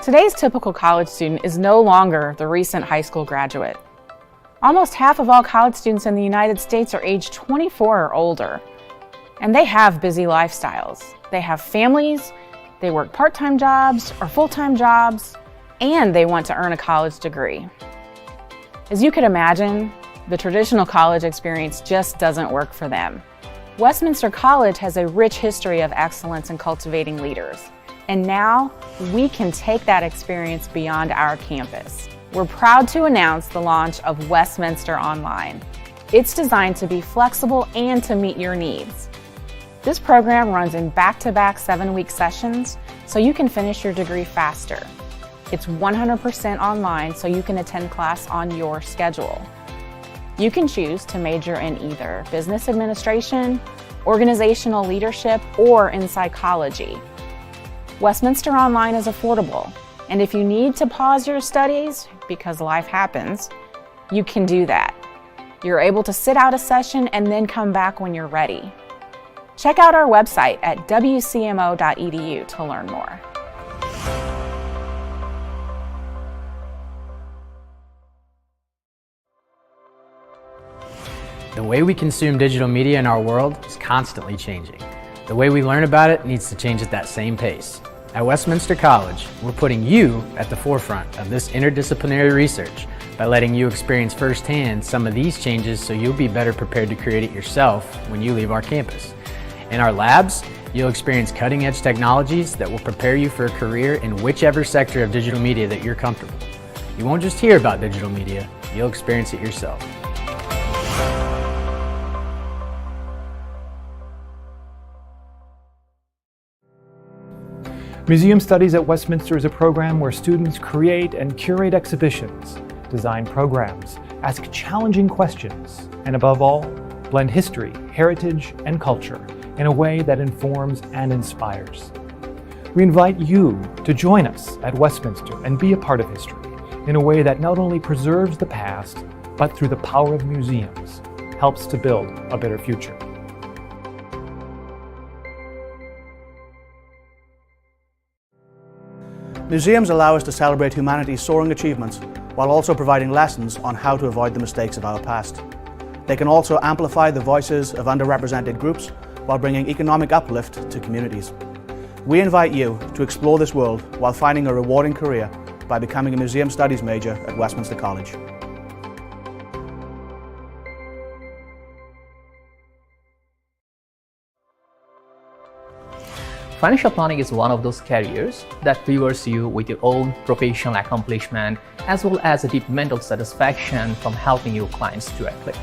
Today's typical college student is no longer the recent high school graduate. Almost half of all college students in the United States are age 24 or older, and they have busy lifestyles. They have families, they work part-time jobs or full-time jobs, and they want to earn a college degree. As you could imagine, the traditional college experience just doesn't work for them. Westminster College has a rich history of excellence in cultivating leaders. And now, we can take that experience beyond our campus. We're proud to announce the launch of Westminster Online. It's designed to be flexible and to meet your needs. This program runs in back-to-back 7-week sessions, so you can finish your degree faster. It's 100% online, so you can attend class on your schedule. You can choose to major in either business administration, organizational leadership, or in psychology. Westminster Online is affordable, and if you need to pause your studies because life happens, you can do that. You're able to sit out a session and then come back when you're ready. Check out our website at wcmo.edu to learn more. The way we consume digital media in our world is constantly changing. The way we learn about it needs to change at that same pace. At Westminster College, we're putting you at the forefront of this interdisciplinary research by letting you experience firsthand some of these changes so you'll be better prepared to create it yourself when you leave our campus. In our labs, you'll experience cutting-edge technologies that will prepare you for a career in whichever sector of digital media that you're comfortable. You won't just hear about digital media, you'll experience it yourself. Museum Studies at Westminster is a program where students create and curate exhibitions, design programs, ask challenging questions, and above all, blend history, heritage, and culture in a way that informs and inspires. We invite you to join us at Westminster and be a part of history in a way that not only preserves the past, but through the power of museums, helps to build a better future. Museums allow us to celebrate humanity's soaring achievements while also providing lessons on how to avoid the mistakes of our past. They can also amplify the voices of underrepresented groups while bringing economic uplift to communities. We invite you to explore this world while finding a rewarding career by becoming a Museum Studies major at Westminster College. Financial planning is one of those careers that rewards you with your own professional accomplishment as well as a deep mental satisfaction from helping your clients directly.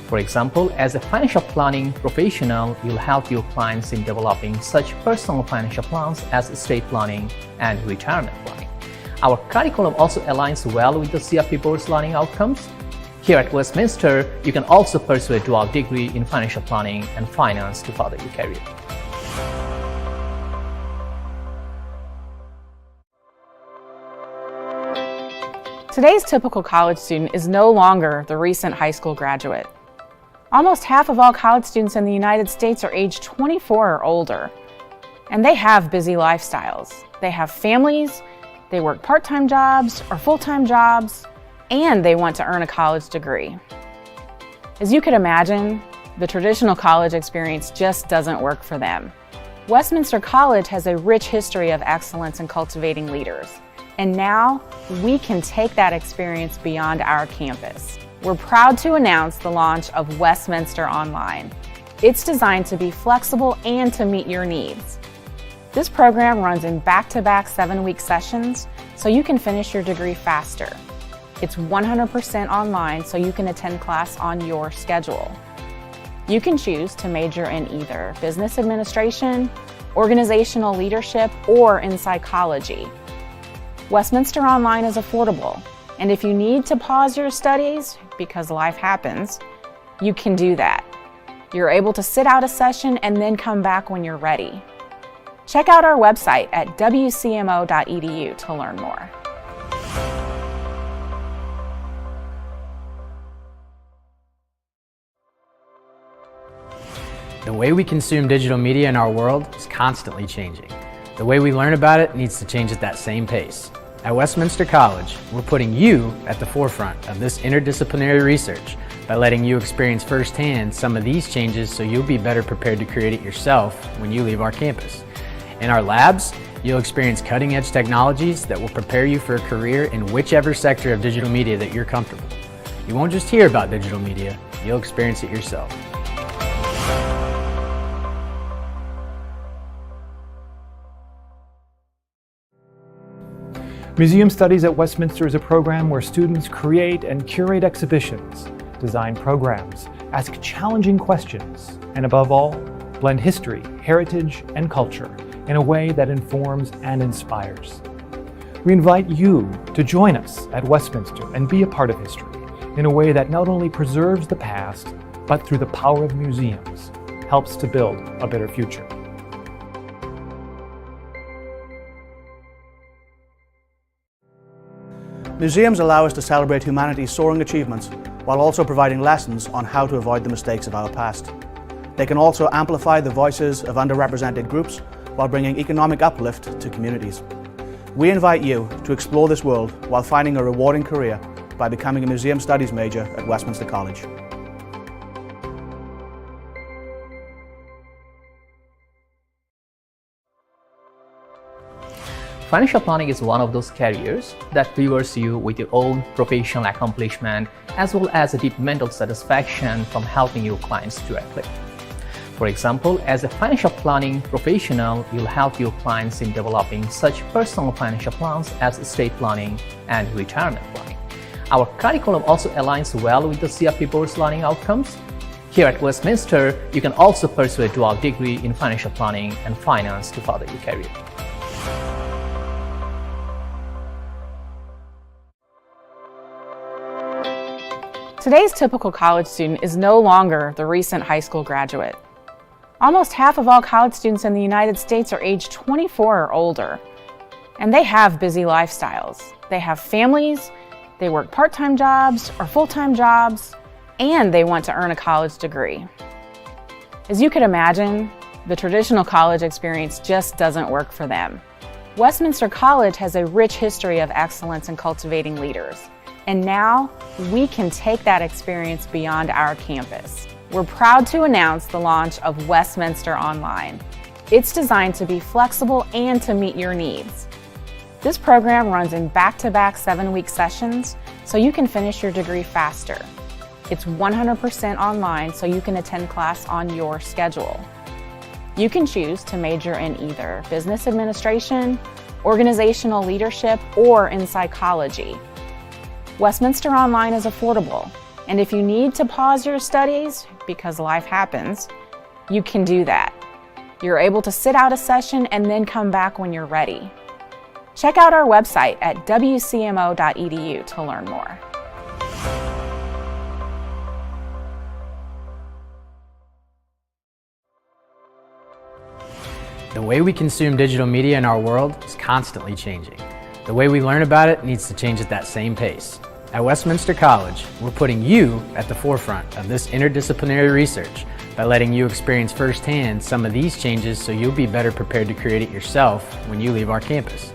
For example, as a financial planning professional, you'll help your clients in developing such personal financial plans as estate planning and retirement planning. Our curriculum also aligns well with the CFP Board's learning outcomes. Here at Westminster, you can also pursue a dual degree in financial planning and finance to further your career. Today's typical college student is no longer the recent high school graduate. Almost half of all college students in the United States are age 24 or older, and they have busy lifestyles. They have families, they work part-time jobs or full-time jobs, and they want to earn a college degree. As you could imagine, the traditional college experience just doesn't work for them. Westminster College has a rich history of excellence in cultivating leaders. And now, we can take that experience beyond our campus. We're proud to announce the launch of Westminster Online. It's designed to be flexible and to meet your needs. This program runs in back-to-back 7-week sessions, so you can finish your degree faster. It's 100% online, so you can attend class on your schedule. You can choose to major in either business administration, organizational leadership, or in psychology. Westminster Online is affordable, and if you need to pause your studies because life happens, you can do that. You're able to sit out a session and then come back when you're ready. Check out our website at wcmo.edu to learn more. The way we consume digital media in our world is constantly changing. The way we learn about it needs to change at that same pace. At Westminster College, we're putting you at the forefront of this interdisciplinary research by letting you experience firsthand some of these changes so you'll be better prepared to create it yourself when you leave our campus. In our labs, you'll experience cutting-edge technologies that will prepare you for a career in whichever sector of digital media that you're comfortable. You won't just hear about digital media, you'll experience it yourself. Museum Studies at Westminster is a program where students create and curate exhibitions, design programs, ask challenging questions, and above all, blend history, heritage, and culture in a way that informs and inspires. We invite you to join us at Westminster and be a part of history in a way that not only preserves the past, but through the power of museums, helps to build a better future. Museums allow us to celebrate humanity's soaring achievements while also providing lessons on how to avoid the mistakes of our past. They can also amplify the voices of underrepresented groups while bringing economic uplift to communities. We invite you to explore this world while finding a rewarding career by becoming a Museum Studies major at Westminster College. Financial planning is one of those careers that rewards you with your own professional accomplishment as well as a deep mental satisfaction from helping your clients directly. For example, as a financial planning professional, you'll help your clients in developing such personal financial plans as estate planning and retirement planning. Our curriculum also aligns well with the CFP Board's learning outcomes. Here at Westminster, you can also pursue a dual degree in financial planning and finance to further your career. Today's typical college student is no longer the recent high school graduate. Almost half of all college students in the United States are age 24 or older, and they have busy lifestyles. They have families, they work part-time jobs or full-time jobs, and they want to earn a college degree. As you could imagine, the traditional college experience just doesn't work for them. Westminster College has a rich history of excellence in cultivating leaders. And now, we can take that experience beyond our campus. We're proud to announce the launch of Westminster Online. It's designed to be flexible and to meet your needs. This program runs in back-to-back 7-week sessions, so you can finish your degree faster. It's 100% online, so you can attend class on your schedule. You can choose to major in either business administration, organizational leadership, or in psychology. Westminster Online is affordable, and if you need to pause your studies, because life happens, you can do that. You're able to sit out a session and then come back when you're ready. Check out our website at wcmo.edu to learn more. The way we consume digital media in our world is constantly changing. The way we learn about it needs to change at that same pace. At Westminster College, we're putting you at the forefront of this interdisciplinary research by letting you experience firsthand some of these changes so you'll be better prepared to create it yourself when you leave our campus.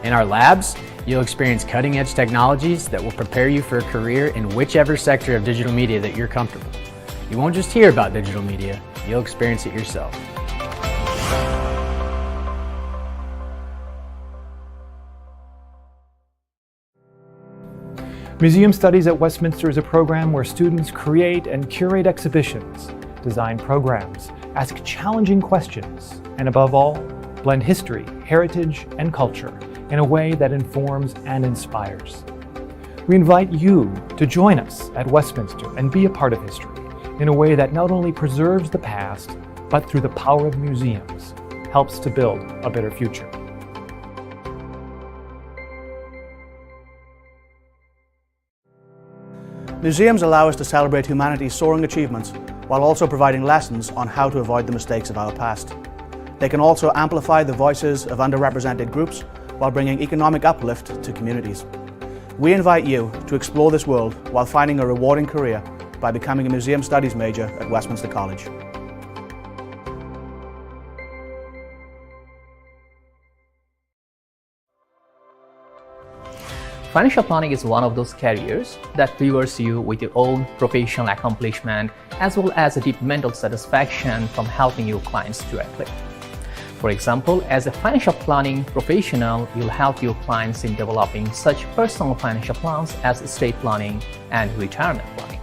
In our labs, you'll experience cutting-edge technologies that will prepare you for a career in whichever sector of digital media that you're comfortable. You won't just hear about digital media, you'll experience it yourself. Museum Studies at Westminster is a program where students create and curate exhibitions, design programs, ask challenging questions, and above all, blend history, heritage, and culture in a way that informs and inspires. We invite you to join us at Westminster and be a part of history in a way that not only preserves the past, but through the power of museums, helps to build a better future. Museums allow us to celebrate humanity's soaring achievements while also providing lessons on how to avoid the mistakes of our past. They can also amplify the voices of underrepresented groups while bringing economic uplift to communities. We invite you to explore this world while finding a rewarding career by becoming a Museum Studies major at Westminster College. Financial planning is one of those careers that rewards you with your own professional accomplishment as well as a deep mental satisfaction from helping your clients directly. For example, as a financial planning professional, you'll help your clients in developing such personal financial plans as estate planning and retirement planning.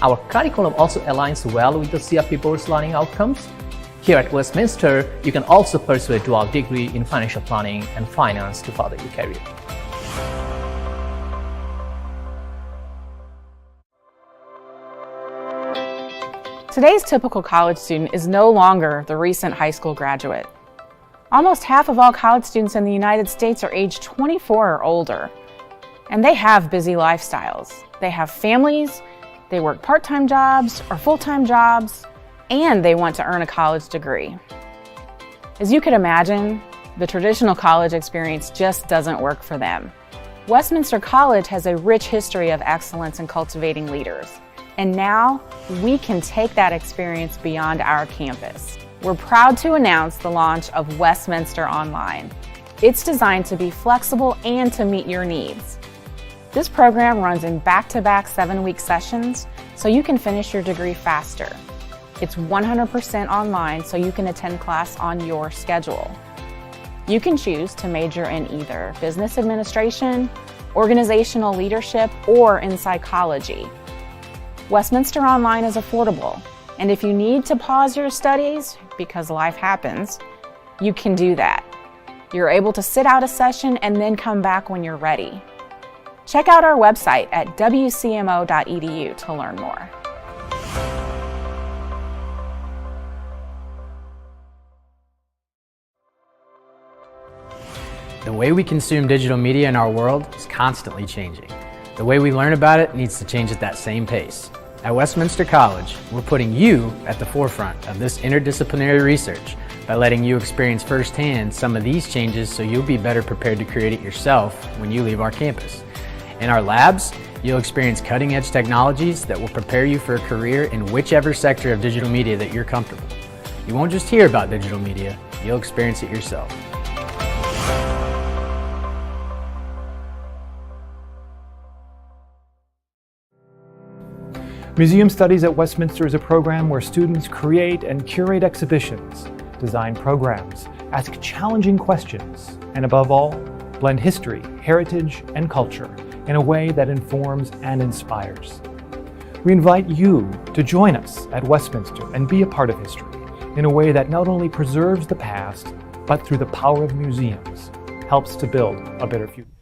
Our curriculum also aligns well with the CFP Board's learning outcomes. Here at Westminster, you can also pursue a dual degree in financial planning and finance to further your career. Today's typical college student is no longer the recent high school graduate. Almost half of all college students in the United States are age 24 or older, and they have busy lifestyles. They have families, they work part-time jobs or full-time jobs, and they want to earn a college degree. As you could imagine, the traditional college experience just doesn't work for them. Westminster College has a rich history of excellence in cultivating leaders, and now we can take that experience beyond our campus. We're proud to announce the launch of Westminster Online. It's designed to be flexible and to meet your needs. This program runs in back-to-back 7-week sessions so you can finish your degree faster. It's 100% online so you can attend class on your schedule. You can choose to major in either business administration, organizational leadership, or in psychology. Westminster Online is affordable, and if you need to pause your studies because life happens, you can do that. You're able to sit out a session and then come back when you're ready. Check out our website at wcmo.edu to learn more. The way we consume digital media in our world is constantly changing. The way we learn about it needs to change at that same pace. At Westminster College, we're putting you at the forefront of this interdisciplinary research by letting you experience firsthand some of these changes so you'll be better prepared to create it yourself when you leave our campus. In our labs, you'll experience cutting-edge technologies that will prepare you for a career in whichever sector of digital media that you're comfortable. You won't just hear about digital media, you'll experience it yourself. Museum Studies at Westminster is a program where students create and curate exhibitions, design programs, ask challenging questions, and above all, blend history, heritage, and culture in a way that informs and inspires. We invite you to join us at Westminster and be a part of history in a way that not only preserves the past, but through the power of museums, helps to build a better future.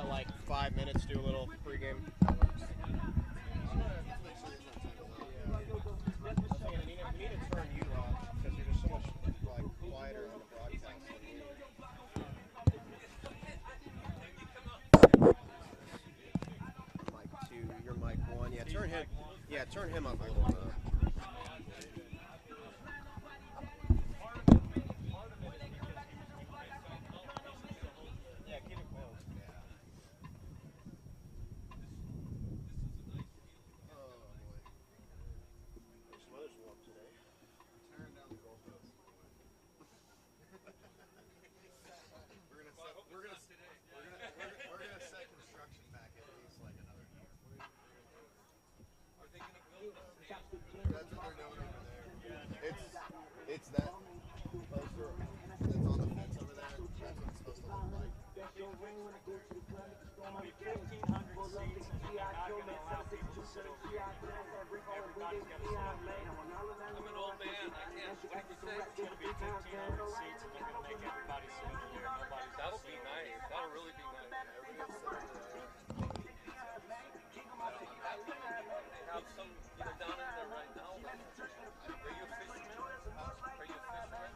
Like 5 minutes, do a little pregame. We need to turn you off because you're just so much quieter on the broadcast. Mic 2, you're mic 1. Yeah, turn him. Yeah, turn him up a little. Weather's warm today. Tearing down the That's what they're doing over there. It's that poster that's on the fence over there. That's what it's supposed to look like. There'll be 1,500 seats, and they're not going to allow people to sit over here. Everybody's got to sit over there. I'm an old man. I can't. What did you say? It's going to be 1,500 seats, and they're going to make everybody sit over there. That'll be nice. That'll really be nice. They have some, down in there right now. Are you a fisherman? Are you a fisherman?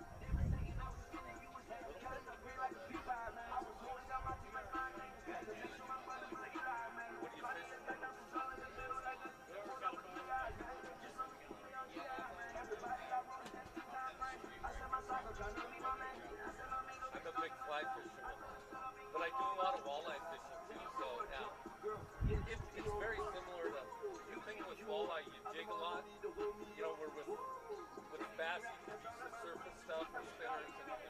I'm a big fly fisherman, but I do a lot of walleye fishing too. So yeah, it's very similar to the thing with walleye. You jig a lot. We're with bass, you can use the surface stuff, the spinners, and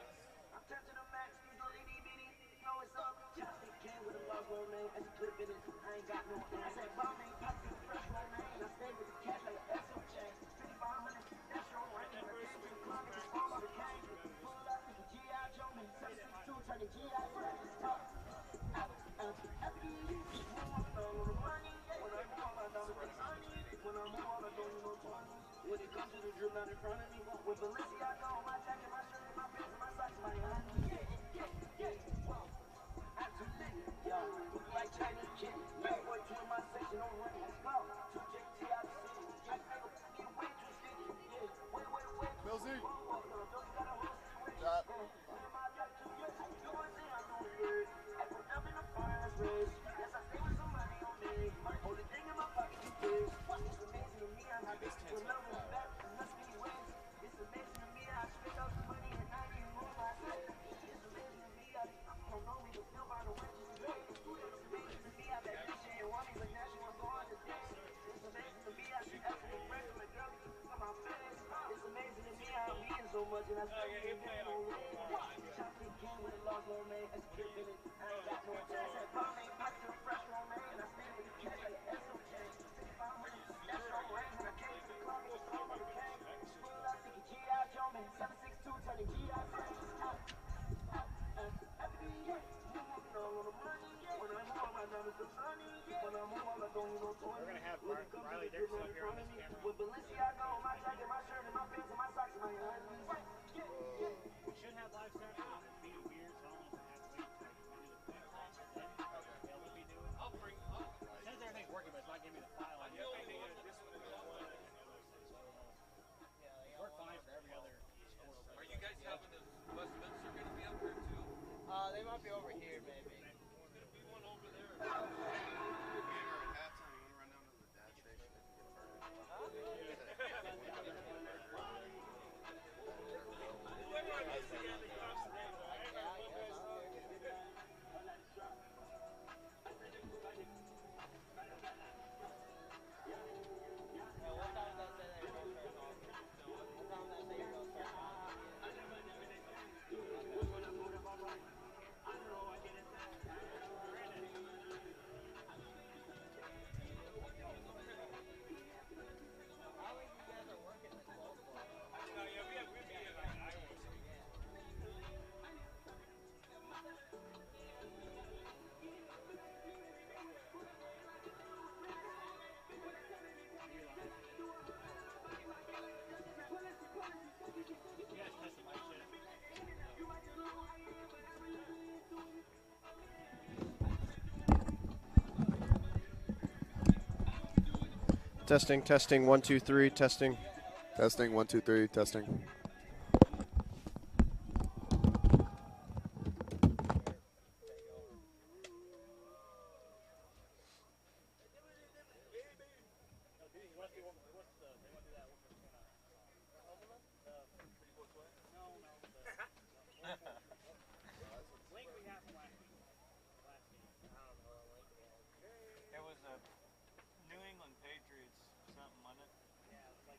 Millsy. Stop. We're going to have Riley Dixon up here on this camera. We should have live sound. It'd be weird, so I'll have to wait. Yeah, we'll be doing. I'll bring. It says everything's working, but it's not giving me the file. I know. Work fine for every other sport. are you guys having the Westminster going to be up here too? They might be over here, maybe. There's going to be one over there. Testing, testing, 1, 2, 3, testing. Testing, 1, 2, 3, testing. It was a New England Patriots something, wasn't it? Yeah, it was like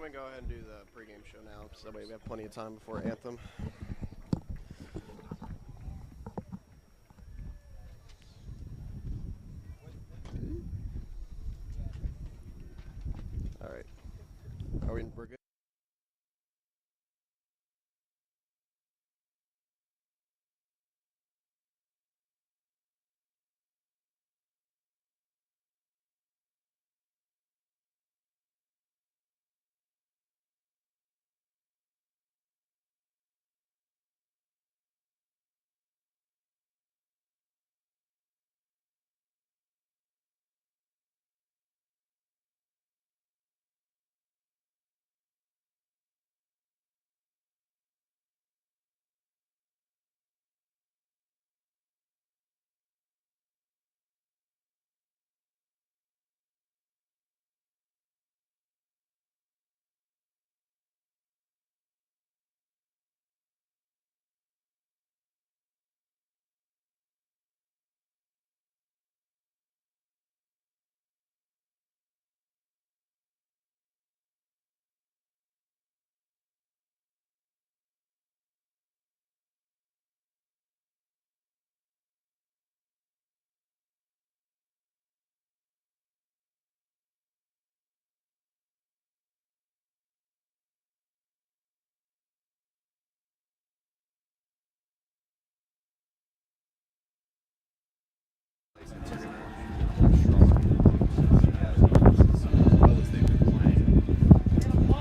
gonna go ahead and do the pregame show now, so that way we have plenty of time before anthem. All right. We're good?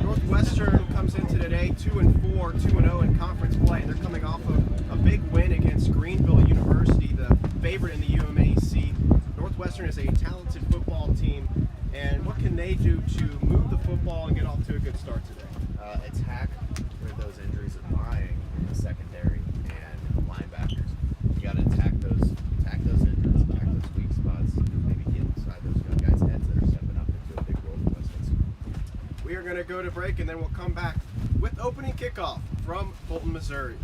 Northwestern comes into today 2-4, 2-0 in conference play, and they're coming off of a big win against Greenville University, the favorite in the UMAC. Northwestern is a talented football team, and what can they do to move the football and get off to a good start today? Attack where those injuries are lying in the secondary and linebackers. You got to attack those injuries, attack those weak spots, maybe get inside those young guys' heads that are stepping up into a big role for Westminster. We are going to go to break, and then we'll come back with opening kickoff from Fulton, Missouri.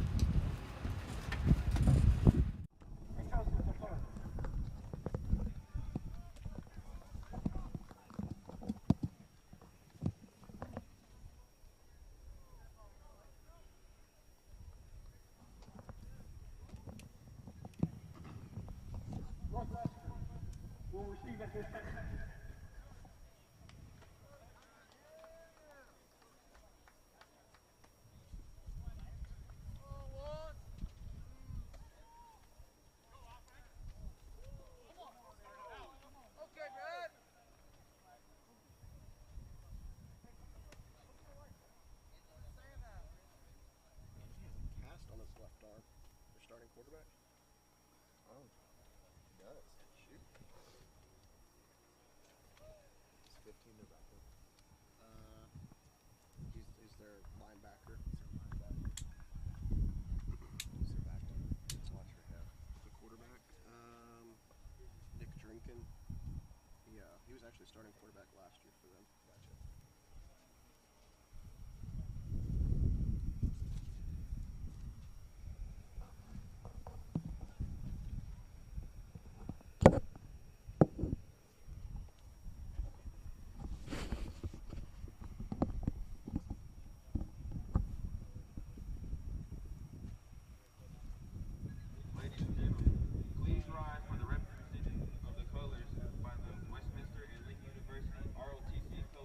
Will receive at this time. Cast on his left arm. Their starting quarterback. Oh, he does. Shoot. He's 15 to record. He's their linebacker. Who's their back? Let's watch for him. The quarterback. Nick Drinkin. He was actually starting quarterback last year for them. Gotcha. Ladies and gentlemen, please rise for the representation of the colors by the Westminster and Lincoln University ROTC colors.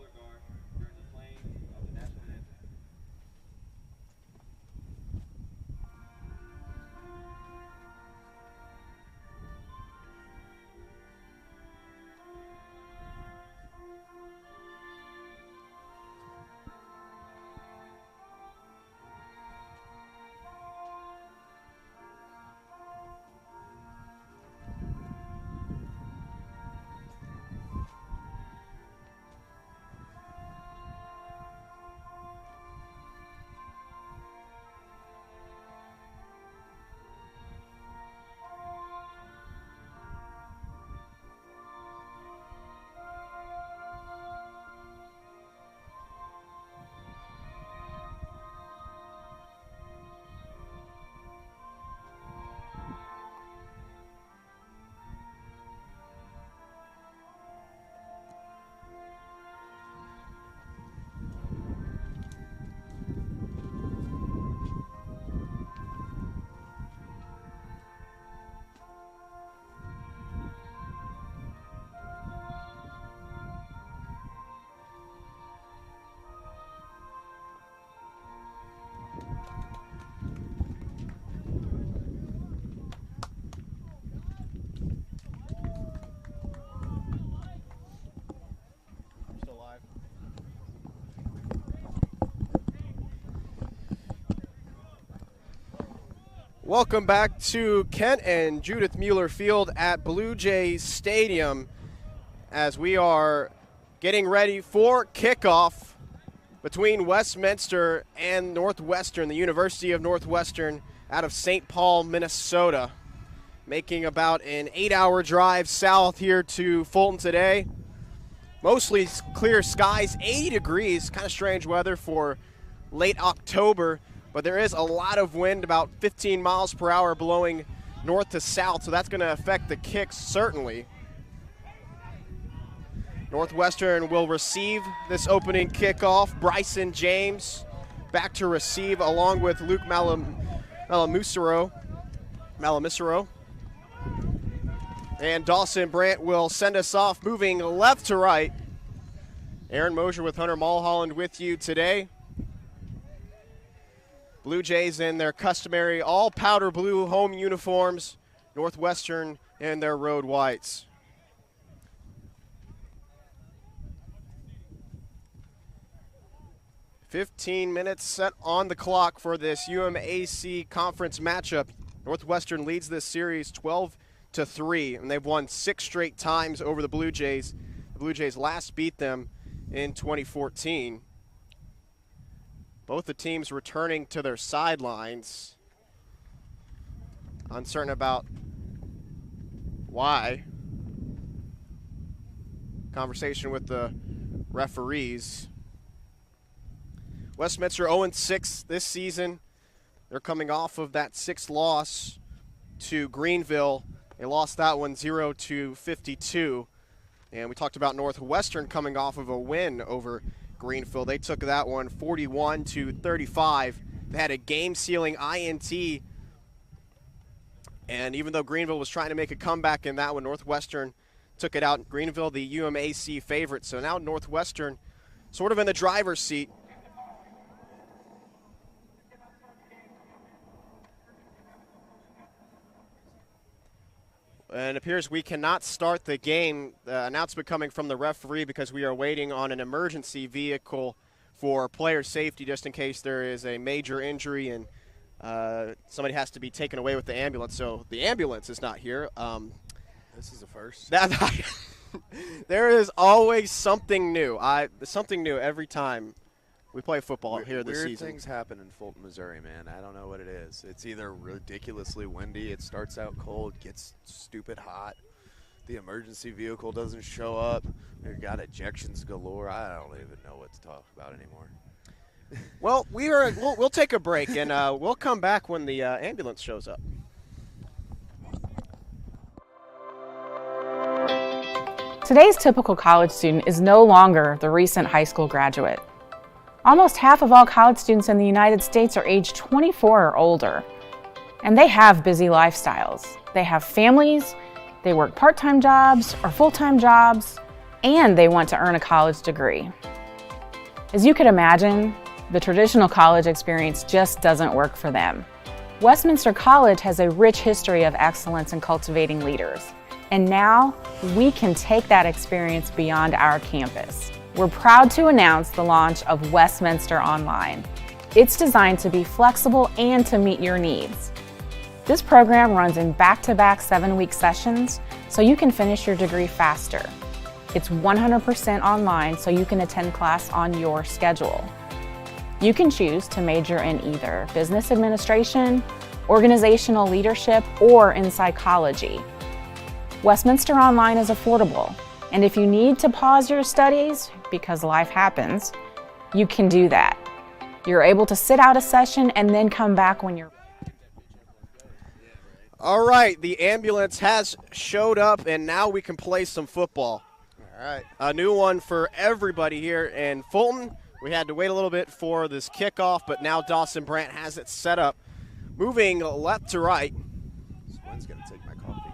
Welcome back to Kent and Judith Mueller Field at Blue Jays Stadium as we are getting ready for kickoff between Westminster and Northwestern, the University of Northwestern out of St. Paul, Minnesota. Making about an 8-hour drive south here to Fulton today. Mostly clear skies, 80 degrees, kind of strange weather for late October. But there is a lot of wind, about 15 miles per hour blowing north to south, so that's going to affect the kicks certainly. Northwestern will receive this opening kickoff. Bryson James back to receive along with Luke Malamisero. And Dawson Brandt will send us off moving left to right. Aaron Mosier with Hunter Mulholland with you today. Blue Jays in their customary all powder blue home uniforms, Northwestern in their road whites. "15 minutes set on the clock for this UMAC conference matchup. Northwestern leads this series 12-3, and they've won 6 straight times over the Blue Jays. The Blue Jays last beat them in 2014. Both the teams returning to their sidelines. Uncertain about why. Conversation with the referees. Westminster 0-6 this season. They're coming off of that 6th loss to Greenville. They lost that one 0-52. And we talked about Northwestern coming off of a win over Greenville. They took that one 41-35. They had a game-sealing INT. And even though Greenville was trying to make a comeback in that one, Northwestern took it out. Greenville, the UMAC favorite. So now Northwestern sort of in the driver's seat. And it appears we cannot start the game. The announcement coming from the referee because we are waiting on an emergency vehicle for player safety just in case there is a major injury and somebody has to be taken away with the ambulance. So the ambulance is not here. This is the first. There is always something new. Something new every time we play football here this season. Weird things happen in Fulton, Missouri, man. I don't know what it is. It's either ridiculously windy, it starts out cold, gets stupid hot, the emergency vehicle doesn't show up, we've got ejections galore. I don't even know what to talk about anymore. Well, we'll take a break, and we'll come back when the ambulance shows up. Today's typical college student is no longer the recent high school graduate. Almost half of all college students in the United States are age 24 or older, and they have busy lifestyles. They have families, they work part-time jobs or full-time jobs, and they want to earn a college degree. As you could imagine, the traditional college experience just doesn't work for them. Westminster College has a rich history of excellence in cultivating leaders, and now we can take that experience beyond our campus. We're proud to announce the launch of Westminster Online. It's designed to be flexible and to meet your needs. This program runs in back-to-back 7-week sessions so you can finish your degree faster. It's 100% online so you can attend class on your schedule. You can choose to major in either business administration, organizational leadership, or in psychology. Westminster Online is affordable, and if you need to pause your studies because life happens, you can do that. You're able to sit out a session and then come back when you're ready. All right, the ambulance has showed up, and now we can play some football. All right. A new one for everybody here in Fulton. We had to wait a little bit for this kickoff, but now Dawson Brandt has it set up. Moving left to right. This wind's going to take my coffee.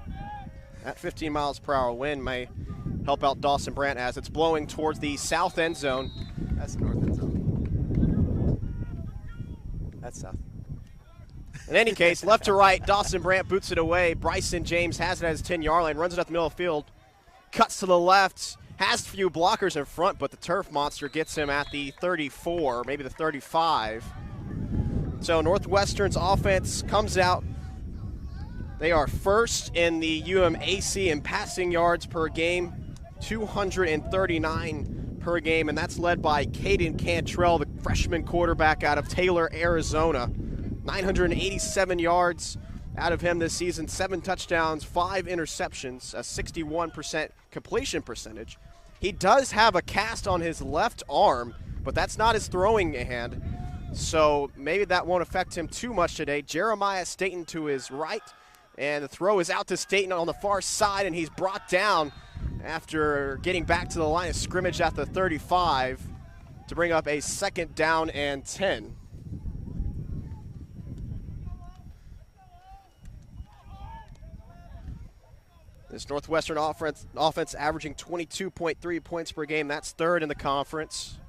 That 15 miles per hour wind may help out Dawson Brandt as it's blowing towards the south end zone. That's the north end zone. That's south. In any case, left to right, Dawson Brandt boots it away. Bryson James has it at his 10-yard line, runs it up the middle of the field, cuts to the left, has a few blockers in front, but the turf monster gets him at the 34, maybe the 35. So Northwestern's offense comes out They are first in the UMAC in passing yards per game, 239 per game, and that's led by Caden Cantrell, the freshman quarterback out of Taylor, Arizona. 987 yards out of him this season, 7 touchdowns, 5 interceptions, a 61% completion percentage. He does have a cast on his left arm, but that's not his throwing hand, so maybe that won't affect him too much today. Jeremiah Staten to his right, and the throw is out to Staten on the far side, and he's brought down after getting back to the line of scrimmage at the 35 to bring up a 2nd down and 10. This Northwestern offense averaging 22.3 points per game. That's 3rd in the conference.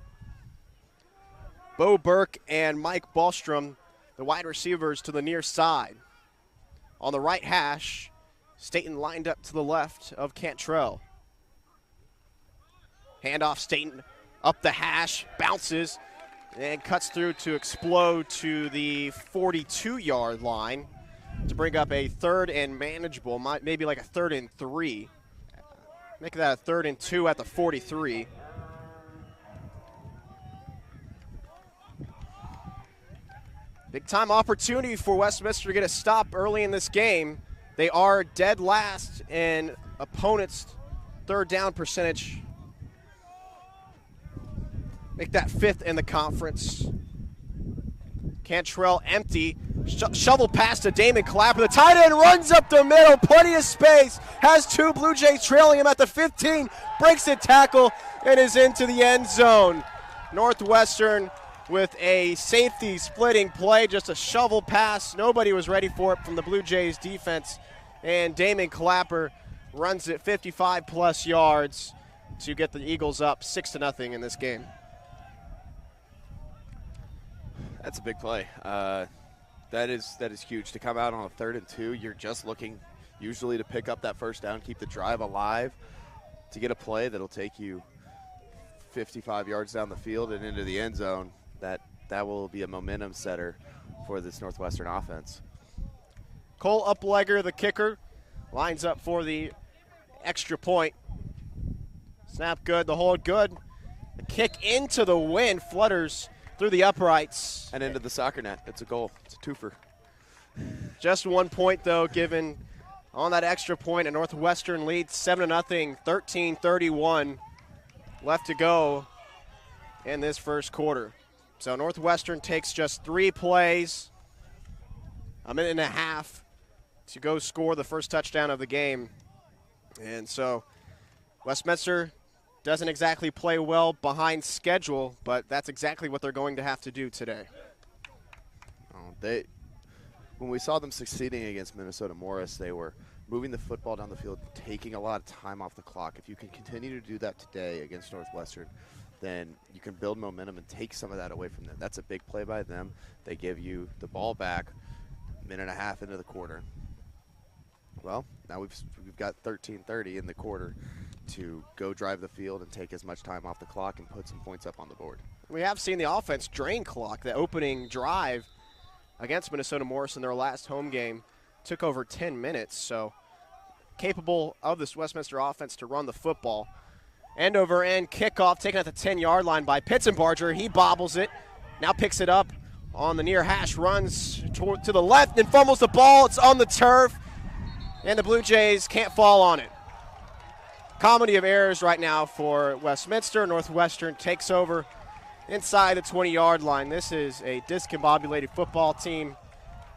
Bo Burke and Mike Ballstrom, the wide receivers, to the near side. On the right hash, Staten lined up to the left of Cantrell. Handoff, Staten up the hash, bounces, and cuts through to explode to the 42-yard line to bring up a 3rd and manageable, maybe like a 3rd and 3. Make that a 3rd and 2 at the 43. Big time opportunity for Westminster to get a stop early in this game. They are dead last in opponents' 3rd down percentage. Make that 5th in the conference. Cantrell empty. Shovel pass to Damon Clapper. The tight end runs up the middle. Plenty of space. Has 2 Blue Jays trailing him at the 15. Breaks the tackle and is into the end zone. Northwestern with a safety splitting play. Just a shovel pass. Nobody was ready for it from the Blue Jays defense. And Damon Clapper runs it 55-plus yards to get the Eagles up 6-0 in this game. That's a big play. That is huge. To come out on a 3rd and 2, you're just looking usually to pick up that 1st down, keep the drive alive, to get a play that'll take you 55 yards down the field and into the end zone. That will be a momentum setter for this Northwestern offense. Cole Uplegger, the kicker, lines up for the extra point. Snap good, the hold good. The kick into the wind, flutters through the uprights. And into the soccer net. It's a goal. It's a twofer. Just 1 point, though, given on that extra point. And Northwestern leads 7-0, 13-31 left to go in this first quarter. So Northwestern takes just 3 plays, a minute and a half to go score the first touchdown of the game. And so Westminster doesn't exactly play well behind schedule, but that's exactly what they're going to have to do today. When we saw them succeeding against Minnesota Morris, they were moving the football down the field, taking a lot of time off the clock. If you can continue to do that today against Northwestern, then you can build momentum and take some of that away from them. That's a big play by them. They give you the ball back a minute and a half into the quarter. Well, now we've got 13:30 in the quarter to go drive the field and take as much time off the clock and put some points up on the board. We have seen the offense drain clock. The opening drive against Minnesota Morris in their last home game took over 10 minutes, so capable of this Westminster offense to run the football. End over end kickoff taken at the 10-yard line by Pitzenbarger. He bobbles it, now picks it up on the near hash, runs to the left and fumbles the ball. It's on the turf, and the Blue Jays can't fall on it. Comedy of errors right now for Westminster. Northwestern takes over inside the 20-yard line. This is a discombobulated football team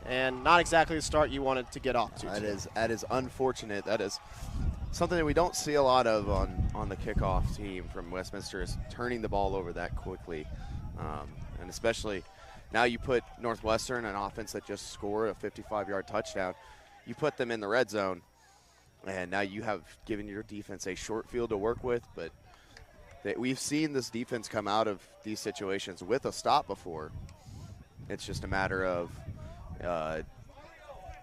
and not exactly the start you wanted to get off to. That is unfortunate. That is something that we don't see a lot of on the kickoff team from Westminster, is turning the ball over that quickly. And especially now you put Northwestern, an offense that just scored a 55-yard touchdown, you put them in the red zone, and now you have given your defense a short field to work with. But we've seen this defense come out of these situations with a stop before. It's just a matter of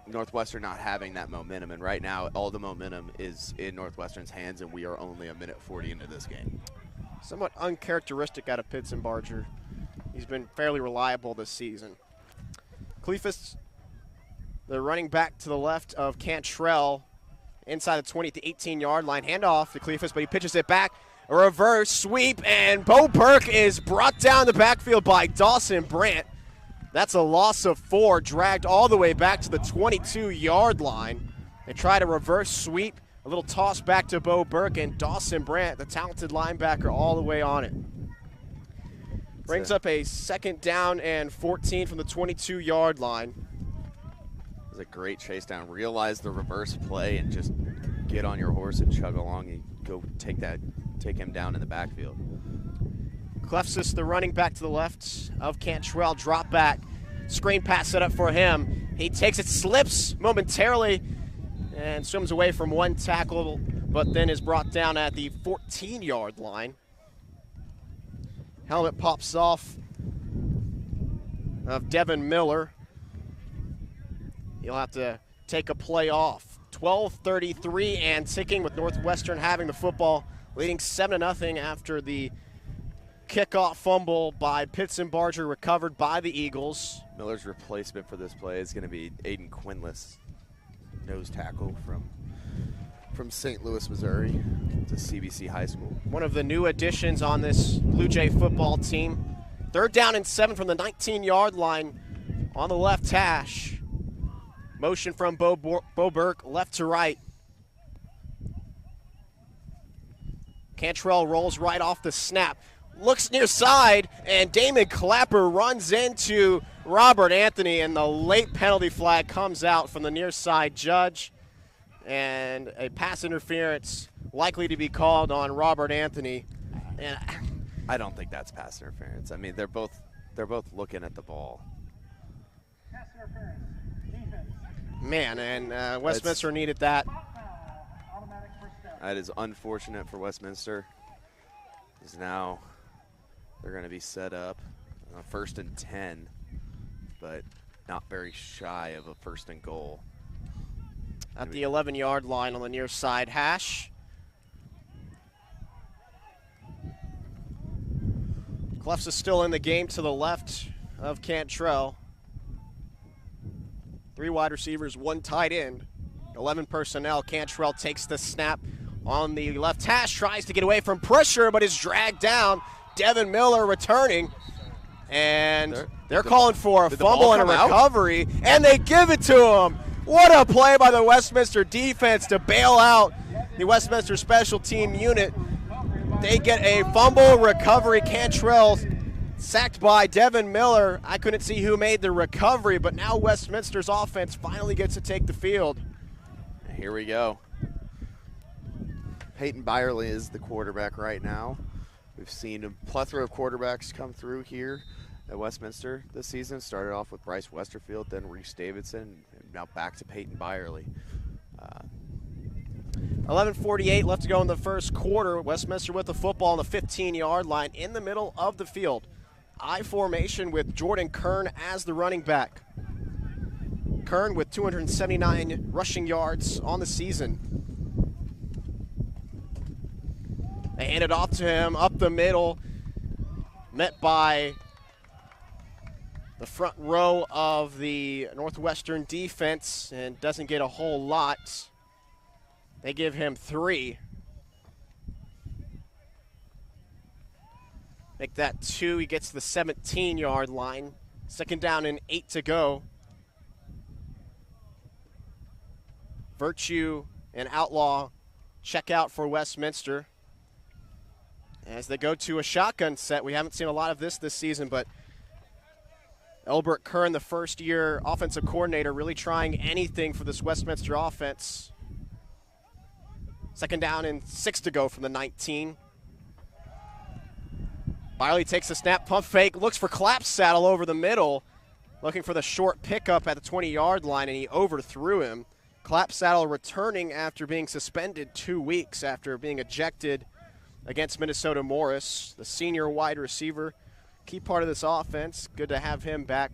Northwestern not having that momentum, and right now all the momentum is in Northwestern's hands, and we are only a minute 40 into this game. Somewhat uncharacteristic out of Pitzenbarger. He's been fairly reliable this season. Cleophas the running back to the left of Cantrell, inside the 20 at the 18-yard line. Handoff to Cleophas, but he pitches it back. A reverse sweep, and Bo Burke is brought down the backfield by Dawson Brandt. That's a loss of 4, dragged all the way back to the 22-yard line. They try to reverse sweep, a little toss back to Bo Burke, and Dawson Brandt, the talented linebacker, all the way on it. Brings up a 2nd down and 14 from the 22-yard line. It was a great chase down. Realize the reverse play and just get on your horse and chug along and go take him down in the backfield. Clefsis, the running back to the left of Cantrell, drop back. Screen pass set up for him. He takes it, slips momentarily, and swims away from one tackle, but then is brought down at the 14-yard line. Helmet pops off of Devin Miller. He'll have to take a play off. 12:33 and ticking, with Northwestern having the football, leading 7-0 after the kickoff fumble by Pitsenbarger, recovered by the Eagles. Miller's replacement for this play is going to be Aiden Quinless, nose tackle from St. Louis, Missouri, to CBC High School. One of the new additions on this Blue Jay football team. 3rd down and 7 from the 19-yard line on the left hash. Motion from Bo Burke, left to right. Cantrell rolls right off the snap. Looks near side, and Damon Clapper runs into Robert Anthony, and the late penalty flag comes out from the near side judge. And a pass interference likely to be called on Robert Anthony. And I don't think that's pass interference. I mean, they're both looking at the ball. Man, and Westminster needed that. That is unfortunate for Westminster, because now they're going to be set up 1st and 10, but not very shy of a 1st and goal. At the 11-yard line on the near side hash. Clefs is still in the game to the left of Cantrell. 3 wide receivers, 1 tight end, 11 personnel. Cantrell takes the snap on the left hash, tries to get away from pressure, but is dragged down. Devin Miller returning, and they're calling for a fumble and a recovery, and they give it to him. What a play by the Westminster defense to bail out the Westminster special team unit. They get a fumble recovery. Cantrell sacked by Devin Miller. I couldn't see who made the recovery, but now Westminster's offense finally gets to take the field. Here we go. Peyton Byerly is the quarterback right now. We've seen a plethora of quarterbacks come through here at Westminster this season. Started off with Bryce Westerfield, then Reese Davidson, and now back to Peyton Byerly. 11:48 left to go in the first quarter. Westminster with the football on the 15-yard line in the middle of the field. I formation with Jordan Kern as the running back. Kern with 279 rushing yards on the season. They hand it off to him up the middle, met by the front row of the Northwestern defense, and doesn't get a whole lot. They give him 3. Make that 2. He gets to the 17-yard line. 2nd down and 8 to go. Virtue and Outlaw check out for Westminster as they go to a shotgun set. We haven't seen a lot of this season, but Elbert Kern, the first-year offensive coordinator, really trying anything for this Westminster offense. 2nd down and 6 to go from the 19. Byerly takes the snap, pump fake, looks for Clapsaddle over the middle, looking for the short pickup at the 20-yard line, and he overthrew him. Clapsaddle returning after being suspended 2 weeks after being ejected against Minnesota Morris, the senior wide receiver, key part of this offense. Good to have him back,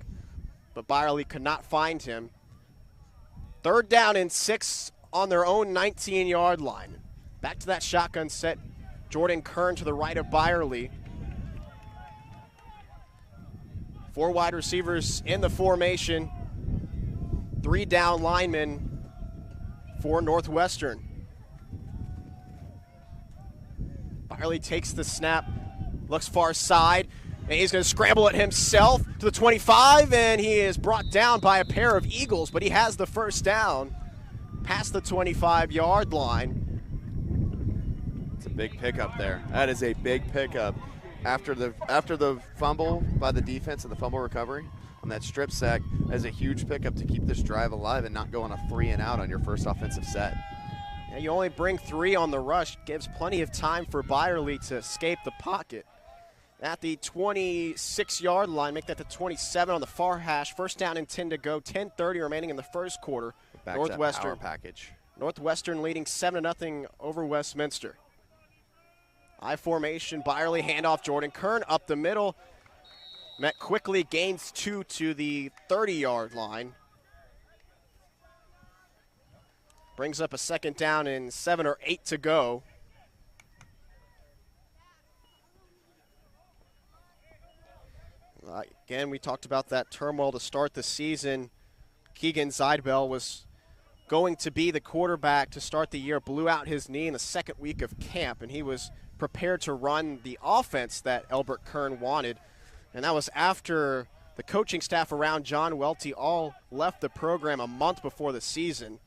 but Byerly could not find him. 3rd down and 6 on their own 19-yard line. Back to that shotgun set. Jordan Kern to the right of Byerly. 4 wide receivers in the formation. 3 down linemen for Northwestern. Byerly takes the snap, looks far side, and he's going to scramble it himself to the 25, and he is brought down by a pair of Eagles, but he has the first down past the 25-yard line. It's a big pickup there. That is a big pickup. After the fumble by the defense and the fumble recovery on that strip sack, that is a huge pickup to keep this drive alive and not go on a 3 and out on your first offensive set. Yeah, you only bring 3 on the rush, gives plenty of time for Byerly to escape the pocket. At the 26-yard line, make that the 27 on the far hash. First down and 10 to go. 10:30 remaining in the first quarter. Back to that power package. Northwestern leading 7-0 over Westminster. I formation, Byerly, handoff, Jordan Kern up the middle. Met quickly, gains 2 to the 30-yard line. Brings up a second down and 7 or 8 to go. Again, we talked about that turmoil to start the season. Keegan Zeidbell was going to be the quarterback to start the year, blew out his knee in the second week of camp, and he was prepared to run the offense that Elbert Kern wanted. And that was after the coaching staff around John Welty all left the program a month before the season.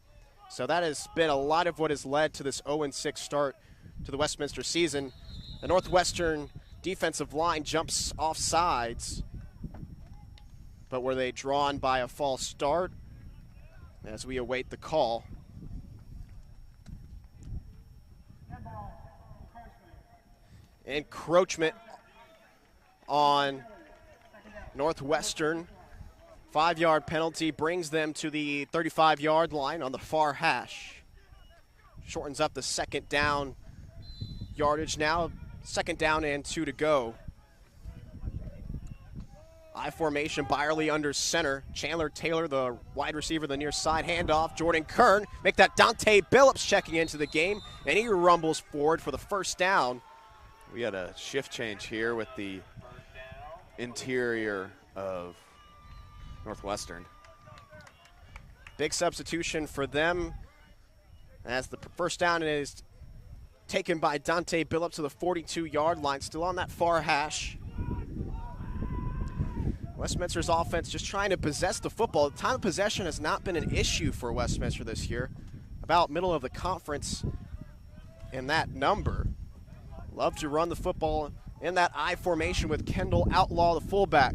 So that has been a lot of what has led to this 0-6 start to the Westminster season. The Northwestern defensive line jumps off sides, but were they drawn by a false start as we await the call? Encroachment on Northwestern. 5-yard penalty brings them to the 35-yard line on the far hash. Shortens up the second down yardage now. Second down and 2 to go. I formation, Byerly under center. Chandler Taylor, the wide receiver, the near side. Handoff, Jordan Kern. Make that Dante Billups checking into the game, and he rumbles forward for the first down. We had a shift change here with the interior of Northwestern. Big substitution for them as the first down is taken by Dante Billups to the 42-yard line, still on that far hash. Westminster's offense just trying to possess the football. The time of possession has not been an issue for Westminster this year. About middle of the conference in that number. Love to run the football in that I formation with Kendall Outlaw, the fullback.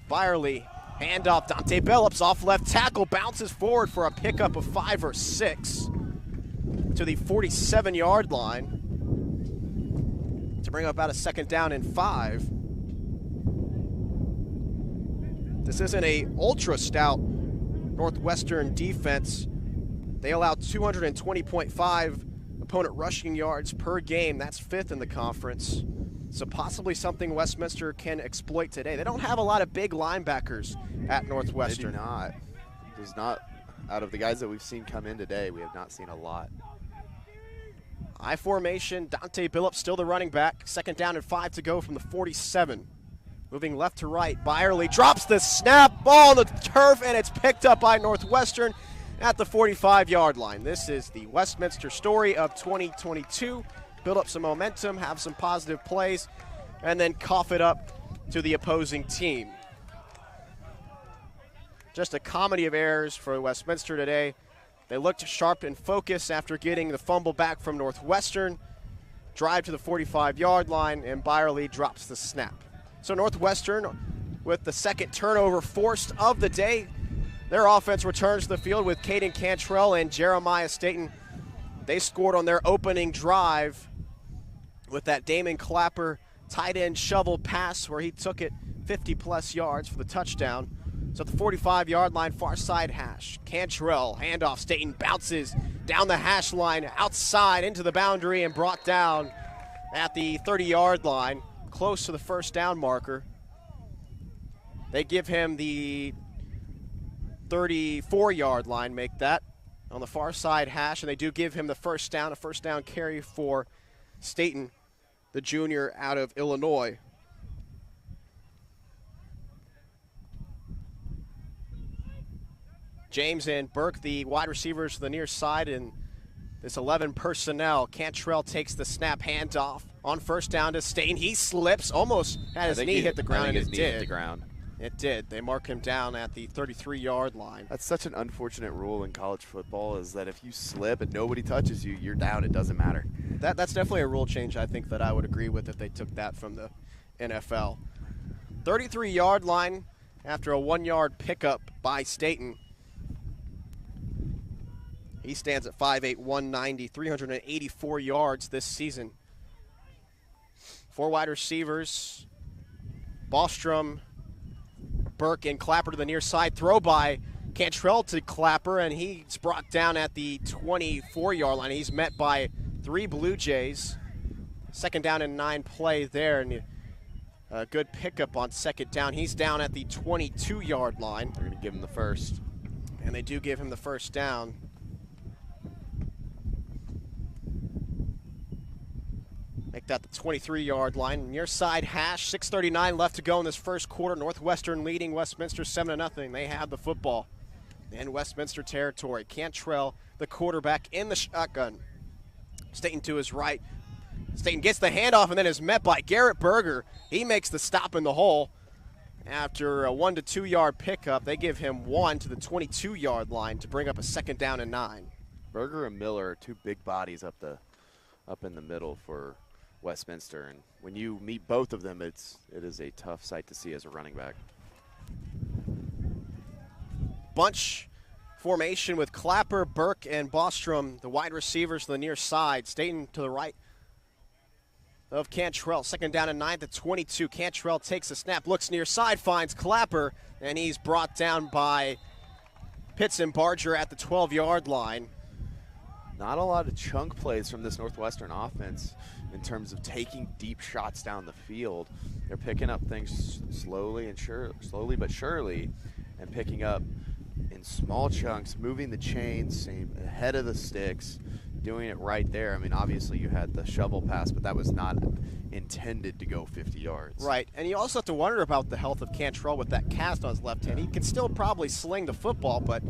Byerly, handoff, Dante Billups off left tackle, bounces forward for a pickup of 5 or 6 to the 47-yard line to bring up about a second down and 5. This isn't a ultra stout Northwestern defense. They allow 220.5 opponent rushing yards per game. That's 5th in the conference. So possibly something Westminster can exploit today. They don't have a lot of big linebackers at Northwestern. Maybe not. There's not, out of the guys that we've seen come in today, we have not seen a lot. I formation, Dante Billups still the running back. Second down and 5 to go from the 47. Moving left to right, Byerly drops the snap, ball on the turf, and it's picked up by Northwestern at the 45-yard line. This is the Westminster story of 2022. Build up some momentum, have some positive plays, and then cough it up to the opposing team. Just a comedy of errors for Westminster today. They looked sharp and focused after getting the fumble back from Northwestern. Drive to the 45-yard line, and Byerly drops the snap. So Northwestern, with the second turnover forced of the day, their offense returns to the field with Caden Cantrell and Jeremiah Staten. They scored on their opening drive with that Damon Clapper tight end shovel pass where he took it 50-plus yards for the touchdown. So at the 45-yard line, far side hash. Cantrell, handoff, Staten bounces down the hash line, outside into the boundary, and brought down at the 30-yard line, close to the first down marker. They give him the 34-yard line, make that on the far side hash, and they do give him the first down, a first down carry for Staten, the junior out of Illinois. James and Burke, the wide receivers to the near side, and this 11 personnel. Cantrell takes the snap, handoff on first down to Staten. He slips, almost had his knee hit the ground, and it did. It did. They mark him down at the 33-yard line. That's such an unfortunate rule in college football, is that if you slip and nobody touches you, you're down. It doesn't matter. That's definitely a rule change I think that I would agree with if they took that from the NFL. 33-yard line after a 1-yard pickup by Staten. He stands at 5'8", 190, 384 yards this season. 4 wide receivers, Bostrom, Burke, and Clapper to the near side. Throw by Cantrell to Clapper, and he's brought down at the 24-yard line. He's met by 3 Blue Jays. 2nd down and 9 play there, and a good pickup on 2nd down. He's down at the 22-yard line. They're going to give him the first. And they do give him the first down. Make that the 23-yard line. Near side hash, 6:39 left to go in this first quarter. Northwestern leading Westminster 7-0. They have the football in Westminster territory. Cantrell, the quarterback, in the shotgun. Staten to his right. Staten gets the handoff and then is met by Garrett Berger. He makes the stop in the hole. After a 1 to 2 yard pickup, they give him 1 to the 22-yard line to bring up a 2nd down and 9. Berger and Miller are 2 big bodies up in the middle for Westminster, and when you meet both of them, it is a tough sight to see as a running back. Bunch formation with Clapper, Burke, and Bostrom, the wide receivers to the near side. Staten to the right of Cantrell. 2nd down and 9 to 22. Cantrell takes the snap, looks near side, finds Clapper, and he's brought down by Pitts and Barger at the 12-yard line. Not a lot of chunk plays from this Northwestern offense in terms of taking deep shots down the field. They're picking up things slowly but surely, and picking up in small chunks, moving the chains, same ahead of the sticks, doing it right there. I mean, obviously you had the shovel pass, but that was not intended to go 50 yards. Right, and you also have to wonder about the health of Cantrell with that cast on his left hand. He can still probably sling the football, but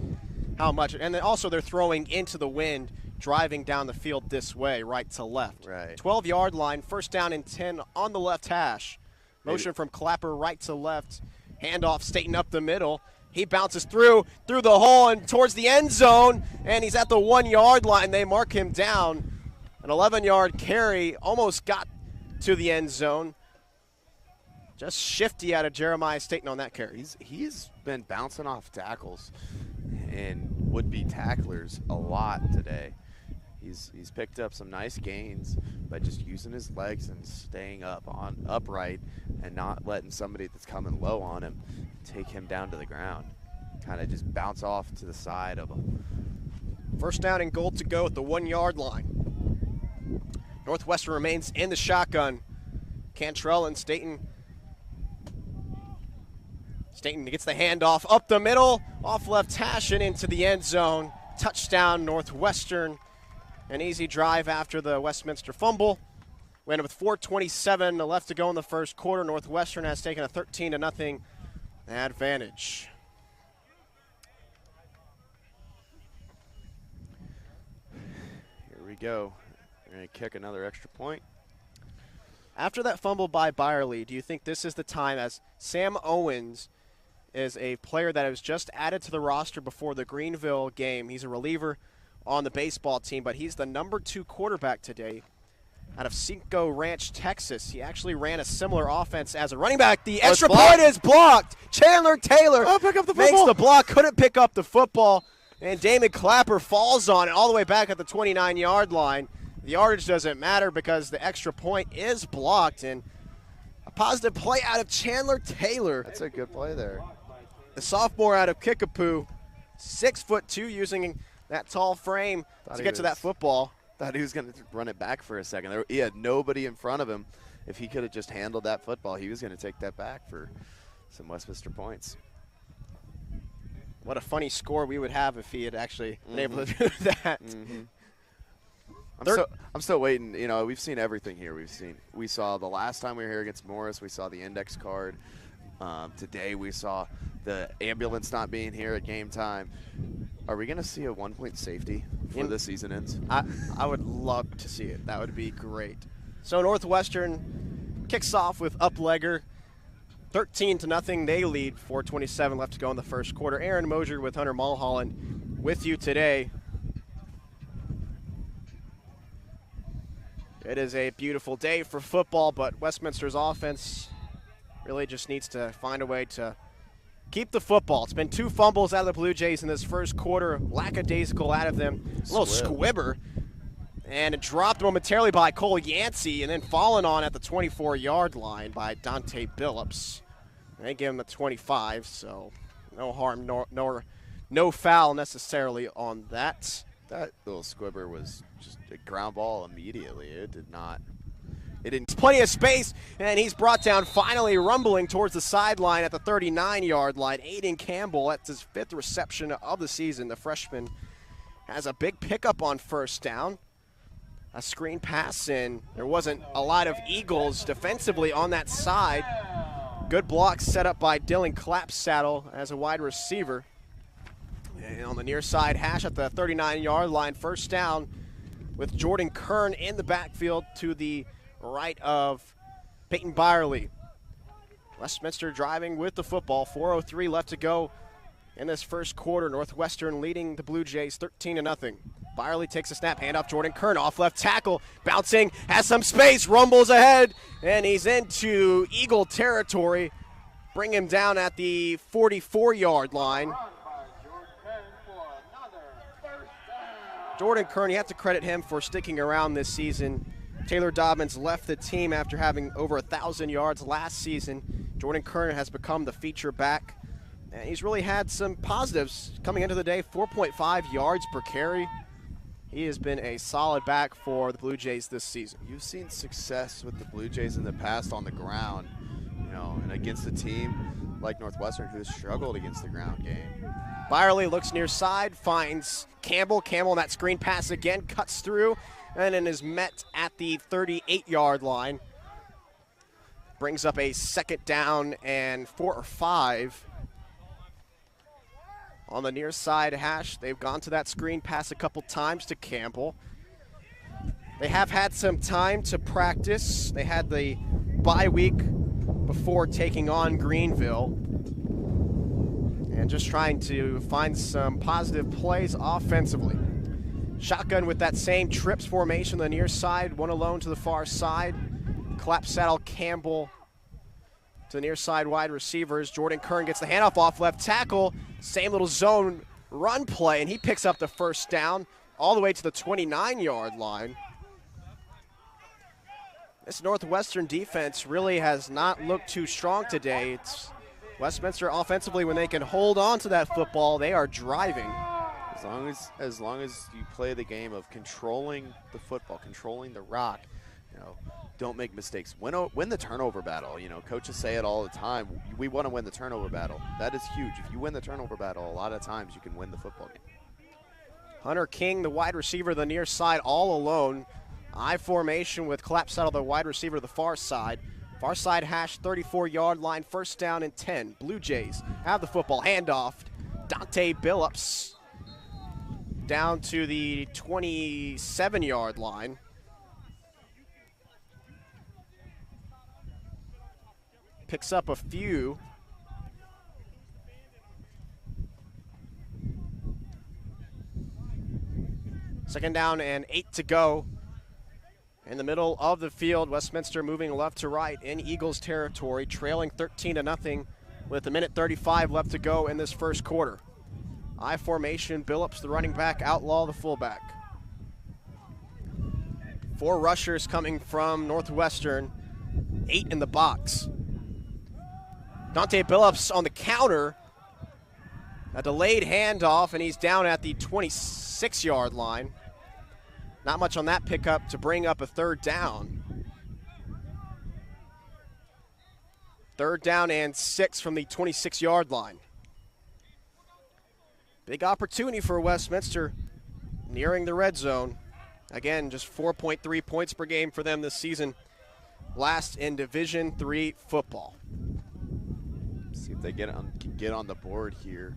how much? And then also they're throwing into the wind, driving down the field this way, right to left. Right. 12-yard line, 1st down and 10 on the left hash. Motion from Clapper right to left. Handoff, Staten up the middle. He bounces through the hole and towards the end zone, and he's at the 1-yard line. They mark him down. An 11-yard carry, almost got to the end zone. Just shifty out of Jeremiah Staten on that carry. He's been bouncing off tackles and would-be tacklers a lot today. He's picked up some nice gains by just using his legs and staying upright and not letting somebody that's coming low on him take him down to the ground. Kind of just bounce off to the side of him. 1st down and goal to go at the 1-yard line. Northwestern remains in the shotgun. Cantrell and Staten. Staten gets the handoff up the middle, off left hash and into the end zone. Touchdown Northwestern. An easy drive after the Westminster fumble. We ended with 4:27 left to go in the first quarter. Northwestern has taken a 13-0 advantage. Here we go. They're going to kick another extra point. After that fumble by Byerly, do you think this is the time, as Sam Owens is a player that was just added to the roster before the Greenville game? He's a reliever on the baseball team, but he's the number 2 quarterback today out of Cinco Ranch, Texas. He actually ran a similar offense as a running back. The extra point is blocked. Chandler Taylor makes the block, couldn't pick up the football, and Damon Clapper falls on it all the way back at the 29-yard line. The yardage doesn't matter because the extra point is blocked, and a positive play out of Chandler Taylor. That's a good play there. The sophomore out of Kickapoo, 6'2", using that tall frame to get to that football. Thought he was going to run it back for a second. He had nobody in front of him. If he could have just handled that football, he was going to take that back for some Westminster points. What a funny score we would have if he had actually been able to do that. I'm still waiting. You know, we've seen everything here. We saw the last time we were here against Morris, we saw the index card. Today we saw the ambulance not being here at game time. Are we going to see a 1-point safety before the season ends? I would love to see it. That would be great. So Northwestern kicks off with Uplegger. 13-0, they lead. 4:27 left to go in the first quarter. Aaron Mosier with Hunter Mulholland with you today. It is a beautiful day for football, but Westminster's offense really just needs to find a way to keep the football. It's been 2 fumbles out of the Blue Jays in this first quarter. Lackadaisical out of them. A little squibber. And it dropped momentarily by Cole Yancey and then fallen on at the 24-yard line by Dante Billups. They give him the 25, so no harm nor no foul necessarily on that. That little squibber was just a ground ball immediately. It didn't. Plenty of space, and he's brought down finally rumbling towards the sideline at the 39-yard line. Aiden Campbell, that's his 5th reception of the season. The freshman has a big pickup on first down. A screen pass, and there wasn't a lot of Eagles defensively on that side. Good block set up by Dylan Clapsaddle as a wide receiver. And on the near side hash at the 39-yard line, first down with Jordan Kern in the backfield to the right of Peyton Byerly. Westminster driving with the football. 4:03 left to go in this first quarter. Northwestern leading the Blue Jays 13-0. Byerly takes a snap, handoff Jordan Kern, off left tackle, bouncing, has some space, rumbles ahead, and he's into Eagle territory. Bring him down at the 44-yard line. Jordan Kern, you have to credit him for sticking around this season. Taylor Dobbins left the team after having over 1,000 yards last season. Jordan Kern has become the feature back, and he's really had some positives coming into the day. 4.5 yards per carry. He has been a solid back for the Blue Jays this season. You've seen success with the Blue Jays in the past on the ground, and against a team like Northwestern who has struggled against the ground game. Byerly looks near side, finds Campbell. Campbell on that screen pass again, cuts through, and then is met at the 38-yard line. Brings up a 2nd down and 4 or 5. On the near side hash, they've gone to that screen pass a couple times to Campbell. They have had some time to practice. They had the bye week before taking on Greenville. And just trying to find some positive plays offensively. Shotgun with that same trips formation on the near side, one alone to the far side. Clapsaddle, Campbell to the near side wide receivers. Jordan Kern gets the handoff off left tackle. Same little zone run play, and he picks up the first down all the way to the 29-yard line. This Northwestern defense really has not looked too strong today. It's Westminster offensively, when they can hold on to that football, they are driving. As long as you play the game of controlling the football, controlling the rock, don't make mistakes. Win the turnover battle. Coaches say it all the time. We want to win the turnover battle. That is huge. If you win the turnover battle, a lot of times you can win the football game. Hunter King, the wide receiver, the near side, all alone. I formation with Clapsaddle, the wide receiver, the far side. Far side hash, 34-yard line, first down and 10. Blue Jays have the football, handoff. Dante Billups down to the 27-yard line. Picks up a few. Second down and 8 to go. In the middle of the field, Westminster moving left to right in Eagles territory, trailing 13-0 with 1:35 left to go in this first quarter. I formation, Billups, the running back, Outlaw, the fullback. 4 rushers coming from Northwestern, 8 in the box. Dante Billups on the counter, a delayed handoff, and he's down at the 26-yard line. Not much on that pickup to bring up a 3rd down. 3rd down and 6 from the 26-yard line. Big opportunity for Westminster nearing the red zone. Again, just 4.3 points per game for them this season. Last in Division III football. See if they can get on the board here.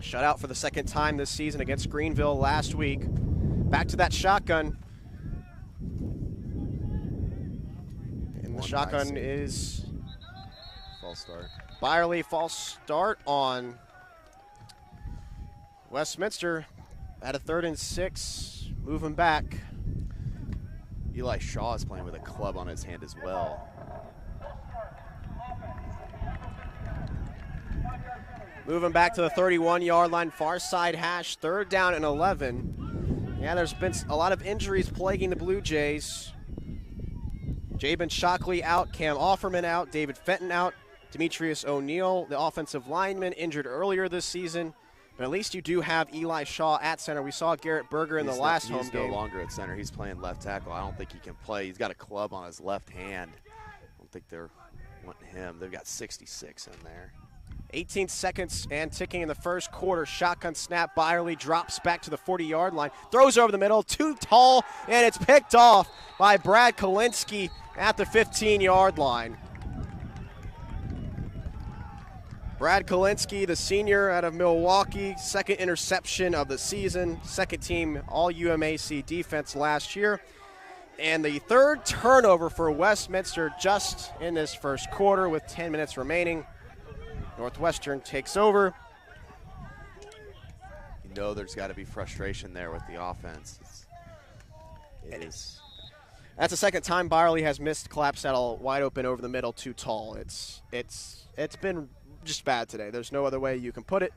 Shutout for the second time this season against Greenville last week. Back to that shotgun. And the shotgun is false start. Byerly, false start on Westminster at a 3rd and 6, moving back. Eli Shaw is playing with a club on his hand as well. Moving back to the 31-yard line, far side hash, 3rd down and 11. Yeah, there's been a lot of injuries plaguing the Blue Jays. Jabin Shockley out, Cam Offerman out, David Fenton out, Demetrius O'Neill, the offensive lineman, injured earlier this season. But at least you do have Eli Shaw at center. We saw Garrett Berger in the last home game. He's no longer at center. He's playing left tackle. I don't think he can play. He's got a club on his left hand. I don't think they're wanting him. They've got 66 in there. 18 seconds and ticking in the first quarter. Shotgun snap. Byerly drops back to the 40-yard line. Throws over the middle. Too tall, and it's picked off by Brad Kalinsky at the 15-yard line. Brad Kalinsky, the senior out of Milwaukee, 2nd interception of the season, 2nd team All-UMAC defense last year, and the 3rd turnover for Westminster just in this first quarter with 10 minutes remaining. Northwestern takes over. You know there's got to be frustration there with the offense. It is. That's the second time Byerly has missed clap saddle wide open over the middle, too tall. It's been just bad today. There's no other way you can put it.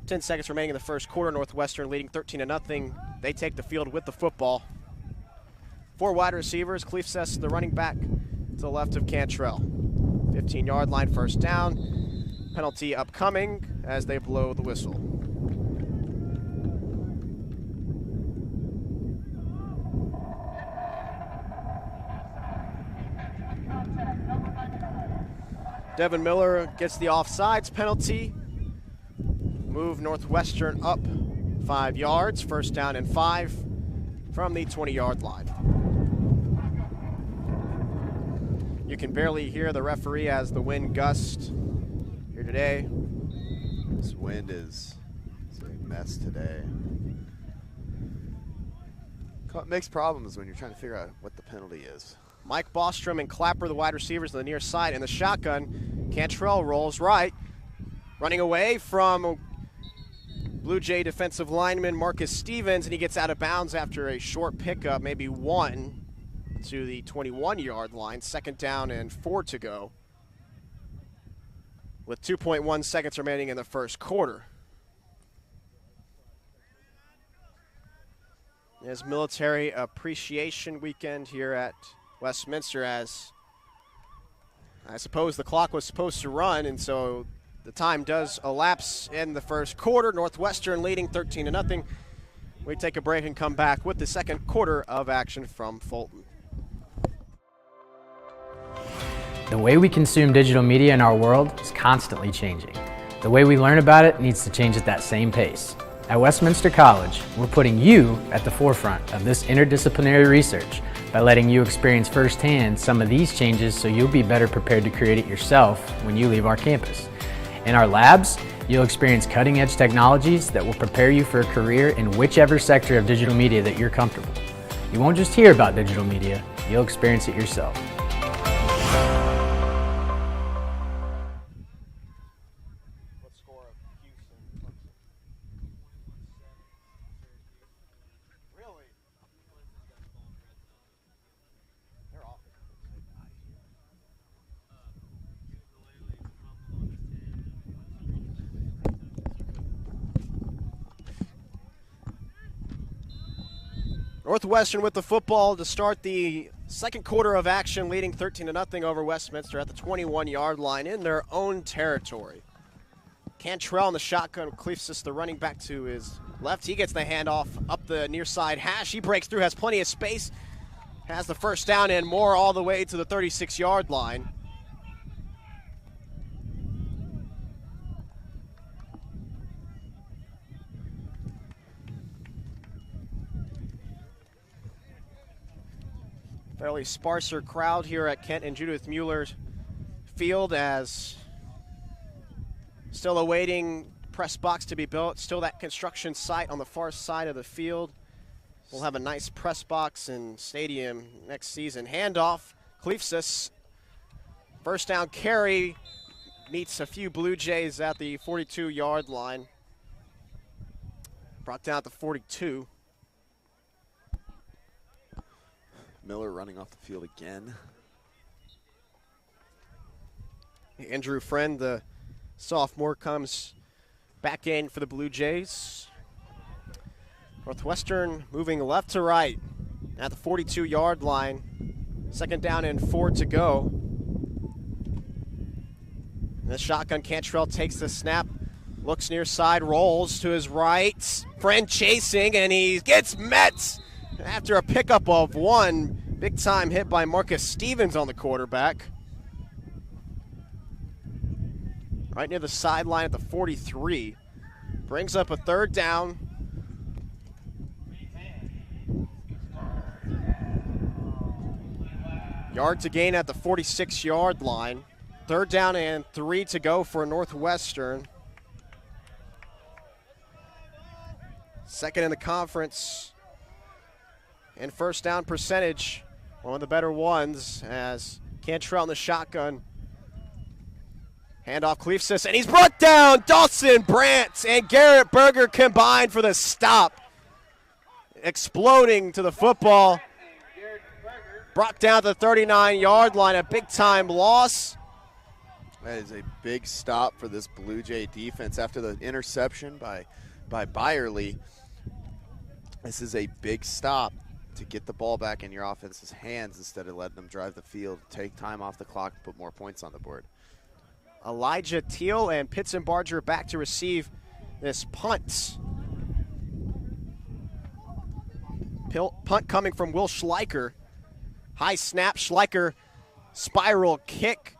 10 seconds remaining in the first quarter. Northwestern leading 13-0. They take the field with the football. 4 wide receivers. Cleefses, the running back, to the left of Cantrell. 15-yard line, 1st down. Penalty upcoming as they blow the whistle. Devin Miller gets the offsides penalty. Move Northwestern up 5 yards. 1st down and 5 from the 20-yard line. You can barely hear the referee as the wind gusts here today. This wind is a mess today. It makes problems when you're trying to figure out what the penalty is. Mike Bostrom and Clapper, the wide receivers, on the near side, and the shotgun. Cantrell rolls right, running away from Blue Jay defensive lineman Marcus Stevens, and he gets out of bounds after a short pickup, maybe 1 to the 21-yard line. 2nd down and 4 to go, with 2.1 seconds remaining in the first quarter. There's Military Appreciation Weekend here at Westminster, as I suppose the clock was supposed to run, and so the time does elapse in the first quarter. Northwestern leading 13-0. We take a break and come back with the second quarter of action from Fulton. The way we consume digital media in our world is constantly changing. The way we learn about it needs to change at that same pace. At Westminster College, we're putting you at the forefront of this interdisciplinary research by letting you experience firsthand some of these changes so you'll be better prepared to create it yourself when you leave our campus. In our labs, you'll experience cutting-edge technologies that will prepare you for a career in whichever sector of digital media that you're comfortable. You won't just hear about digital media, you'll experience it yourself. Northwestern with the football to start the second quarter of action, leading 13-0 over Westminster at the 21-yard line in their own territory. Cantrell in the shotgun, Cleefses, the running back, to his left. He gets the handoff up the near side hash. He breaks through, has plenty of space, has the 1st down and more all the way to the 36-yard line. Fairly sparser crowd here at Kent and Judith Mueller's field as still awaiting press box to be built. Still that construction site on the far side of the field. We'll have a nice press box and stadium next season. Handoff, Cleefsus. First down carry, meets a few Blue Jays at the 42-yard line. Brought down at the 42. Miller running off the field again. Andrew Friend, the sophomore, comes back in for the Blue Jays. Northwestern moving left to right at the 42-yard line. Second down and 4 to go. The shotgun, Cantrell takes the snap, looks near side, rolls to his right. Friend chasing, and he gets met after a pickup of 1. Big time hit by Marcus Stevens on the quarterback. Right near the sideline at the 43. Brings up a third down. Yard to gain at the 46-yard line. Third down and 3 to go for Northwestern. Second in the conference. And first down percentage, one of the better ones, as Cantrell in the shotgun. Handoff Cleefsus, and he's brought down. Dawson Brandt and Garrett Berger combined for the stop. Exploding to the football. Brought down to the 39-yard line, a big-time loss. That is a big stop for this Blue Jay defense after the interception by Byerly. This is a big stop to get the ball back in your offense's hands instead of letting them drive the field, take time off the clock, and put more points on the board. Elijah Teal and Pitson Barger back to receive this punt. Punt coming from Will Schleicher. High snap, Schleicher spiral kick.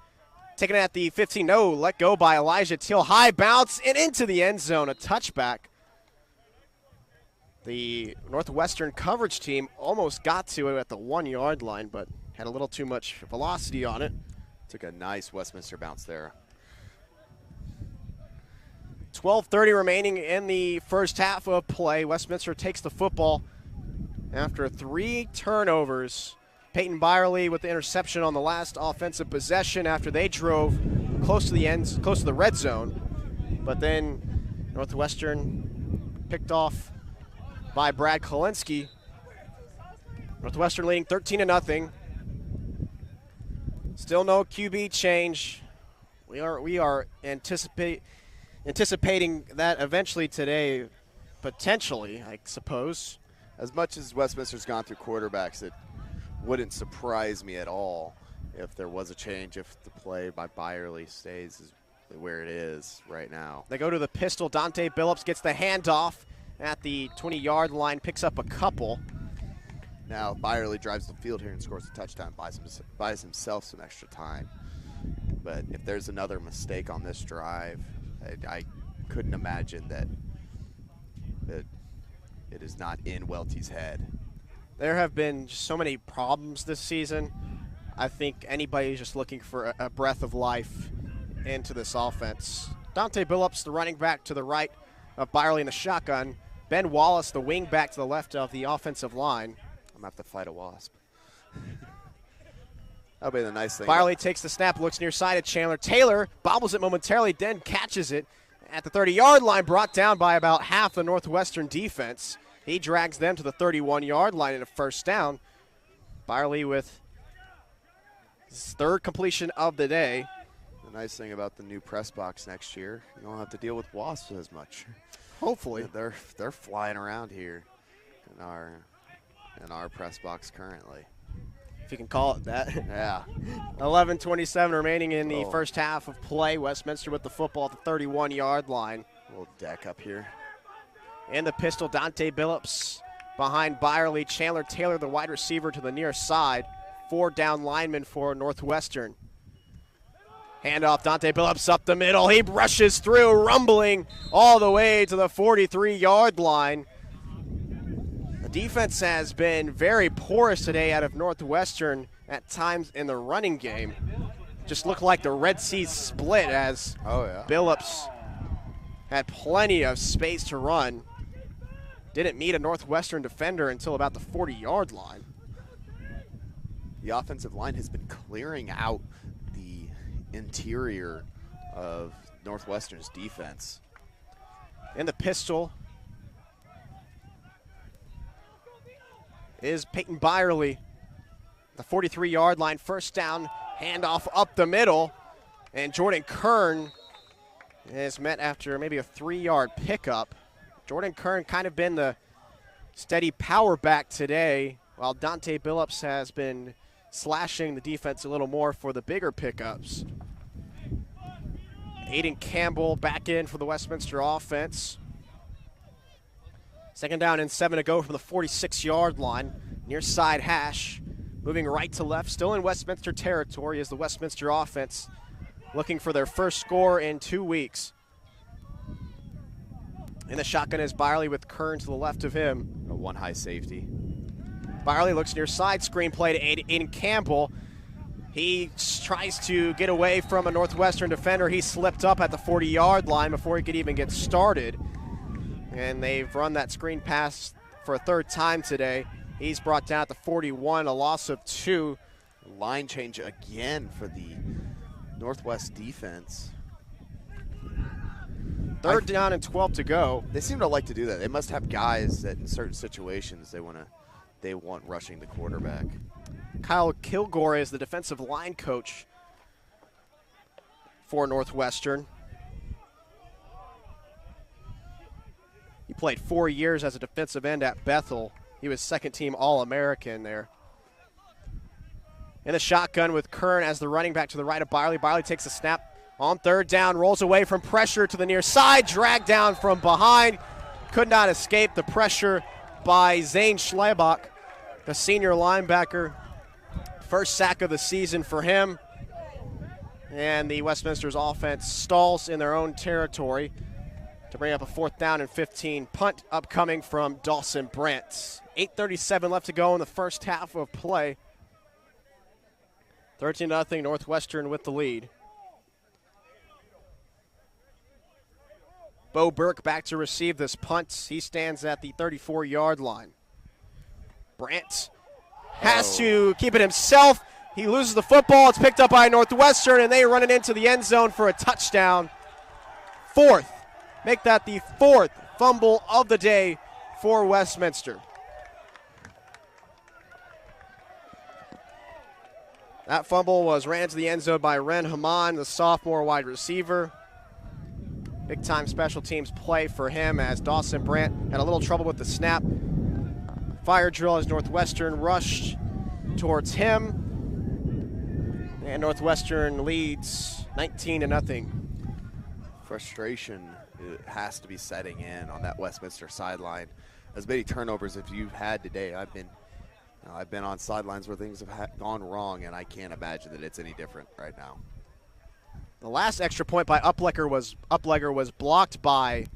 Taken at the 15, no, let go by Elijah Teal. High bounce and into the end zone, a touchback. The Northwestern coverage team almost got to it at the 1-yard line, but had a little too much velocity on it. Took a nice Westminster bounce there. 12:30 remaining in the first half of play. Westminster takes the football after 3 turnovers. Peyton Byerly with the interception on the last offensive possession after they drove close to the red zone. But then Northwestern picked off by Brad Kolinsky. Northwestern leading 13-0. Still no QB change. We are anticipating that eventually today, potentially, I suppose. As much as Westminster's gone through quarterbacks, it wouldn't surprise me at all if there was a change, if the play by Byerly stays where it is right now. They go to the pistol. Dante Billups gets the handoff at the 20-yard line, picks up a couple. Now Byerly drives the field here and scores a touchdown, buys himself some extra time. But if there's another mistake on this drive, I couldn't imagine that it is not in Welty's head. There have been just so many problems this season. I think anybody's just looking for a breath of life into this offense. Dante Billups, the running back to the right of Byerly in the shotgun. Ben Wallace, the wing back to the left of the offensive line. I'm going to have to fight a wasp. That'll be the nice thing. Byerly takes the snap, looks near side at Chandler. Taylor bobbles it momentarily, then catches it at the 30-yard line, brought down by about half the Northwestern defense. He drags them to the 31-yard line in a first down. Byerly with his third completion of the day. The nice thing about the new press box next year, you don't have to deal with wasps as much. Hopefully. They're flying around here in our press box currently. If you can call it that. Yeah. 11:27 remaining in the first half of play. Westminster with the football at the 31-yard line. A little deck up here. In the pistol, Dante Billups behind Byerly. Chandler Taylor, the wide receiver, to the near side. 4 down linemen for Northwestern. Handoff, Dante Billups up the middle. He rushes through, rumbling all the way to the 43-yard line. The defense has been very porous today out of Northwestern at times in the running game. just looked like the Red Sea split as Billups had plenty of space to run. Didn't meet a Northwestern defender until about the 40-yard line. The offensive line has been clearing out the interior of Northwestern's defense. In the pistol is Peyton Byerly. The 43-yard line, first down, handoff up the middle, and Jordan Kern is met after maybe a 3-yard pickup. Jordan Kern kind of been the steady power back today, while Dante Billups has been slashing the defense a little more for the bigger pickups. Aiden Campbell back in for the Westminster offense. Second down and 7 to go from the 46-yard line. Near side hash. Moving right to left. Still in Westminster territory is the Westminster offense. Looking for their first score in 2 weeks. In the shotgun is Byerly with Kern to the left of him. A one high safety. Byerly looks near side screen play to Aiden Campbell. He tries to get away from a Northwestern defender. He slipped up at the 40-yard line before he could even get started. And they've run that screen pass for a third time today. He's brought down at the 41, a loss of 2. Line change again for the Northwest defense. Third down and 12 to go. They seem to like to do that. They must have guys that in certain situations they want rushing the quarterback. Kyle Kilgore is the defensive line coach for Northwestern. He played 4 years as a defensive end at Bethel. He was second-team All-American there. In the shotgun with Kern as the running back to the right of Byerly. Byerly takes a snap on third down, rolls away from pressure to the near side, dragged down from behind. Could not escape the pressure by Zane Schlebach, the senior linebacker. First sack of the season for him. And the Westminster's offense stalls in their own territory to bring up a 4th down and 15. Punt upcoming from Dawson Brandt. 8:37 left to go in the first half of play. 13-0 Northwestern with the lead. Bo Burke back to receive this punt. He stands at the 34-yard line. Brandt has to keep it himself. He loses the football. It's picked up by Northwestern, and they run it into the end zone for a touchdown. 4th. Make that the 4th fumble of the day for Westminster. That fumble was ran to the end zone by Ren Haman, the sophomore wide receiver. Big-time special teams play for him as Dawson Brandt had a little trouble with the snap. Fire drill as Northwestern rushed towards him. And Northwestern leads 19-0. Frustration has to be setting in on that Westminster sideline. As many turnovers as you've had today, I've been on sidelines where things have gone wrong, and I can't imagine that it's any different right now. The last extra point by Uplegger was blocked by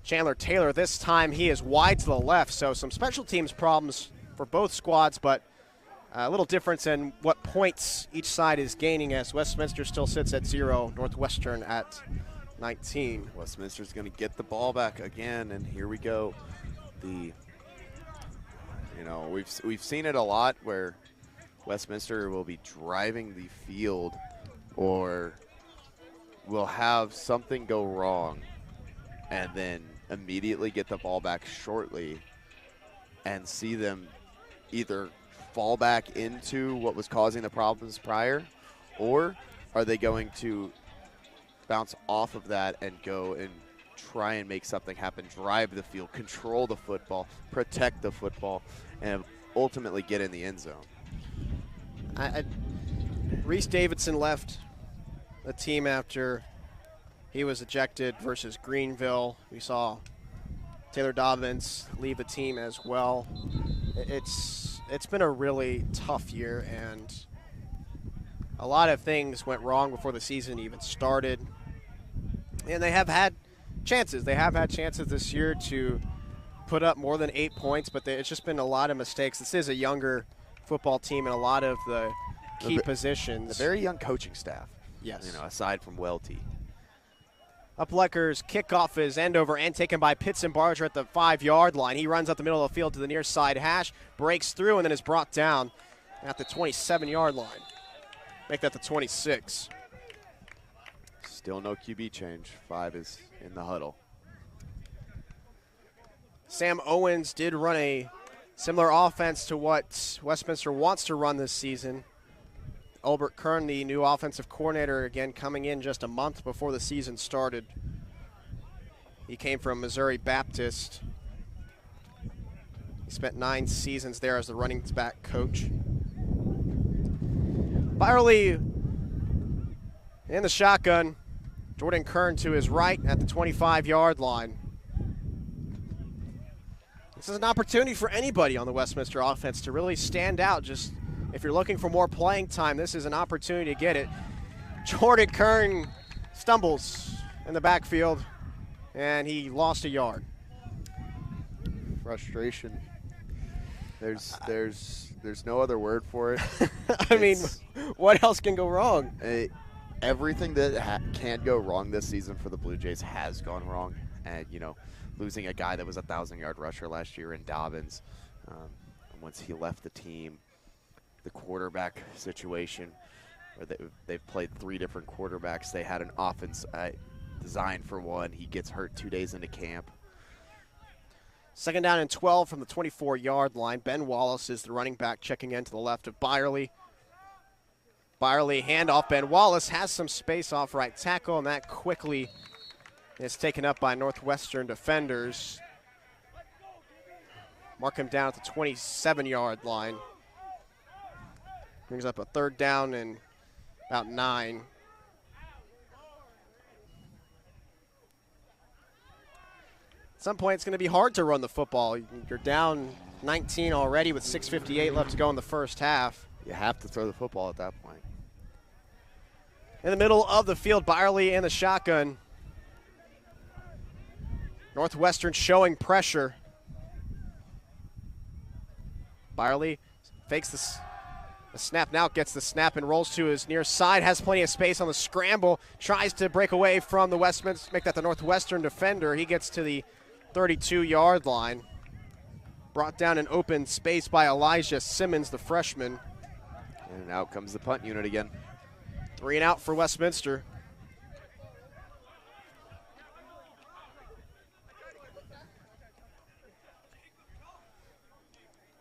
Chandler Taylor. This time he is wide to the left, so some special teams problems for both squads, but a little difference in what points each side is gaining as Westminster still sits at 0, Northwestern at 19. Westminster's going to get the ball back again, and here we go. We've seen it a lot where Westminster will be driving the field or will have something go wrong and then immediately get the ball back shortly and see them either fall back into what was causing the problems prior, or are they going to bounce off of that and go and try and make something happen, drive the field, control the football, protect the football, and ultimately get in the end zone? Reese Davidson left the team after he was ejected versus Greenville. We saw Taylor Dobbins leave the team as well. It's been a really tough year, and a lot of things went wrong before the season even started. And they have had chances. They have had chances this year to put up more than 8 points, but it's just been a lot of mistakes. This is a younger football team, and a lot of the key positions. A very young coaching staff. Yes. Aside from Welty. Uplecker's kickoff is end over end, taken by Pitts and Barger at the 5-yard line. He runs up the middle of the field to the near side hash, breaks through, and then is brought down at the 27-yard line. Make that the 26. Still no QB change. 5 is in the huddle. Sam Owens did run a similar offense to what Westminster wants to run this season. Albert Kern, the new offensive coordinator, again coming in just a month before the season started. He came from Missouri Baptist. He spent 9 seasons there as the running back coach. Byerly in the shotgun. Jordan Kern to his right at the 25-yard line. This is an opportunity for anybody on the Westminster offense to really stand out. Just if you're looking for more playing time, this is an opportunity to get it. Jordan Kern stumbles in the backfield, and he lost a yard. Frustration. There's no other word for it. I mean, what else can go wrong? Everything that can go wrong this season for the Blue Jays has gone wrong. And, losing a guy that was a 1,000-yard rusher last year in Dobbins. And once he left the team, the quarterback situation, where they've played 3 different quarterbacks. They had an offense designed for one. He gets hurt 2 days into camp. 2nd down and 12 from the 24-yard line. Ben Wallace is the running back checking in to the left of Byerly. Byerly handoff. Ben Wallace has some space off right tackle, and that quickly is taken up by Northwestern defenders. Mark him down at the 27-yard line. Brings up a 3rd down and about 9. At some point, it's going to be hard to run the football. You're down 19 already with 6:58 left to go in the first half. You have to throw the football at that point. In the middle of the field, Byerly in the shotgun. Northwestern showing pressure. Byerly fakes the snap now, gets the snap and rolls to his near side, has plenty of space on the scramble, tries to break away from the Westminster, make that the Northwestern defender. He gets to the 32-yard line. Brought down in open space by Elijah Simmons, the freshman. And out comes the punt unit again. 3 and out for Westminster.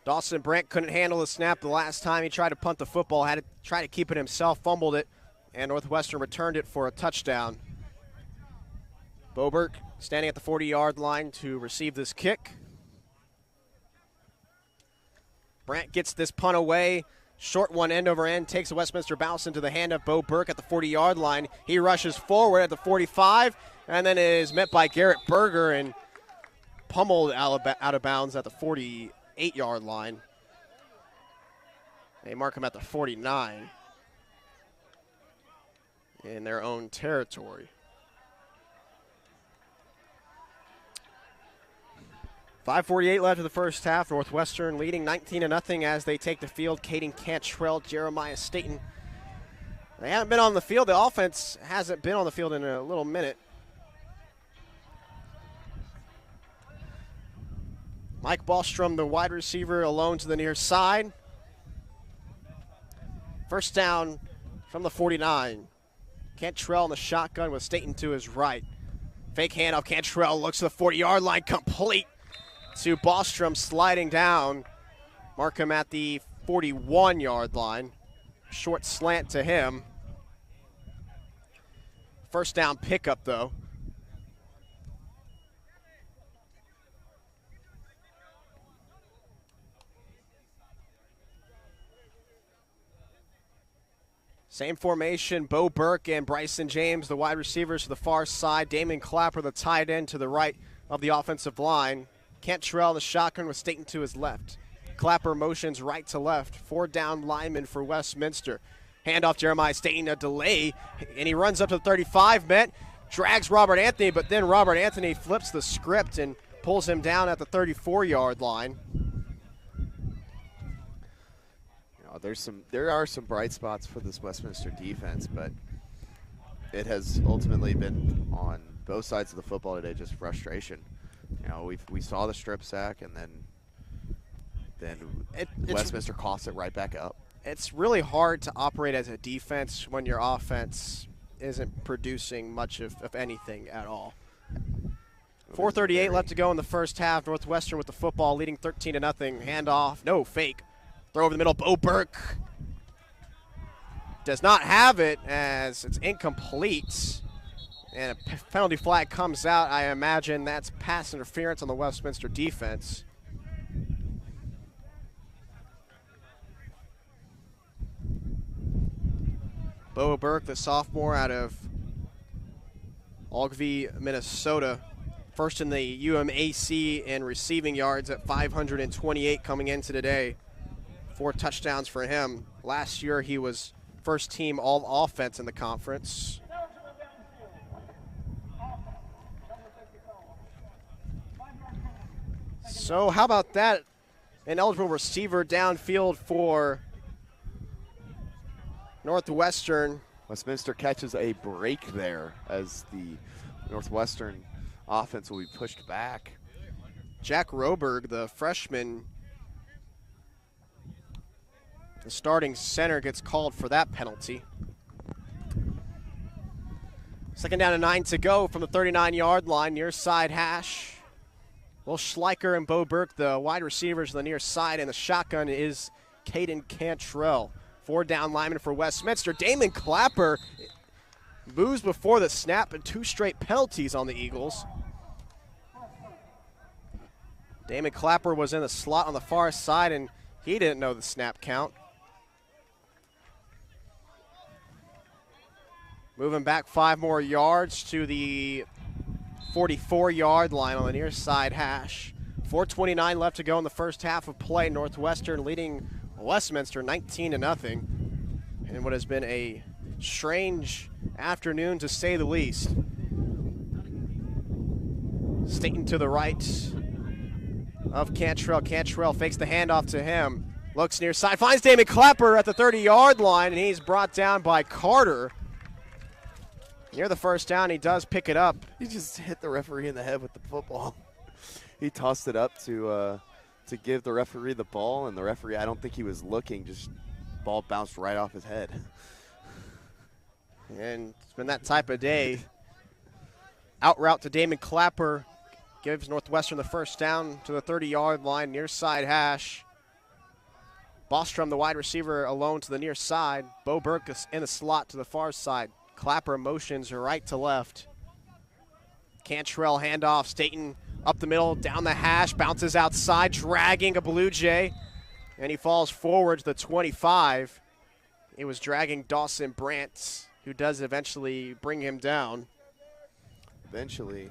Dawson Brandt couldn't handle the snap the last time he tried to punt the football, had to try to keep it himself, fumbled it, and Northwestern returned it for a touchdown. Boberg standing at the 40-yard line to receive this kick. Brandt gets this punt away. Short one, end over end, takes a Westminster bounce into the hand of Bo Burke at the 40-yard line. He rushes forward at the 45, and then is met by Garrett Berger and pummeled out of bounds at the 48-yard line. They mark him at the 49 in their own territory. 5:48 left of the first half. Northwestern leading 19-0 as they take the field. Caden Cantrell, Jeremiah Staten. They haven't been on the field. The offense hasn't been on the field in a little minute. Mike Ballstrom, the wide receiver, alone to the near side. First down from the 49. Cantrell in the shotgun with Staten to his right. Fake handoff. Cantrell looks to the 40-yard line, complete to Ballstrom, sliding down. Mark him at the 41-yard line. Short slant to him. First down pickup, though. Same formation, Bo Burke and Bryson James, the wide receivers to the far side. Damon Clapper, the tight end, to the right of the offensive line. Cantrell, the shotgun, with Staten to his left. Clapper motions right to left. 4 down linemen for Westminster. Handoff, Jeremiah Staten, a delay, and he runs up to the 35, drags Robert Anthony, but then Robert Anthony flips the script and pulls him down at the 34-yard line. there are some bright spots for this Westminster defense, but it has ultimately been on both sides of the football today just frustration. You know, we saw the strip sack, and then Westminster coughs it right back up. It's really hard to operate as a defense when your offense isn't producing much of anything at all. 4:38 left to go in the first half. Northwestern with the football, leading 13-0. Handoff, no fake. Throw over the middle. Bo Burke does not have it as it's incomplete. And a penalty flag comes out. I imagine that's pass interference on the Westminster defense. Bo Burke, the sophomore out of Ogilvie, Minnesota. First in the UMAC in receiving yards at 528 coming into today. 4 touchdowns for him. Last year he was first team all offense in the conference. So how about that? An eligible receiver downfield for Northwestern. Westminster catches a break there as the Northwestern offense will be pushed back. Jack Roberg, the freshman, the starting center, gets called for that penalty. 2nd down and 9 to go from the 39-yard line, near side hash. Will Schleicher and Bo Burke, the wide receivers on the near side, and the shotgun is Caden Cantrell. 4 down linemen for Westminster. Damon Clapper moves before the snap, and 2 straight penalties on the Eagles. Damon Clapper was in the slot on the far side, and he didn't know the snap count. Moving back 5 more yards to the 44-yard line on the near side hash. 4:29 left to go in the first half of play. Northwestern leading Westminster 19-0. And what has been a strange afternoon, to say the least. Staten to the right of Cantrell. Cantrell fakes the handoff to him. Looks near side, finds Damon Clapper at the 30-yard line, and he's brought down by Carter. Near the first down, he does pick it up. He just hit the referee in the head with the football. He tossed it up to give the referee the ball, and the referee, I don't think he was looking, just ball bounced right off his head. And it's been that type of day. Out route to Damon Clapper gives Northwestern the first down to the 30-yard line, near side hash. Bostrom, the wide receiver, alone to the near side. Bo Burke in the slot to the far side. Clapper motions right to left. Cantrell handoff. Staten up the middle, down the hash, bounces outside, dragging a Blue Jay. And he falls forward to the 25. It was dragging Dawson Brandt, who does eventually bring him down. Eventually,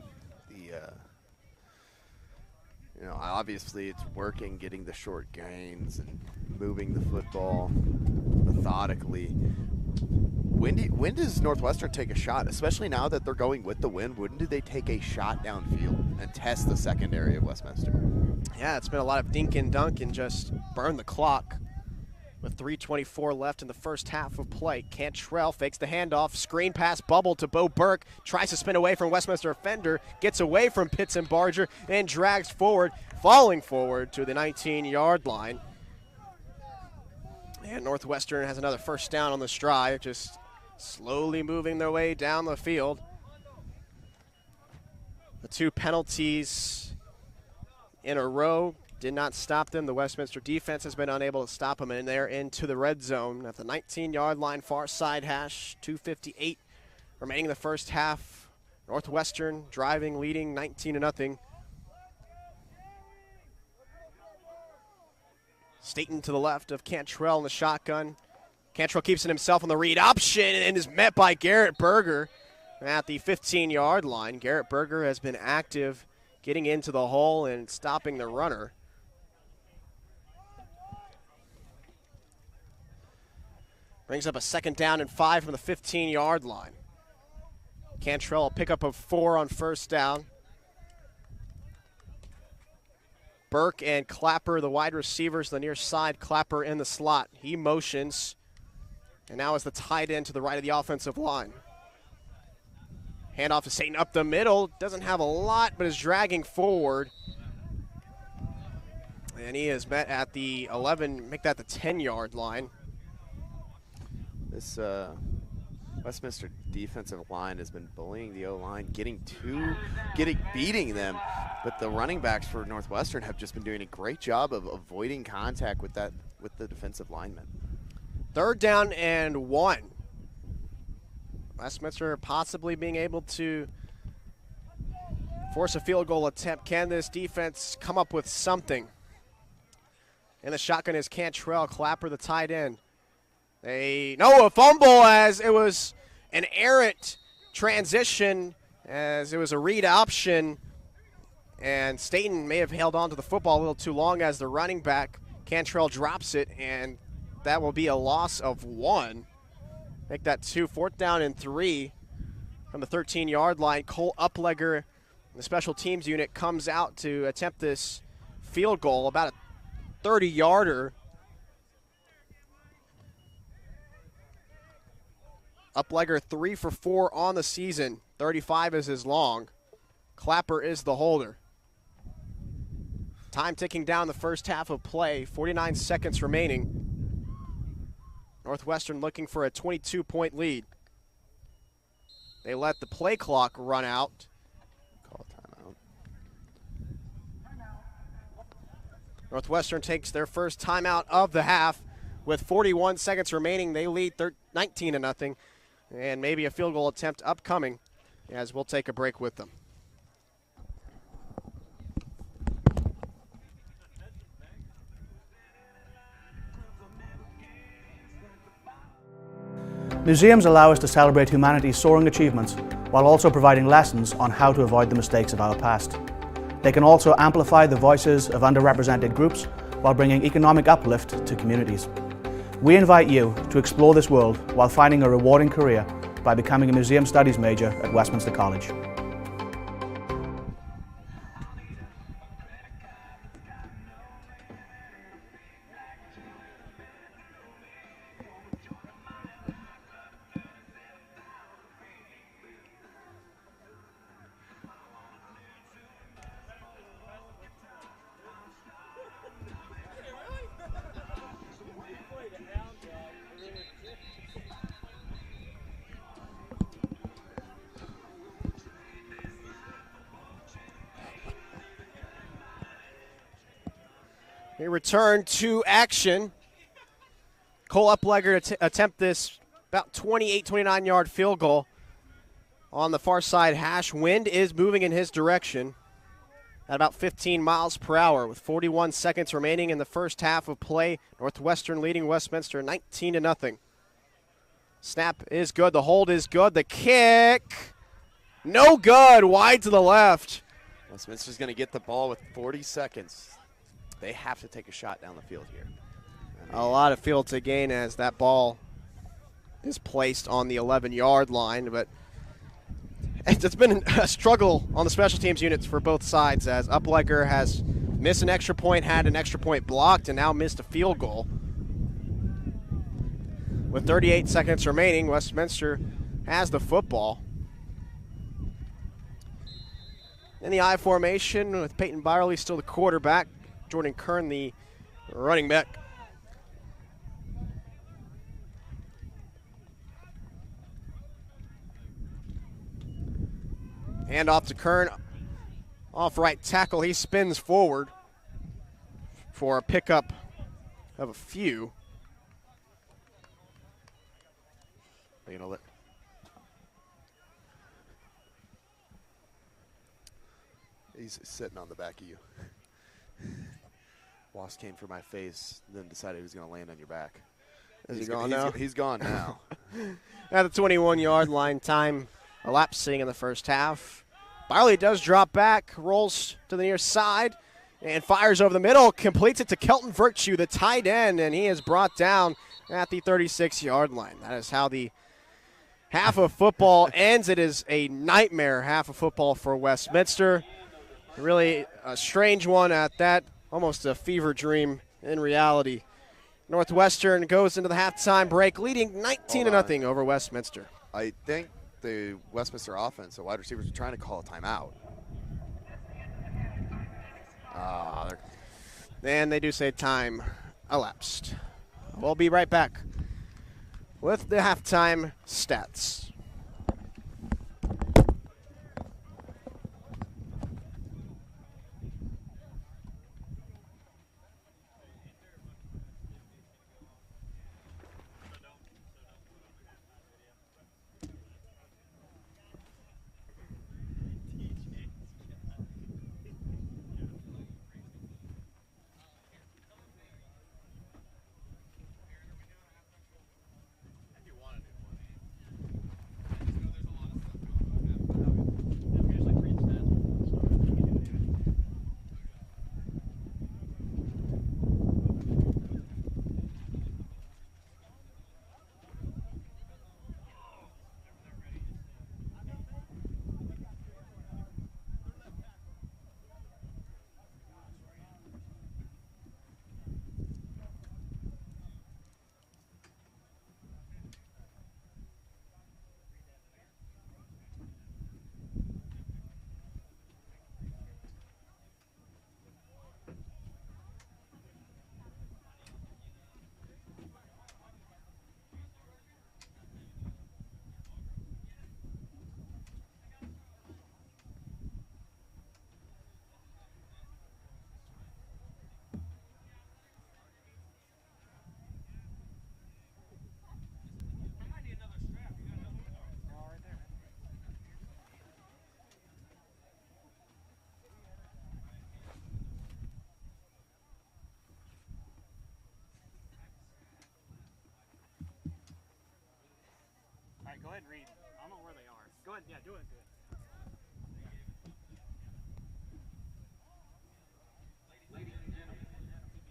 obviously it's working, getting the short gains and moving the football methodically. When does Northwestern take a shot, especially now that they're going with the wind? When do they take a shot downfield and test the secondary of Westminster? Yeah, it's been a lot of dink and dunk and just burn the clock. With 3:24 left in the first half of play, Cantrell fakes the handoff, screen pass bubble to Bo Burke, tries to spin away from Westminster defender, gets away from Pitts and Barger, and drags forward, falling forward to the 19-yard line. And Northwestern has another first down on the stride, just slowly moving their way down the field. The 2 penalties in a row did not stop them. The Westminster defense has been unable to stop them, and they're into the red zone at the 19-yard line, far side hash, 2:58 remaining in the first half. Northwestern driving, leading 19-0. Staten to the left of Cantrell in the shotgun. Cantrell keeps it himself on the read option and is met by Garrett Berger at the 15-yard line. Garrett Berger has been active, getting into the hole and stopping the runner. Brings up a 2nd down and 5 from the 15-yard line. Cantrell, a pickup of 4 on first down. Burke and Clapper, the wide receivers, the near side. Clapper in the slot. He motions, and now is the tight end to the right of the offensive line. Handoff to Satan up the middle. Doesn't have a lot, but is dragging forward. And he is met at the 11, make that the 10-yard line. This Westminster defensive line has been bullying the O-line, beating them. But the running backs for Northwestern have just been doing a great job of avoiding contact with the defensive linemen. 3rd down and 1. Westminster possibly being able to force a field goal attempt. Can this defense come up with something? And the shotgun is Cantrell. Clapper, the tight end. A fumble, as it was an errant transition, as it was a read option, and Staten may have held on to the football a little too long as the running back, Cantrell, drops it, and that will be a loss of 1. Make that 2. 4th down and 3 from the 13-yard line. Cole Uplegger, the special teams unit, comes out to attempt this field goal, about a 30-yarder. Uplegger 3 for 4 on the season. 35 is his long. Clapper is the holder. Time ticking down the first half of play. 49 seconds remaining. Northwestern looking for a 22-point lead. They let the play clock run out. Call timeout. Northwestern takes their first timeout of the half. With 41 seconds remaining, they lead 19-0. And maybe a field goal attempt upcoming, as we'll take a break with them. Museums allow us to celebrate humanity's soaring achievements while also providing lessons on how to avoid the mistakes of our past. They can also amplify the voices of underrepresented groups while bringing economic uplift to communities. We invite you to explore this world while finding a rewarding career by becoming a Museum Studies major at Westminster College. They return to action. Cole Uplegger to attempt this about 28, 29-yard field goal on the far side hash. Wind is moving in his direction at about 15 miles per hour with 41 seconds remaining in the first half of play. Northwestern leading Westminster 19-0. Snap is good. The hold is good. The kick, no good. Wide to the left. Westminster's going to get the ball with 40 seconds. They have to take a shot down the field here. A lot of field to gain as that ball is placed on the 11-yard line, but it's been a struggle on the special teams units for both sides, as Uplegger has missed an extra point, had an extra point blocked, and now missed a field goal. With 38 seconds remaining, Westminster has the football. In the I formation with Peyton Byerly still the quarterback, Jordan Kern the running back. Hand off to Kern, off right tackle. He spins forward for a pickup of a few. He's sitting on the back of you. Wasp came for my face, then decided he was going to land on your back. Is he gone now? He's gone now. At the 21-yard line, time elapsing in the first half. Byerly does drop back, rolls to the near side, and fires over the middle, completes it to Kelton Virtue, the tight end, and he is brought down at the 36-yard line. That is how the half of football ends. It is a nightmare half of football for Westminster. Really a strange one at that. almost a fever dream in reality. Northwestern goes into the halftime break leading 19-0 over Westminster. I think the Westminster offense, the wide receivers, are trying to call a timeout. And they do say time elapsed. We'll be right back with the halftime stats. Go ahead and read. I don't know where they are. Go ahead. Yeah, do it. Do it. Ladies and gentlemen,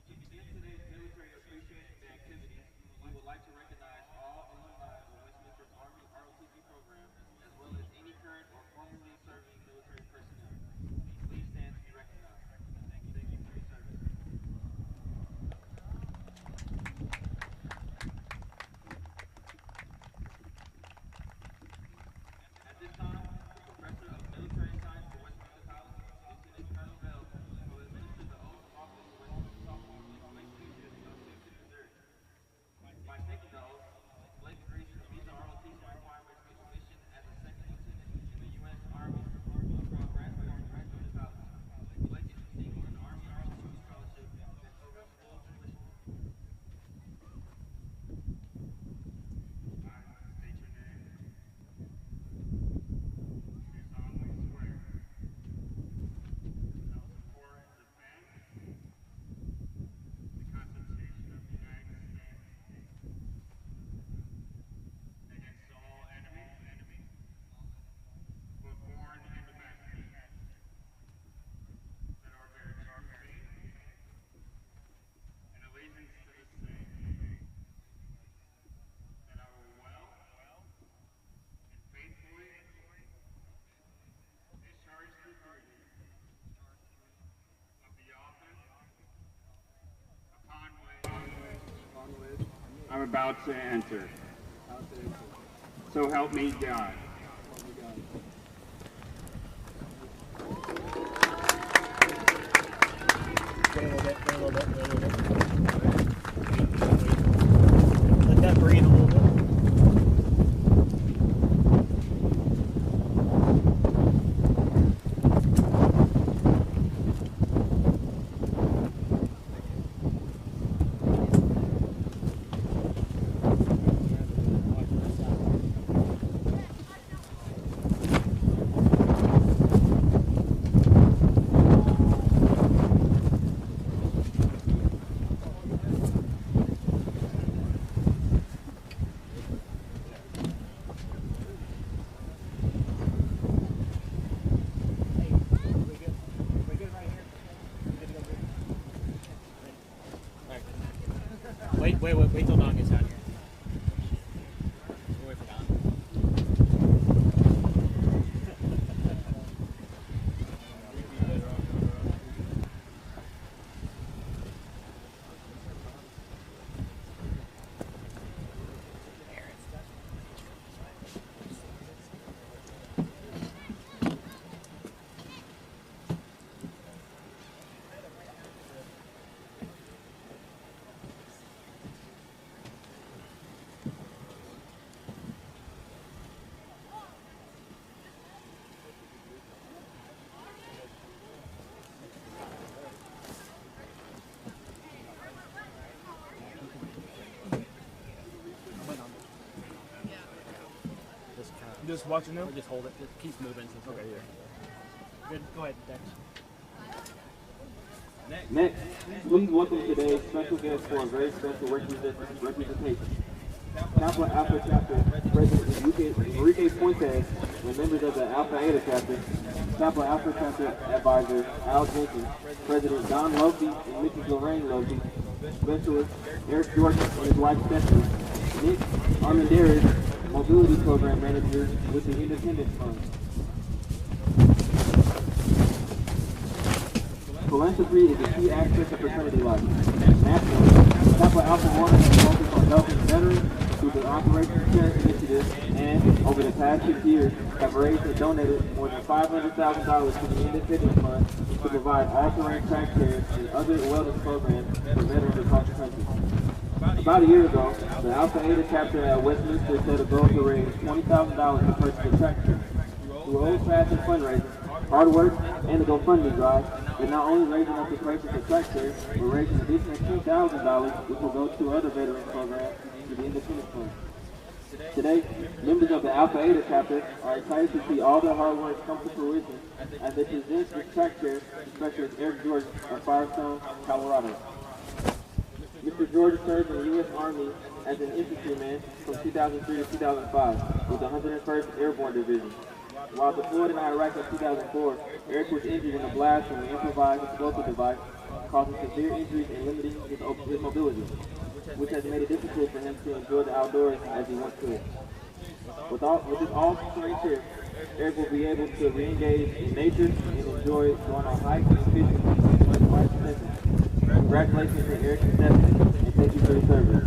to begin today's military appreciation activities, we would like to recognize all alumni of Westminster's Army ROTC program, as well as any current or formerly serving military personnel. Please stand to be recognized. Thank you for your service. At this time, the Professor of Military Science for Westminster College, Lieutenant Colonel Bell, will administer the oath of office for Westminster sophomore Blake Grecius of Simpson, Missouri. By taking the oath, Blake Grecius meets the ROTC requirements to commission as a second lieutenant in the U.S. Army from Westminster College. Blake is receiving an Army ROTC scholarship that covers full tuition. State your name. Do solemnly swear that I will support and defend the Constitution of the United States against all enemies, both foreign and domestic, that I will bear true faith and allegiance to the same, that I will well and faithfully discharge the duties of the office upon which I'm about to enter. So help me God. Let that breathe a little bit. Wait till Don gets out here. We'll wait for Don. Just watching them? Or just hold it. Just keep moving. Okay, yeah. Good. Go ahead, Dex. Next, please welcome today's special guest for a very special representation. Kappa Alpha Chapter President Enrique Fuentes and members of the Alpha Eta Chapter, Kappa Alpha Chapter Advisor Al Jenkins, President Don Lovey and Mrs. Lorraine Lovey, Specialist Eric Jordan and his wife Stephanie, Nick Armendariz, Mobility Program Manager with the Independence Fund. Philanthropy is a key aspect of fraternity life. Nationally, Kappa Alpha One has focused on helping veterans through the Operation Care Initiative and, over the past 6 years, have raised and donated more than $500,000 to the Independence Fund to provide all-terrain track care and other wellness programs for veterans across the country. About a year ago, the Alpha Eta chapter at Westminster set a goal to raise $20,000 to purchase a tractor. Through old-fashioned fundraising, hard work, and the GoFundMe drive, we're not only raising up to purchase a tractor, we're raising an additional $10,000, which will go to other veteran programs to the Independence Fund. Today, members of the Alpha Eta chapter are excited to see all their hard work come to fruition as they present this tractor to Specialist Eric Jordan of Firestone, Colorado. Mr. Jordan served in the U.S. Army as an infantryman from 2003 to 2005 with the 101st Airborne Division. While deployed in Iraq in 2004, Eric was injured in a blast from an improvised explosive device, causing severe injuries and limiting his mobility, which has made it difficult for him to enjoy the outdoors as he once could. With this all-terrain trip, Eric will be able to re-engage in nature and enjoy going on hikes and fishing with his wife Stephanie. Congratulations to Eric and Stephanie, and thank you for your service.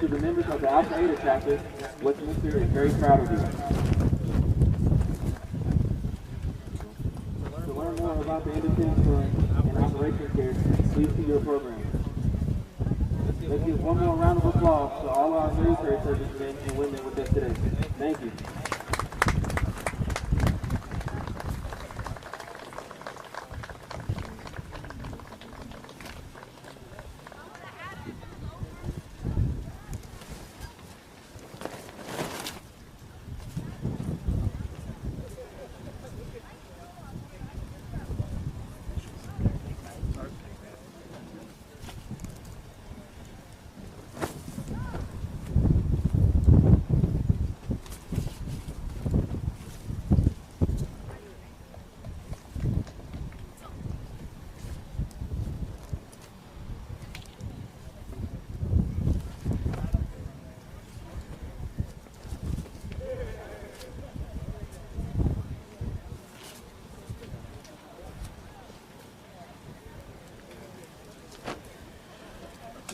To the members of the Alpha Eta chapter, Westminster is very proud of you. To learn more about the Independence Fund and Operation Care, please see your program. Let's give one more round of applause to all our military servicemen and women with us today. Thank you.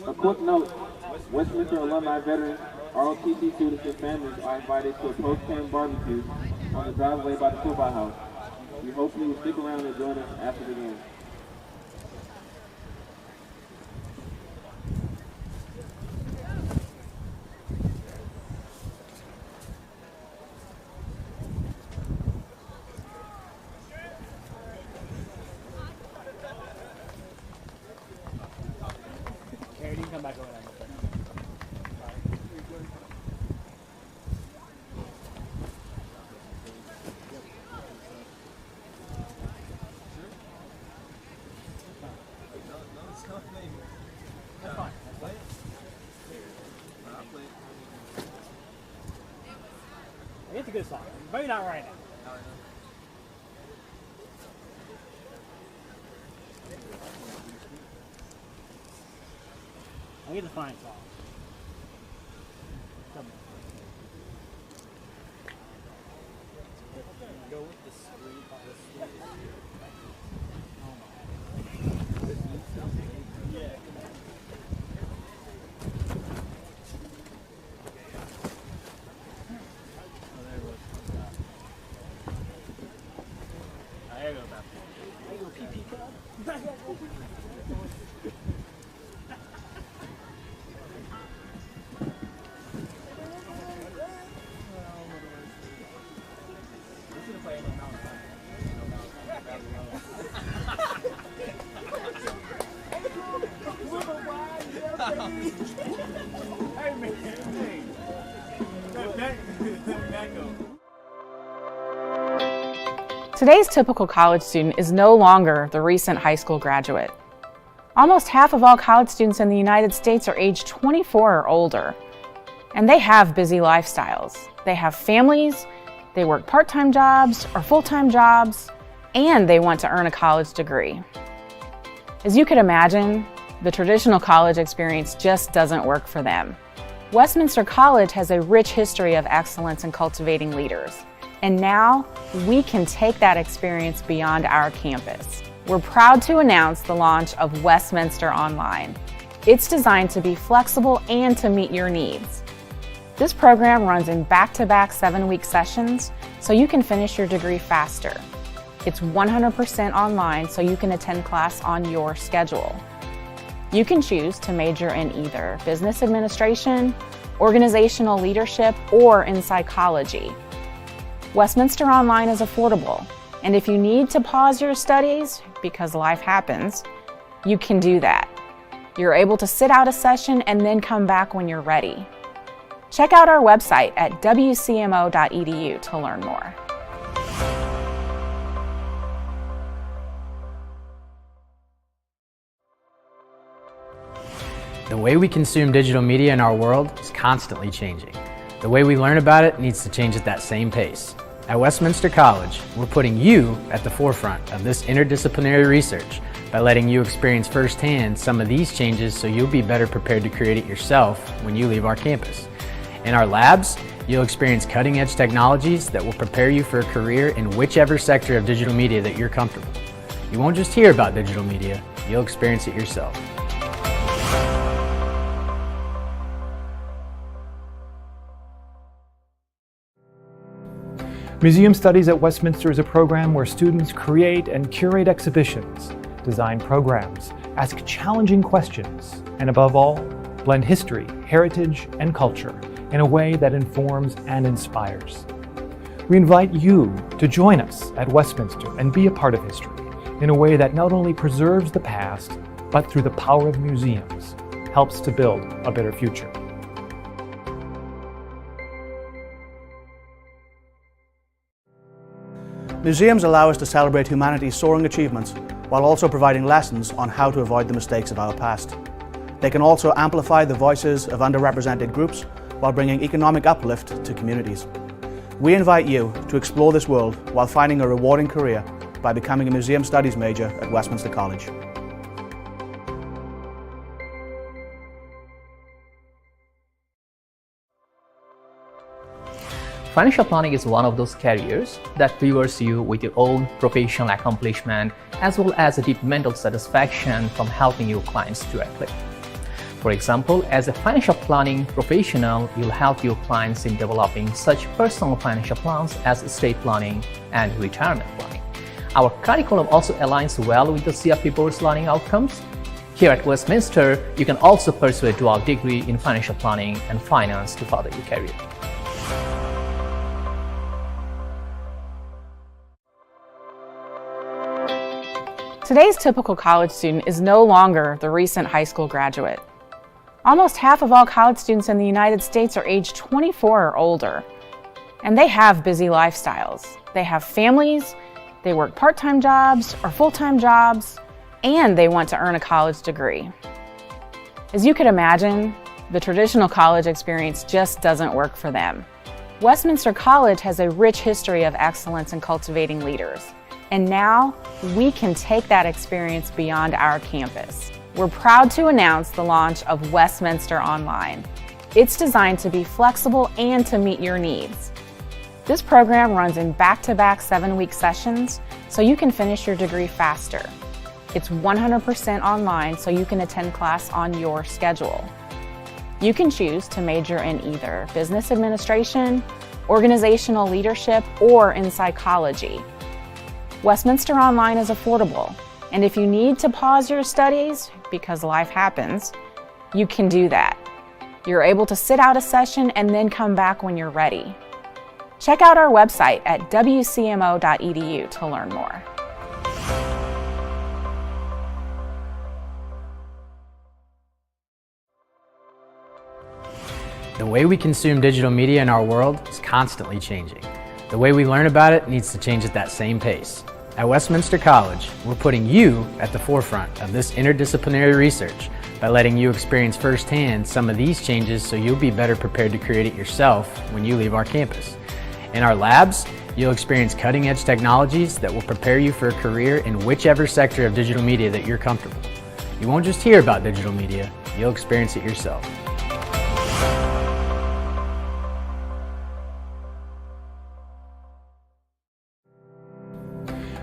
A quick note, Westminster alumni veterans, ROTC students and families are invited to a post-game barbecue on the driveway by the football house. We hope you will stick around and join us after the game. Carrie, you can come back over there. That's fine. It's a good song. Maybe not right now. I get the fine song. Come on. Go with the sweet. Yeah. There you go, back. There you go, pee-pee cup. Back up. Today's typical college student is no longer the recent high school graduate. Almost half of all college students in the United States are age 24 or older, and they have busy lifestyles. They have families, they work part-time jobs or full-time jobs, and they want to earn a college degree. As you could imagine, the traditional college experience just doesn't work for them. Westminster College has a rich history of excellence in cultivating leaders, and now we can take that experience beyond our campus. We're proud to announce the launch of Westminster Online. It's designed to be flexible and to meet your needs. This program runs in back-to-back 7-week sessions so you can finish your degree faster. It's 100% online so you can attend class on your schedule. You can choose to major in either business administration, organizational leadership, or in psychology. Westminster Online is affordable, and if you need to pause your studies because life happens, you can do that. You're able to sit out a session and then come back when you're ready. Check out our website at wcmo.edu to learn more. The way we consume digital media in our world is constantly changing. The way we learn about it needs to change at that same pace. At Westminster College, we're putting you at the forefront of this interdisciplinary research by letting you experience firsthand some of these changes so you'll be better prepared to create it yourself when you leave our campus. In our labs, you'll experience cutting-edge technologies that will prepare you for a career in whichever sector of digital media that you're comfortable. You won't just hear about digital media, you'll experience it yourself. Museum Studies at Westminster is a program where students create and curate exhibitions, design programs, ask challenging questions, and above all, blend history, heritage, and culture in a way that informs and inspires. We invite you to join us at Westminster and be a part of history in a way that not only preserves the past, but through the power of museums, helps to build a better future. Museums allow us to celebrate humanity's soaring achievements while also providing lessons on how to avoid the mistakes of our past. They can also amplify the voices of underrepresented groups while bringing economic uplift to communities. We invite you to explore this world while finding a rewarding career by becoming a Museum Studies major at Westminster College. Financial planning is one of those careers that rewards you with your own professional accomplishment as well as a deep mental satisfaction from helping your clients directly. For example, as a financial planning professional, you'll help your clients in developing such personal financial plans as estate planning and retirement planning. Our curriculum also aligns well with the CFP Board's learning outcomes. Here at Westminster, you can also pursue a dual degree in financial planning and finance to further your career. Today's typical college student is no longer the recent high school graduate. Almost half of all college students in the United States are age 24 or older, and they have busy lifestyles. They have families, they work part-time jobs or full-time jobs, and they want to earn a college degree. As you could imagine, the traditional college experience just doesn't work for them. Westminster College has a rich history of excellence in cultivating leaders, and now we can take that experience beyond our campus. We're proud to announce the launch of Westminster Online. It's designed to be flexible and to meet your needs. This program runs in back-to-back 7-week sessions so you can finish your degree faster. It's 100% online so you can attend class on your schedule. You can choose to major in either business administration, organizational leadership, or in psychology. Westminster Online is affordable, and if you need to pause your studies because life happens, you can do that. You're able to sit out a session and then come back when you're ready. Check out our website at wcmo.edu to learn more. The way we consume digital media in our world is constantly changing. The way we learn about it needs to change at that same pace. At Westminster College, we're putting you at the forefront of this interdisciplinary research by letting you experience firsthand some of these changes so you'll be better prepared to create it yourself when you leave our campus. In our labs, you'll experience cutting-edge technologies that will prepare you for a career in whichever sector of digital media that you're comfortable. You won't just hear about digital media, you'll experience it yourself.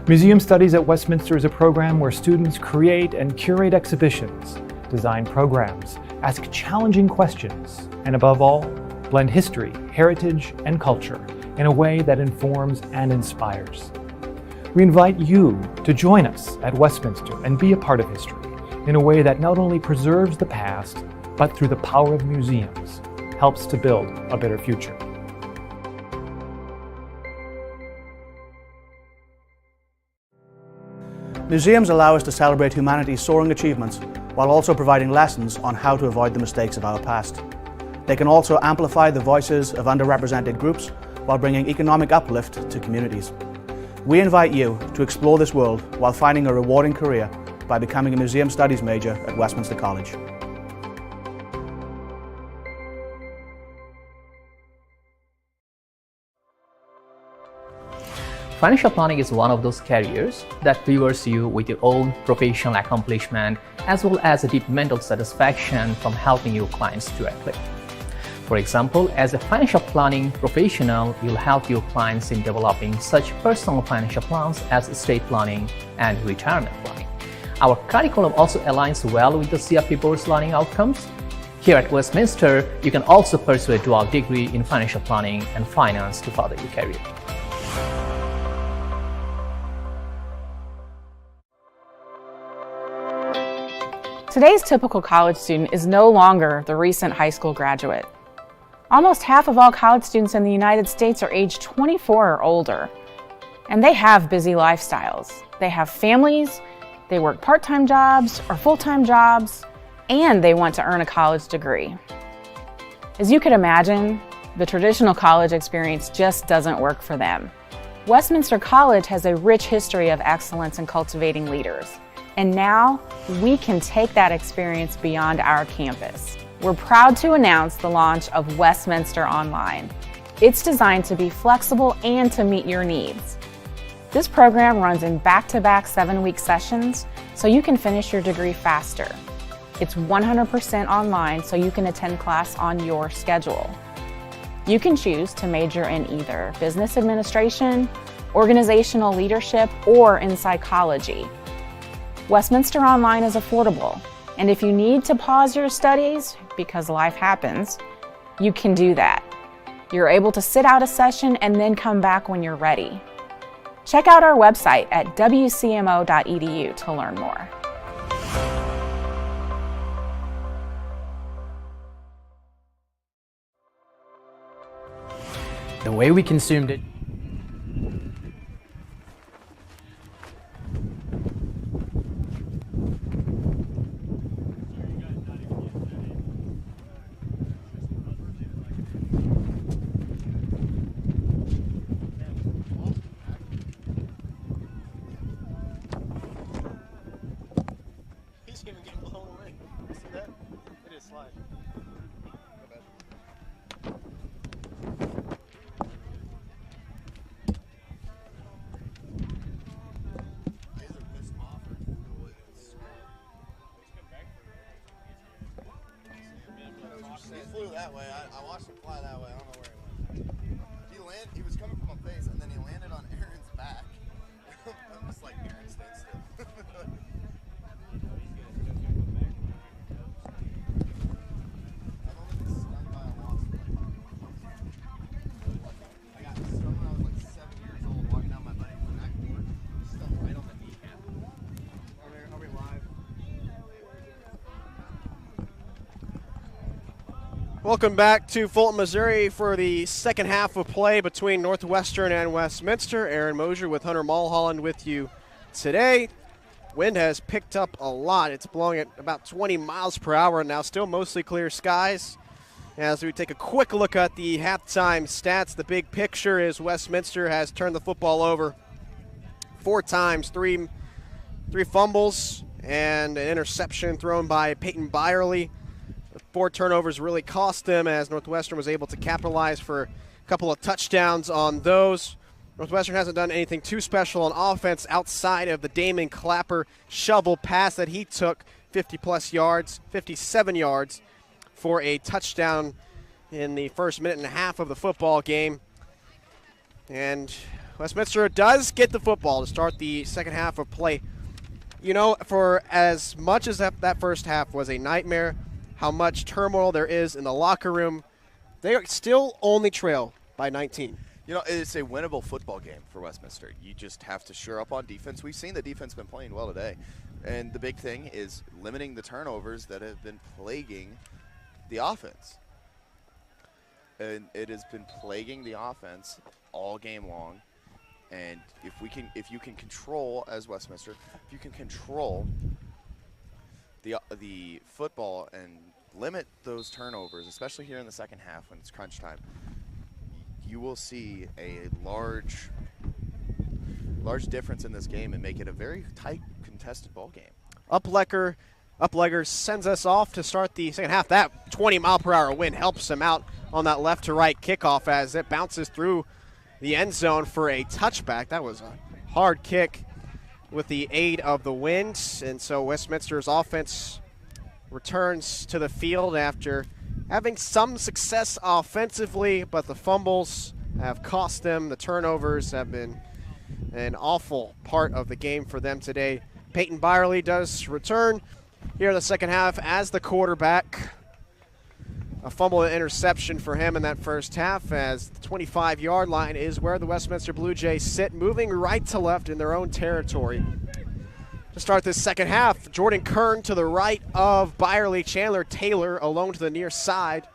Museum Studies at Westminster is a program where students create and curate exhibitions, design programs, ask challenging questions, and above all, blend history, heritage, and culture in a way that informs and inspires. We invite you to join us at Westminster and be a part of history in a way that not only preserves the past, but through the power of museums, helps to build a better future. Museums allow us to celebrate humanity's soaring achievements while also providing lessons on how to avoid the mistakes of our past. They can also amplify the voices of underrepresented groups while bringing economic uplift to communities. We invite you to explore this world while finding a rewarding career by becoming a Museum Studies major at Westminster College. Financial planning is one of those careers that rewards you with your own professional accomplishment as well as a deep mental satisfaction from helping your clients directly. For example, as a financial planning professional, you'll help your clients in developing such personal financial plans as estate planning and retirement planning. Our curriculum also aligns well with the CFP Board's learning outcomes. Here at Westminster, you can also pursue a dual degree in financial planning and finance to further your career. Today's typical college student is no longer the recent high school graduate. Almost half of all college students in the United States are age 24 or older, and they have busy lifestyles. They have families, they work part-time jobs or full-time jobs, and they want to earn a college degree. As you could imagine, the traditional college experience just doesn't work for them. Westminster College has a rich history of excellence in cultivating leaders. And now, we can take that experience beyond our campus. We're proud to announce the launch of Westminster Online. It's designed to be flexible and to meet your needs. This program runs in back-to-back 7-week sessions, so you can finish your degree faster. It's 100% online, so you can attend class on your schedule. You can choose to major in either business administration, organizational leadership, or in psychology. Westminster Online is affordable, and if you need to pause your studies, because life happens, you can do that. You're able to sit out a session and then come back when you're ready. Check out our website at wcmo.edu to learn more. The way we consumed it. He flew that way. I watched him fly that way. I don't know where he went. He was coming from a face, and then he landed on Aaron's back. I'm just like, Aaron, stand still. I've only been stung by a wasp. I got stung when I was like 7 years old, walking down my buddy's backboard. Stung right on the kneecap. Are we live? Welcome back to Fulton, Missouri for the second half of play between Northwestern and Westminster. Aaron Mosier with Hunter Mulholland with you today. Wind has picked up a lot. It's blowing at about 20 miles per hour now. Still mostly clear skies. As we take a quick look at the halftime stats, the big picture is Westminster has turned the football over 4 times, three fumbles and an interception thrown by Peyton Byerly. 4 turnovers really cost them, as Northwestern was able to capitalize for a couple of touchdowns on those. Northwestern hasn't done anything too special on offense outside of the Damon Clapper shovel pass that he took 50-plus yards, 57 yards for a touchdown in the first minute and a half of the football game. And Westminster does get the football to start the second half of play. You know, for as much as that first half was a nightmare, how much turmoil there is in the locker room, they still only trail by 19. You know, it's a winnable football game for Westminster. You just have to shore up on defense. We've seen the defense been playing well today. And the big thing is limiting the turnovers that have been plaguing the offense. And it has been plaguing the offense all game long. And if you can control, as Westminster, if you can control the football and limit those turnovers, especially here in the second half when it's crunch time, you will see a large difference in this game and make it a very tight, contested ball game. Uplegger sends us off to start the second half. That 20-mile-per-hour wind helps him out on that left-to-right kickoff as it bounces through the end zone for a touchback. That was a hard kick with the aid of the wind, and so Westminster's offense returns to the field after having some success offensively, but the fumbles have cost them. The turnovers have been an awful part of the game for them today. Peyton Byerly does return here in the second half as the quarterback. A fumble and interception for him in that first half, as the 25-yard line is where the Westminster Blue Jays sit, moving right to left in their own territory. To start this second half, Jordan Kern to the right of Byerly, Chandler Taylor alone to the near side.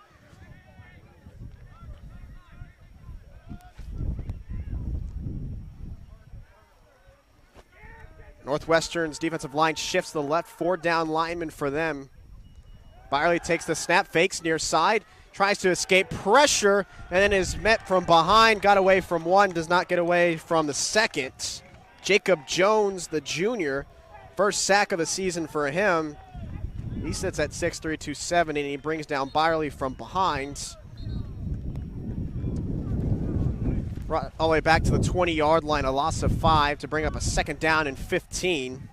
Northwestern's defensive line shifts to the left, 4 down linemen for them. Byerly takes the snap, fakes near side, tries to escape pressure, and then is met from behind. Got away from one, does not get away from the second. Jacob Jones, the junior, first sack of the season for him. He sits at 6'3", 270, and he brings down Byerly from behind. Right, all the way back to the 20-yard line, a loss of 5 to bring up a second down and 15.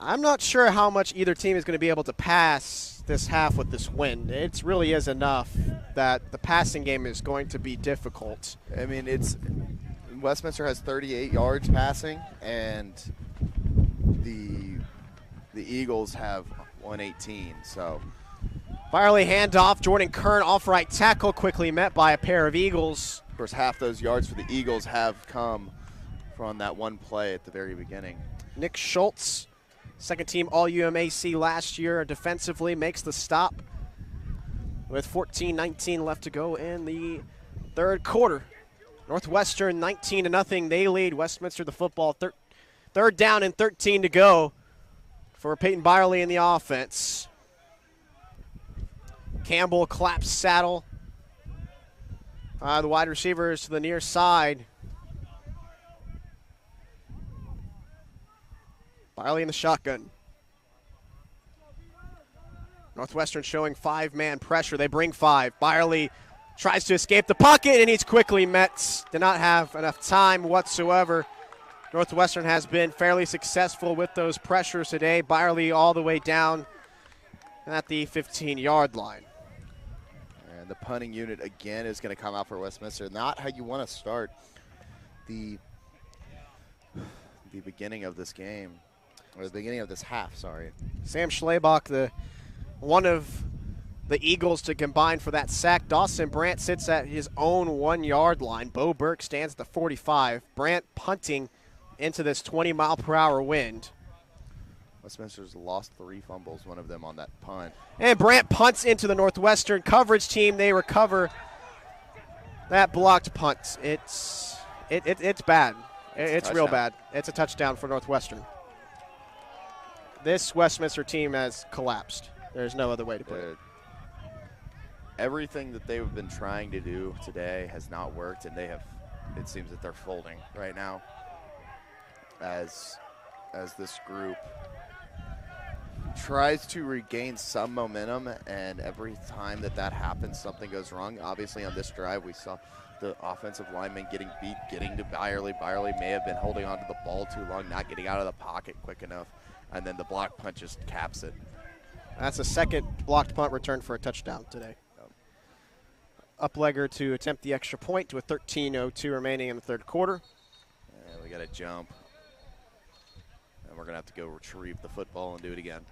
I'm not sure how much either team is going to be able to pass this half with this wind. It really is enough that the passing game is going to be difficult. I mean, Westminster has 38 yards passing, and the Eagles have 118. So Byerly handoff, Jordan Kern off right tackle, quickly met by a pair of Eagles. Of course, half those yards for the Eagles have come from that one play at the very beginning. Nick Schultz, second team All-UMAC last year, defensively makes the stop with 14-19 left to go in the third quarter. Northwestern 19-0, they lead Westminster the football. Third down and 13 to go for Peyton Byerly in the offense. Campbell claps saddle. The wide receivers to the near side. Byerly in the shotgun. Northwestern showing 5-man pressure. They bring 5. Byerly tries to escape the pocket, and he's quickly met. Did not have enough time whatsoever. Northwestern has been fairly successful with those pressures today. Byerly all the way down at the 15-yard line. And the punting unit again is going to come out for Westminster. Not how you want to start the beginning of this game, or the beginning of this half, sorry. Sam Schlebach, one of the Eagles to combine for that sack. Dawson Brandt sits at his own 1-yard line. Bo Burke stands at the 45. Brandt punting into this 20-mile-per-hour wind. Westminster's lost 3 fumbles, one of them on that punt. And Brandt punts into the Northwestern coverage team. They recover that blocked punt. It's bad. It's real bad. It's a touchdown for Northwestern. This Westminster team has collapsed. There's no other way to put it. Everything that they've been trying to do today has not worked, and it seems that they're folding right now as this group tries to regain some momentum, and every time that happens, something goes wrong. Obviously, on this drive, we saw the offensive lineman getting beat, getting to Byerly. Byerly may have been holding onto the ball too long, not getting out of the pocket quick enough, and then the block punt just caps it. That's a second blocked punt return for a touchdown today. Uplegger to attempt the extra point with 13:02 remaining in the third quarter. And we got to jump. And we're going to have to go retrieve the football and do it again.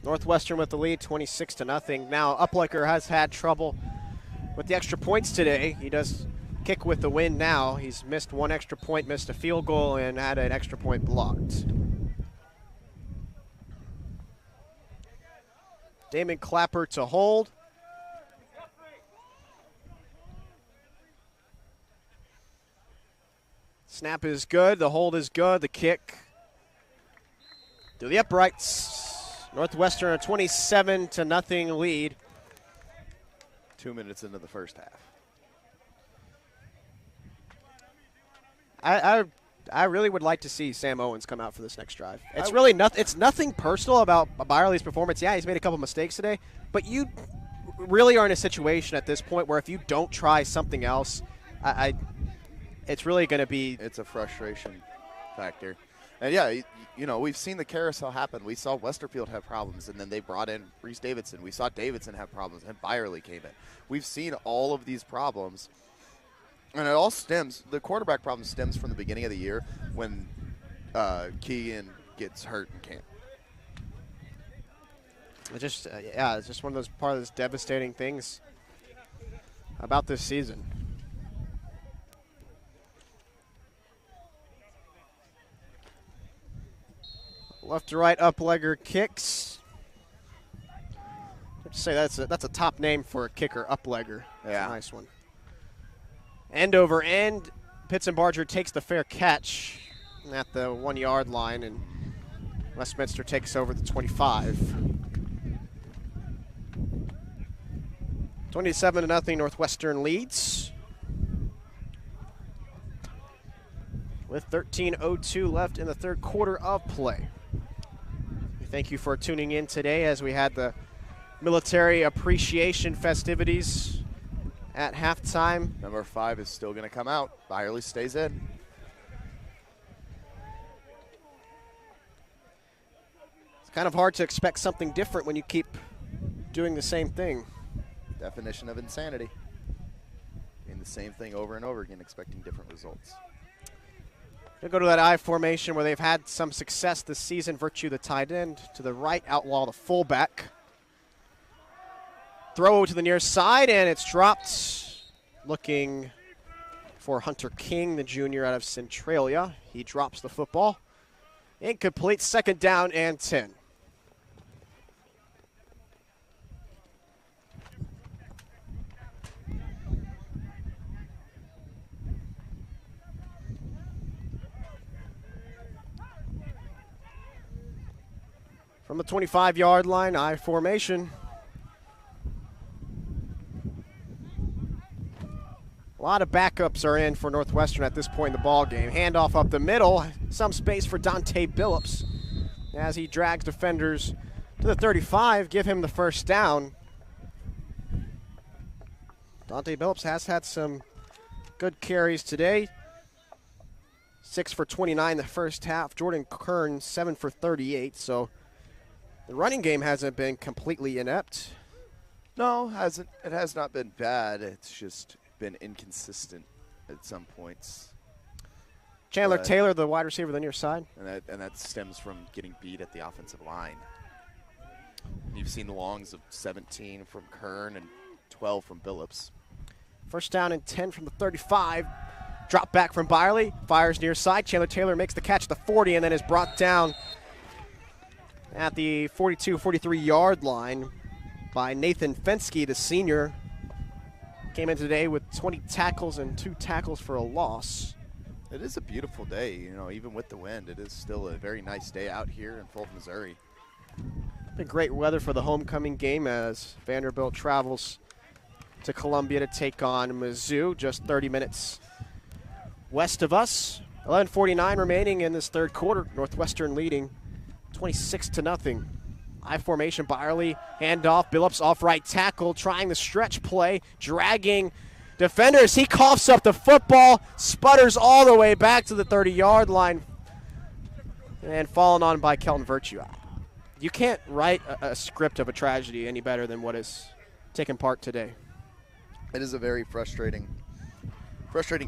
Northwestern with the lead, 26-0. Now, Uplegger has had trouble with the extra points today. He does kick with the win now. He's missed one extra point, missed a field goal, and had an extra point blocked. Damon Clapper to hold. Snap is good. The hold is good. The kick to the uprights. Northwestern a 27-0 lead. 2 minutes into the first half. I really would like to see Sam Owens come out for this next drive. It's really nothing. It's nothing personal about Byerly's performance. Yeah, he's made a couple mistakes today, but you really are in a situation at this point where if you don't try something else, it's really going to be. It's a frustration factor, and yeah, you know, we've seen the carousel happen. We saw Westerfield have problems, and then they brought in Reese Davidson. We saw Davidson have problems, and Byerly came in. We've seen all of these problems. And it all stems, the quarterback problem stems from the beginning of the year when Keegan gets hurt and can't. It's just one of those part of those devastating things about this season. Left to right, Uplegger kicks. I'd say that's a top name for a kicker, Uplegger. That's yeah, a nice one. End over end, Pitts and Barger takes the fair catch at the 1 yard line, and Westminster takes over the 25. 27-0 Northwestern leads. With 13:02 left in the third quarter of play. We thank you for tuning in today as we had the military appreciation festivities at halftime. Number 5 is still going to come out. Byerly stays in. It's kind of hard to expect something different when you keep doing the same thing. Definition of insanity. Doing the same thing over and over again, expecting different results. They'll go to that I formation where they've had some success this season. Virtue, the tight end. To the right, Outlaw, the fullback. Throw to the near side, and it's dropped. Looking for Hunter King, the junior out of Centralia. He drops the football. Incomplete, second down and 10. From the 25-yard line, I formation. A lot of backups are in for Northwestern at this point in the ball game. Handoff up the middle, some space for Dante Billups as he drags defenders to the 35, give him the first down. Dante Billups has had some good carries today. 6 for 29 the first half. Jordan Kern 7 for 38. So the running game hasn't been completely inept. No, hasn't. It has not been bad. It's just been inconsistent at some points. Chandler Taylor, the wide receiver, the near side. And that stems from getting beat at the offensive line. You've seen the longs of 17 from Kern and 12 from Billups. First down and 10 from the 35. Drop back from Byerly. Fires near side. Chandler Taylor makes the catch at the 40 and then is brought down at the 42, 43-yard line. by Nathan Fensky, the senior. Came in today with 20 tackles and 2 tackles for a loss. It is a beautiful day, you know, even with the wind. It is still a very nice day out here in Fulton, Missouri. Been great weather for the homecoming game as Vanderbilt travels to Columbia to take on Mizzou, just 30 minutes west of us. 11:49 remaining in this third quarter. Northwestern leading 26-0. I formation, Byerly, handoff, Billups off right tackle, trying the stretch play, dragging defenders. He coughs up the football, sputters all the way back to the 30-yard line, and fallen on by Kelton Virtue. You can't write a script of a tragedy any better than what is taking part today. It is a very frustrating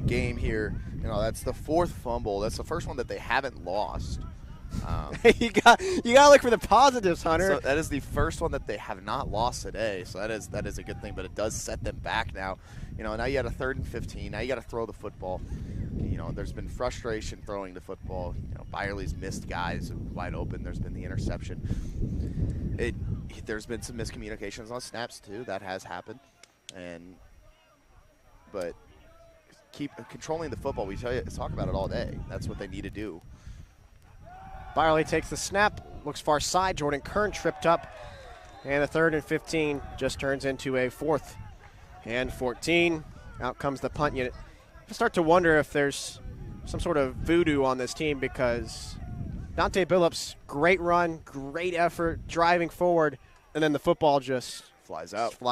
game here. You know, that's the 4th fumble. That's the first one that they haven't lost. You got to look for the positives, Hunter. So that is the first one that they have not lost today. So that is a good thing, but it does set them back now. You know, now you had a 3rd and 15. Now you got to throw the football. You know, there's been frustration throwing the football. You know, Byerly's missed guys wide open. There's been the interception. There's been some miscommunications on snaps too. That has happened, but keep controlling the football. We talk about it all day. That's what they need to do. Byerly takes the snap, looks far side. Jordan Kern tripped up, and a 3rd and 15 just turns into a 4th and 14. Out comes the punt unit. I start to wonder if there's some sort of voodoo on this team because Dante Billups, great run, great effort, driving forward, and then the football just flies out. You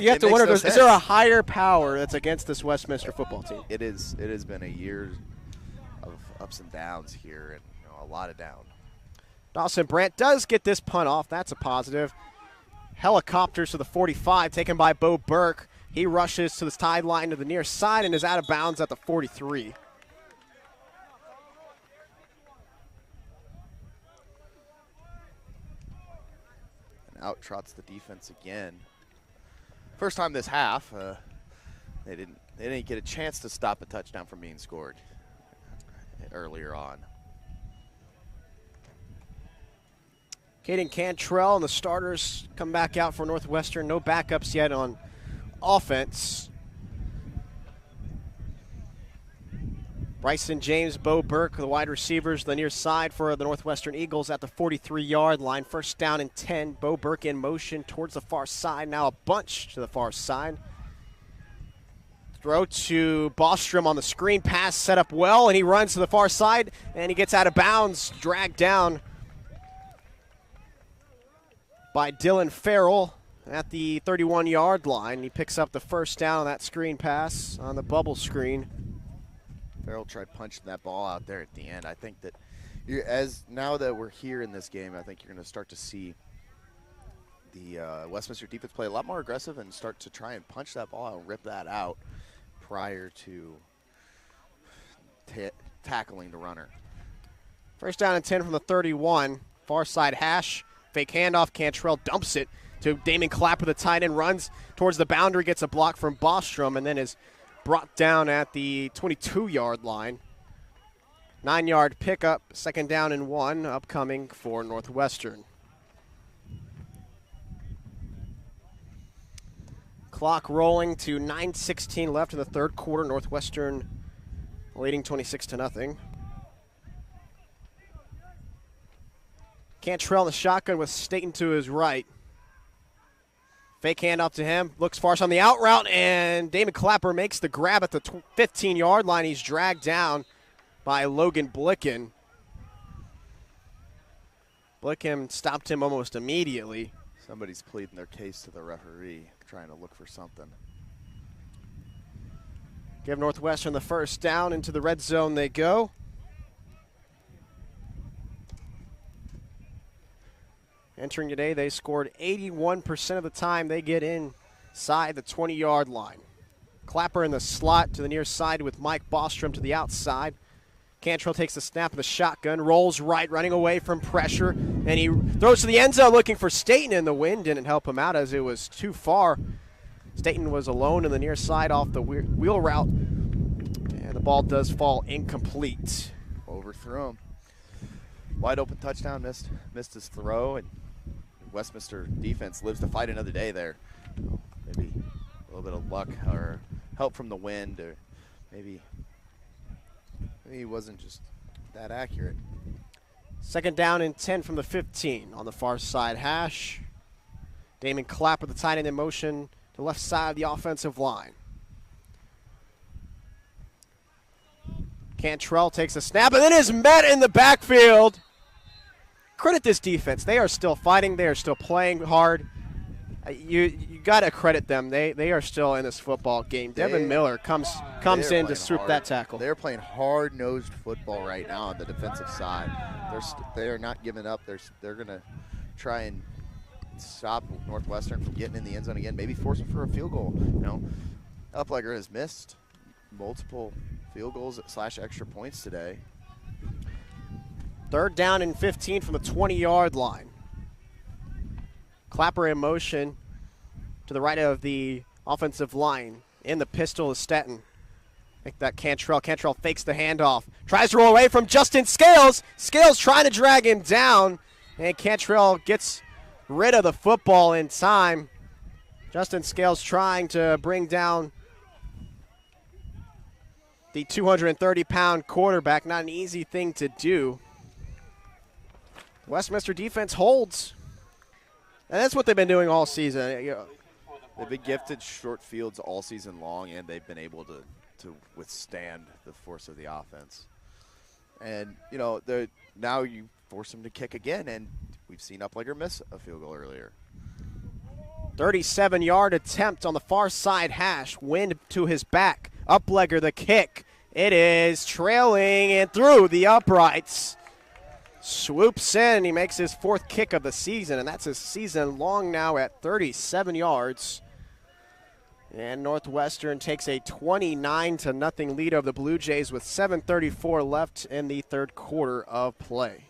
have to wonder, is there a higher power that's against this Westminster football team? It has been a year of ups and downs here, and a lot of down. Dawson Brandt does get this punt off. That's a positive. Helicopters to the 45, taken by Bo Burke. He rushes to the sideline to the near side and is out of bounds at the 43. And out trots the defense again. First time this half, they didn't get a chance to stop a touchdown from being scored earlier on. Caden Cantrell and the starters come back out for Northwestern. No backups yet on offense. Bryson James, Bo Burke, the wide receivers, the near side for the Northwestern Eagles at the 43-yard line. First down and 10. Bo Burke in motion towards the far side. Now a bunch to the far side. Throw to Bostrom on the screen pass, set up well, and he runs to the far side, and he gets out of bounds, dragged down by Dylan Farrell at the 31-yard line. He picks up the first down on that screen pass on the bubble screen. Farrell tried punching that ball out there at the end. I think that now that we're here in this game, I think you're going to start to see the Westminster defense play a lot more aggressive and start to try and punch that ball out and rip that out prior to tackling the runner. First down and 10 from the 31. Far side hash. Fake handoff. Cantrell dumps it to Damon Clapper, the tight end, runs towards the boundary, gets a block from Bostrom, and then is brought down at the 22-yard line. 9-yard pickup, 2nd down and 1, upcoming for Northwestern. Clock rolling to 9:16 left in the third quarter. Northwestern leading 26-0. Cantrell in the shotgun with Staten to his right. Fake handoff to him. Looks far on the out route, and Damon Clapper makes the grab at the 15-yard line. He's dragged down by Logan Blicken. Blicken stopped him almost immediately. Somebody's pleading their case to the referee, trying to look for something. Give Northwestern the first down. Into the red zone they go. Entering today, they scored 81% of the time they get inside the 20-yard line. Clapper in the slot to the near side with Mike Bostrom to the outside. Cantrell takes the snap of the shotgun, rolls right, running away from pressure, and he throws to the end zone looking for Staten, and the wind didn't help him out as it was too far. Staten was alone in the near side off the wheel route, and the ball does fall incomplete. Overthrew him. Wide open touchdown, missed his throw, and Westminster defense lives to fight another day there. Maybe a little bit of luck or help from the wind, or maybe he wasn't just that accurate. 2nd down and 10 from the 15 on the far side hash. Damon Clapper, the tight end, in motion to the left side of the offensive line. Cantrell takes a snap and then is met in the backfield. Credit this defense. They are still fighting. They are still playing hard. You got to credit them. They are still in this football game. Devin Miller comes in to swoop that tackle. They're playing hard-nosed football right now on the defensive side. They are not giving up. They're going to try and stop Northwestern from getting in the end zone again, maybe force them for a field goal. Uplegger has missed multiple field goals / extra points today. 3rd down and 15 from the 20-yard line. Clapper in motion to the right of the offensive line. In the pistol is Stetton. Make that Cantrell. Cantrell fakes the handoff. Tries to roll away from Justin Scales. Scales trying to drag him down. And Cantrell gets rid of the football in time. Justin Scales trying to bring down the 230-pound quarterback. Not an easy thing to do. Westminster defense holds. And that's what they've been doing all season. They've been gifted short fields all season long, and they've been able to withstand the force of the offense. And, now you force them to kick again, and we've seen Uplegger miss a field goal earlier. 37-yard attempt on the far side hash. Wind to his back. Uplegger the kick. It is trailing and through the uprights. Swoops in. He makes his 4th kick of the season, and that's his season long now at 37 yards. And Northwestern takes a 29-0 lead over the Blue Jays with 7:34 left in the 3rd quarter of play.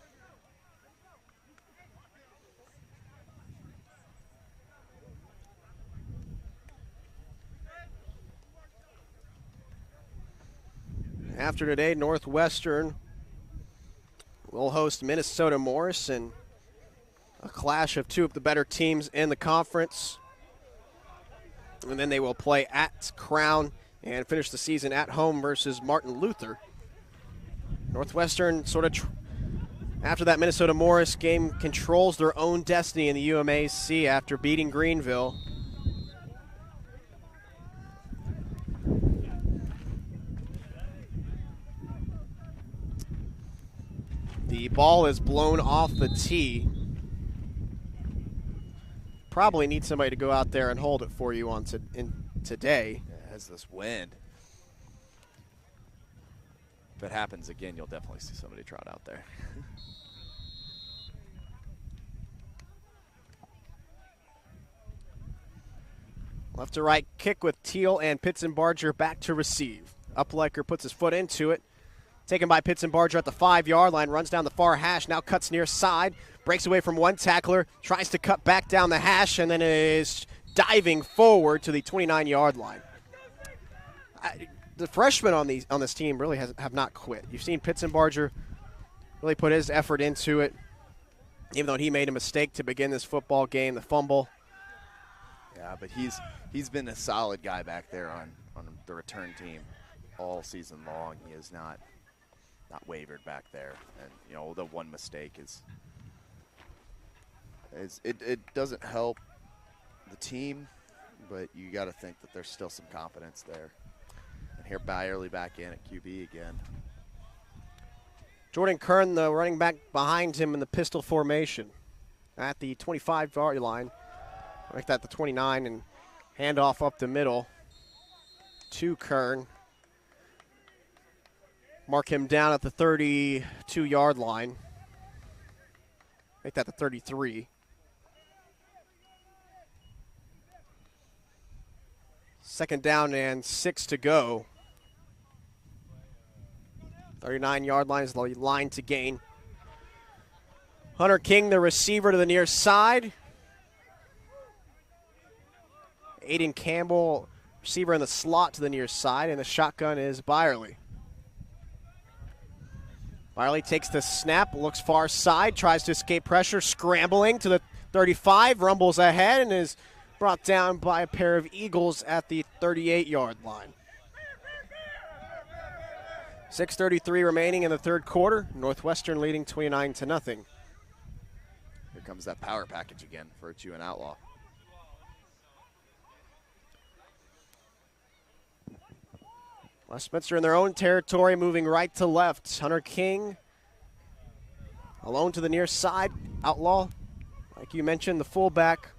After today, Northwestern will host Minnesota Morrison, a clash of 2 of the better teams in the conference. And then they will play at Crown and finish the season at home versus Martin Luther. Northwestern sort of, after that Minnesota Morris game, controls their own destiny in the UMAC after beating Greenville. The ball is blown off the tee. Probably need somebody to go out there and hold it for you today. Yeah, it has this wind. If it happens again, you'll definitely see somebody trot out there. Left to right kick with Teal and Pitzenbarger back to receive. Uplegger puts his foot into it. Taken by Pitzenbarger at the 5-yard line, runs down the far hash, now cuts near side, breaks away from one tackler, tries to cut back down the hash, and then is diving forward to the 29-yard line. The freshmen on this team really have not quit. You've seen Pitzenbarger really put his effort into it, even though he made a mistake to begin this football game, the fumble. Yeah, but he's been a solid guy back there on the return team all season long. He has not wavered back there, and the one mistake it doesn't help the team, but you got to think that there's still some confidence there. And here Byerly back in at QB again. Jordan Kern, the running back behind him in the pistol formation at the 25-yard line. Like that, the 29, and handoff up the middle to Kern. Mark him down at the 32-yard line. Make that the 33. Second down and 6 to go. 39-yard line is the line to gain. Hunter King, the receiver, to the near side. Aiden Campbell, receiver in the slot to the near side, and the shotgun is Byerly. Byerly takes the snap, looks far side, tries to escape pressure, scrambling to the 35 rumbles ahead and is brought down by a pair of Eagles at the 38-yard line. 6:33 remaining in the third quarter. Northwestern leading 29-0. Here comes that power package again, Virtue and Outlaw. Westminster in their own territory, moving right to left. Hunter King alone to the near side. Outlaw, like you mentioned, the fullback.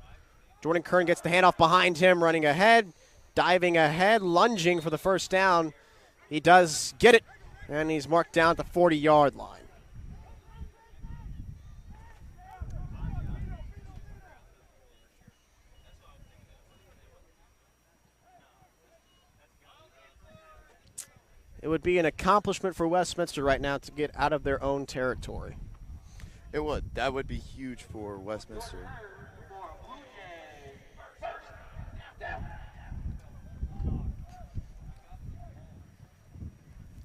Jordan Kern gets the handoff behind him, running ahead, diving ahead, lunging for the first down. He does get it, and he's marked down at the 40-yard line. It would be an accomplishment for Westminster right now to get out of their own territory. It would. That would be huge for Westminster.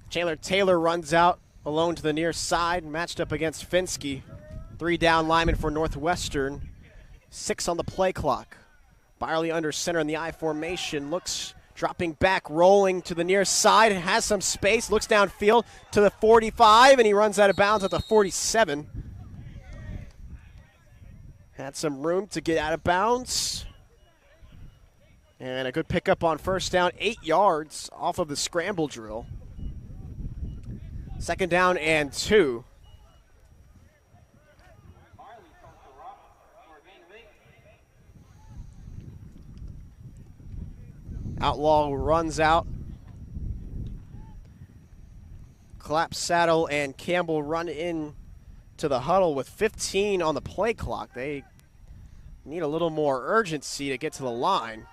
Chandler Taylor runs out alone to the near side, matched up against Finsky. 3 down linemen for Northwestern. 6 on the play clock. Byerly under center in the I formation. Looks dropping back, rolling to the near side. Has some space. Looks downfield to the 45, and he runs out of bounds at the 47. Had some room to get out of bounds. And a good pickup on first down. 8 yards off of the scramble drill. 2nd down and 2. Outlaw runs out. Clap, Saddle, and Campbell run in to the huddle with 15 on the play clock. They need a little more urgency to get to the line.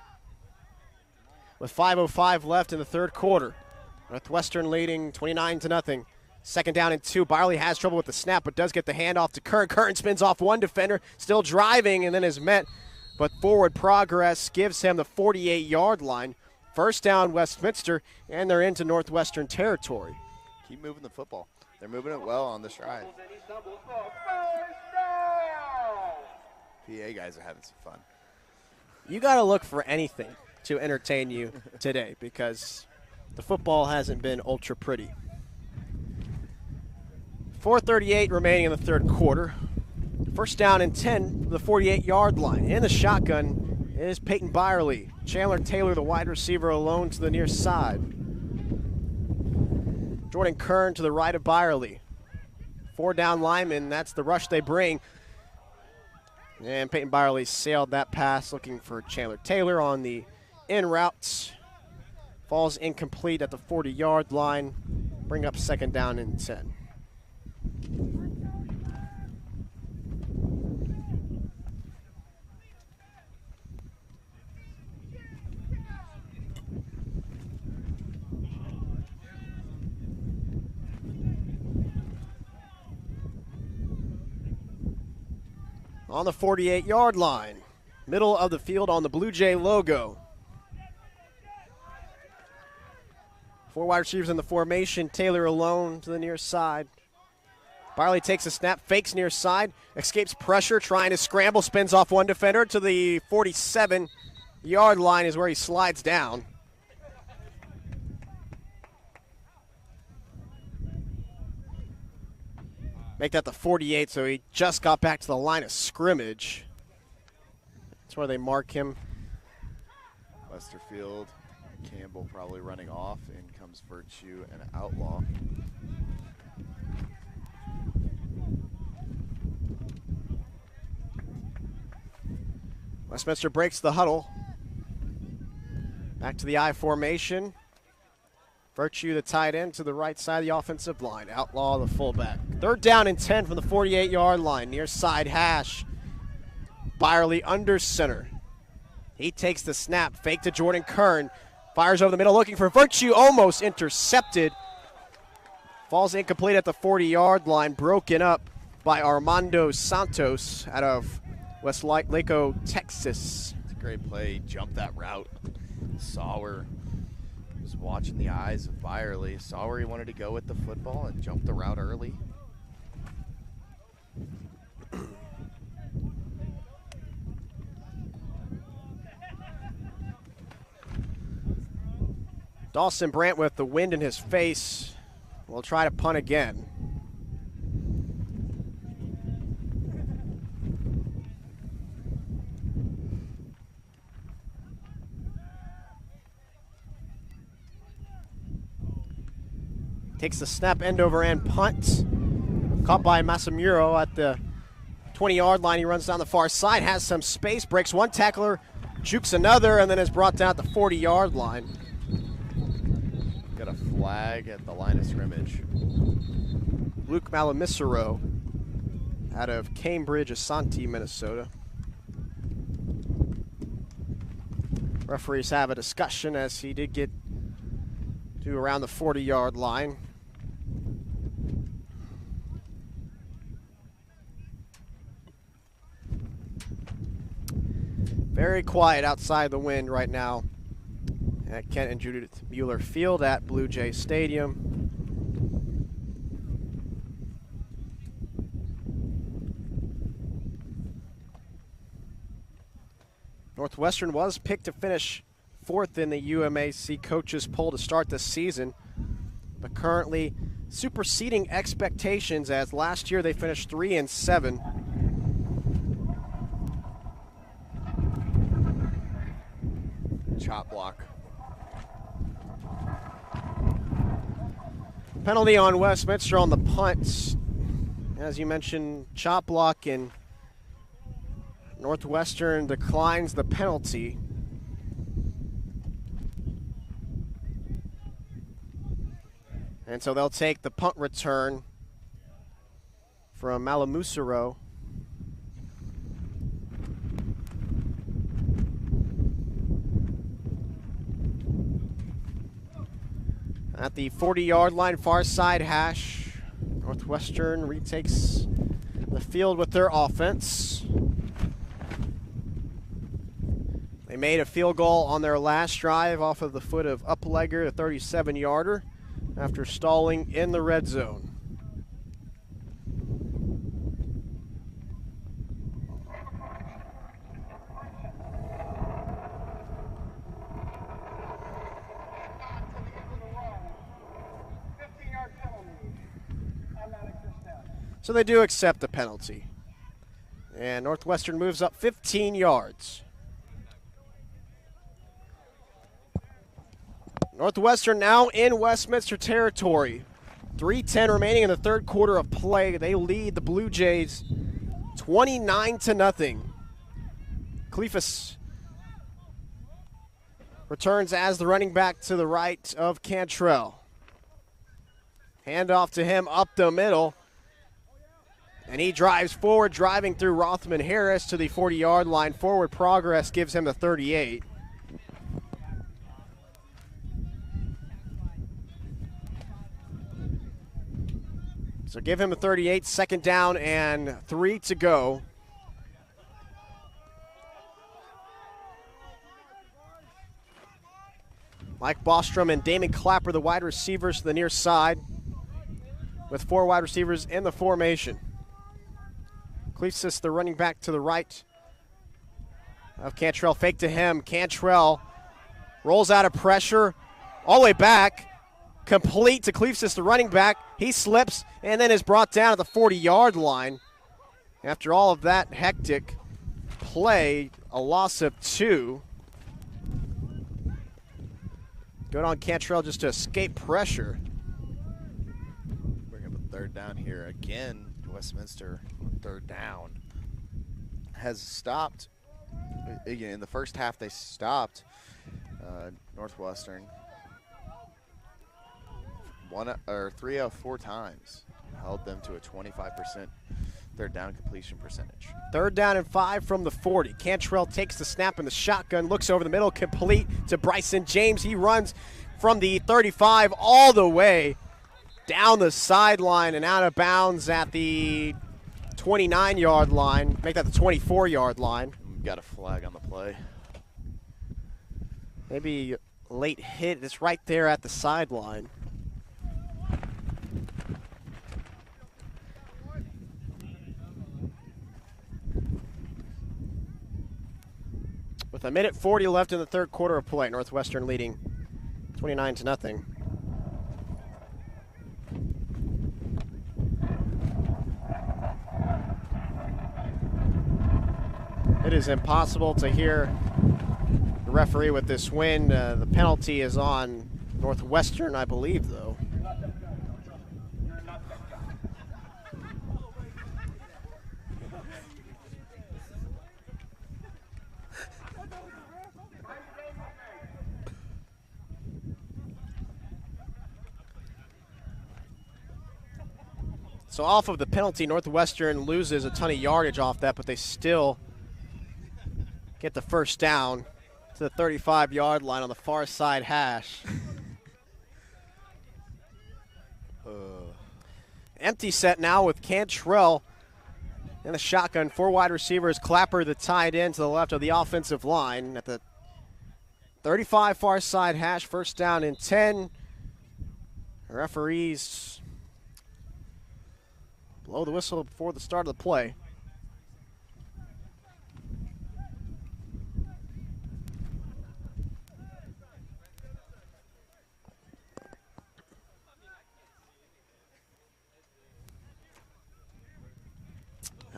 With 5:05 left in the third quarter. Northwestern leading 29-0. 2nd down and 2. Byerly has trouble with the snap, but does get the handoff to Kern. Kern spins off one defender, still driving, and then is met. But forward progress gives him the 48-yard line. First down, Westminster, and they're into Northwestern territory. Keep moving the football. They're moving it well on this drive. PA guys are having some fun. You got to look for anything to entertain you today because the football hasn't been ultra pretty. 4:38 remaining in the third quarter. First down and 10, the 48-yard line. In the shotgun is Peyton Byerly. Chandler Taylor, the wide receiver, alone to the near side. Jordan Kern to the right of Byerly. 4 down linemen, that's the rush they bring. And Peyton Byerly sailed that pass looking for Chandler Taylor on the in route. Falls incomplete at the 40-yard line. Bring up 2nd down and 10. On the 48-yard line, middle of the field on the Blue Jay logo. 4 wide receivers in the formation. Taylor alone to the near side. Byerly takes a snap, fakes near side, escapes pressure, trying to scramble, spins off one defender to the 47-yard line is where he slides down. Make that the 48, so he just got back to the line of scrimmage. That's where they mark him. Westerfield, Campbell probably running off. In comes Virtue and Outlaw. Westminster breaks the huddle. Back to the I formation. Virtue, the tight end, to the right side of the offensive line. Outlaw, the fullback. 3rd down and 10 from the 48-yard line. Near side hash. Byerly under center. He takes the snap. Fake to Jordan Kern. Fires over the middle looking for Virtue. Almost intercepted. Falls incomplete at the 40-yard line. Broken up by Armando Santos out of West Laco, Texas. It's a great play. He jumped that route. Sauer was watching the eyes of Byerly. Saw where he wanted to go with the football and jumped the route early. Dawson Brandt, with the wind in his face, will try to punt again. Takes the snap, end over end punt. Caught by Masamuro at the 20-yard line. He runs down the far side, has some space, breaks one tackler, jukes another, and then is brought down at the 40-yard line. Got a flag at the line of scrimmage. Luke Malamisero out of Cambridge, Asante, Minnesota. Referees have a discussion as he did get to around the 40-yard line. Very quiet outside the wind right now at Kent and Judith Mueller Field at Blue Jay Stadium. Northwestern was picked to finish 4th in the UMAC coaches poll to start the season, but currently superseding expectations as last year they finished 3-7. Chop block. Penalty on Westminster on the punt. As you mentioned, chop block, and Northwestern declines the penalty. And so they'll take the punt return from Malamusero. At the 40-yard line, far side hash, Northwestern retakes the field with their offense. They made a field goal on their last drive off of the foot of Uplegger, a 37-yarder, after stalling in the red zone. So they do accept the penalty. And Northwestern moves up 15 yards. Northwestern now in Westminster territory. 3:10 remaining in the third quarter of play. They lead the Blue Jays 29-0. Cleophas returns as the running back to the right of Cantrell. Handoff to him up the middle. And he drives forward, driving through Rothman Harris to the 40-yard line. Forward progress gives him the 38. So give him a 38, second down and 3 to go. Mike Bostrom and Damon Clapper, the wide receivers to the near side, with 4 wide receivers in the formation. Cleefsis, the running back to the right of Cantrell. Fake to him. Cantrell rolls out of pressure, all the way back. Complete to Cleefsis, the running back. He slips and then is brought down at the 40-yard line. After all of that hectic play, a loss of 2. Good on Cantrell just to escape pressure. Bring up a third down here again. Westminster on third down has stopped. Again, in the first half they stopped Northwestern 3 out of 4 times, held them to a 25% third down completion percentage. Third down and 5 from the 40. Cantrell takes the snap in the shotgun, looks over the middle, complete to Bryson James. He runs from the 35 all the way down the sideline and out of bounds at the 29-yard line. Make that the 24-yard line. Got a flag on the play. Maybe late hit. It's right there at the sideline. With 1:40 left in the third quarter of play, Northwestern leading 29-0. It is impossible to hear the referee with this win. The penalty is on Northwestern, I believe, though. So off of the penalty, Northwestern loses a ton of yardage off that, but they still get the first down to the 35-yard line on the far side hash. Empty set now with Cantrell in the shotgun. 4 wide receivers, Clapper the tight end to the left of the offensive line. At the 35 far side hash, first down and 10. Referees blow the whistle before the start of the play.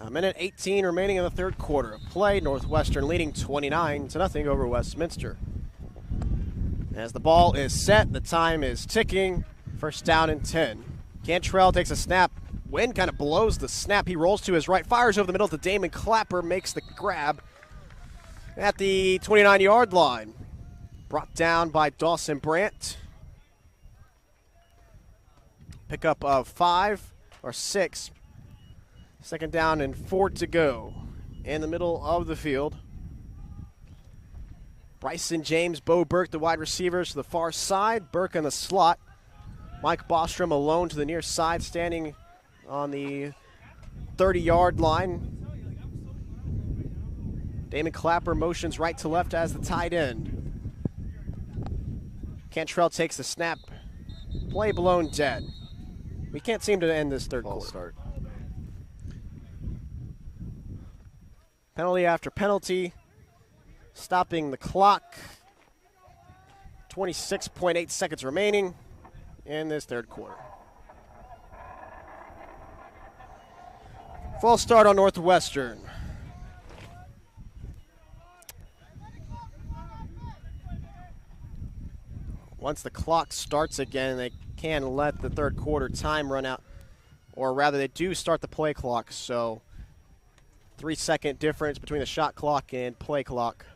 A minute 18 remaining in the third quarter of play. Northwestern leading 29-0 over Westminster. As the ball is set, the time is ticking. First down and 10. Cantrell takes a snap. Wind kind of blows the snap. He rolls to his right, fires over the middle to Damon Clapper, makes the grab at the 29-yard line. Brought down by Dawson Brandt. Pickup of 5 or 6. Second down and 4 to go in the middle of the field. Bryson James, Bo Burke, the wide receivers to the far side. Burke in the slot. Mike Bostrom alone to the near side, standing on the 30-yard line. Damon Clapper motions right to left as the tight end. Cantrell takes the snap. Play blown dead. We can't seem to end this third quarter. Start. Penalty after penalty. Stopping the clock. 26.8 seconds remaining in this third quarter. False start on Northwestern. Once the clock starts again, they can let the third quarter time run out. Or rather, they do start the play clock, so 3-second difference between the shot clock and play clock.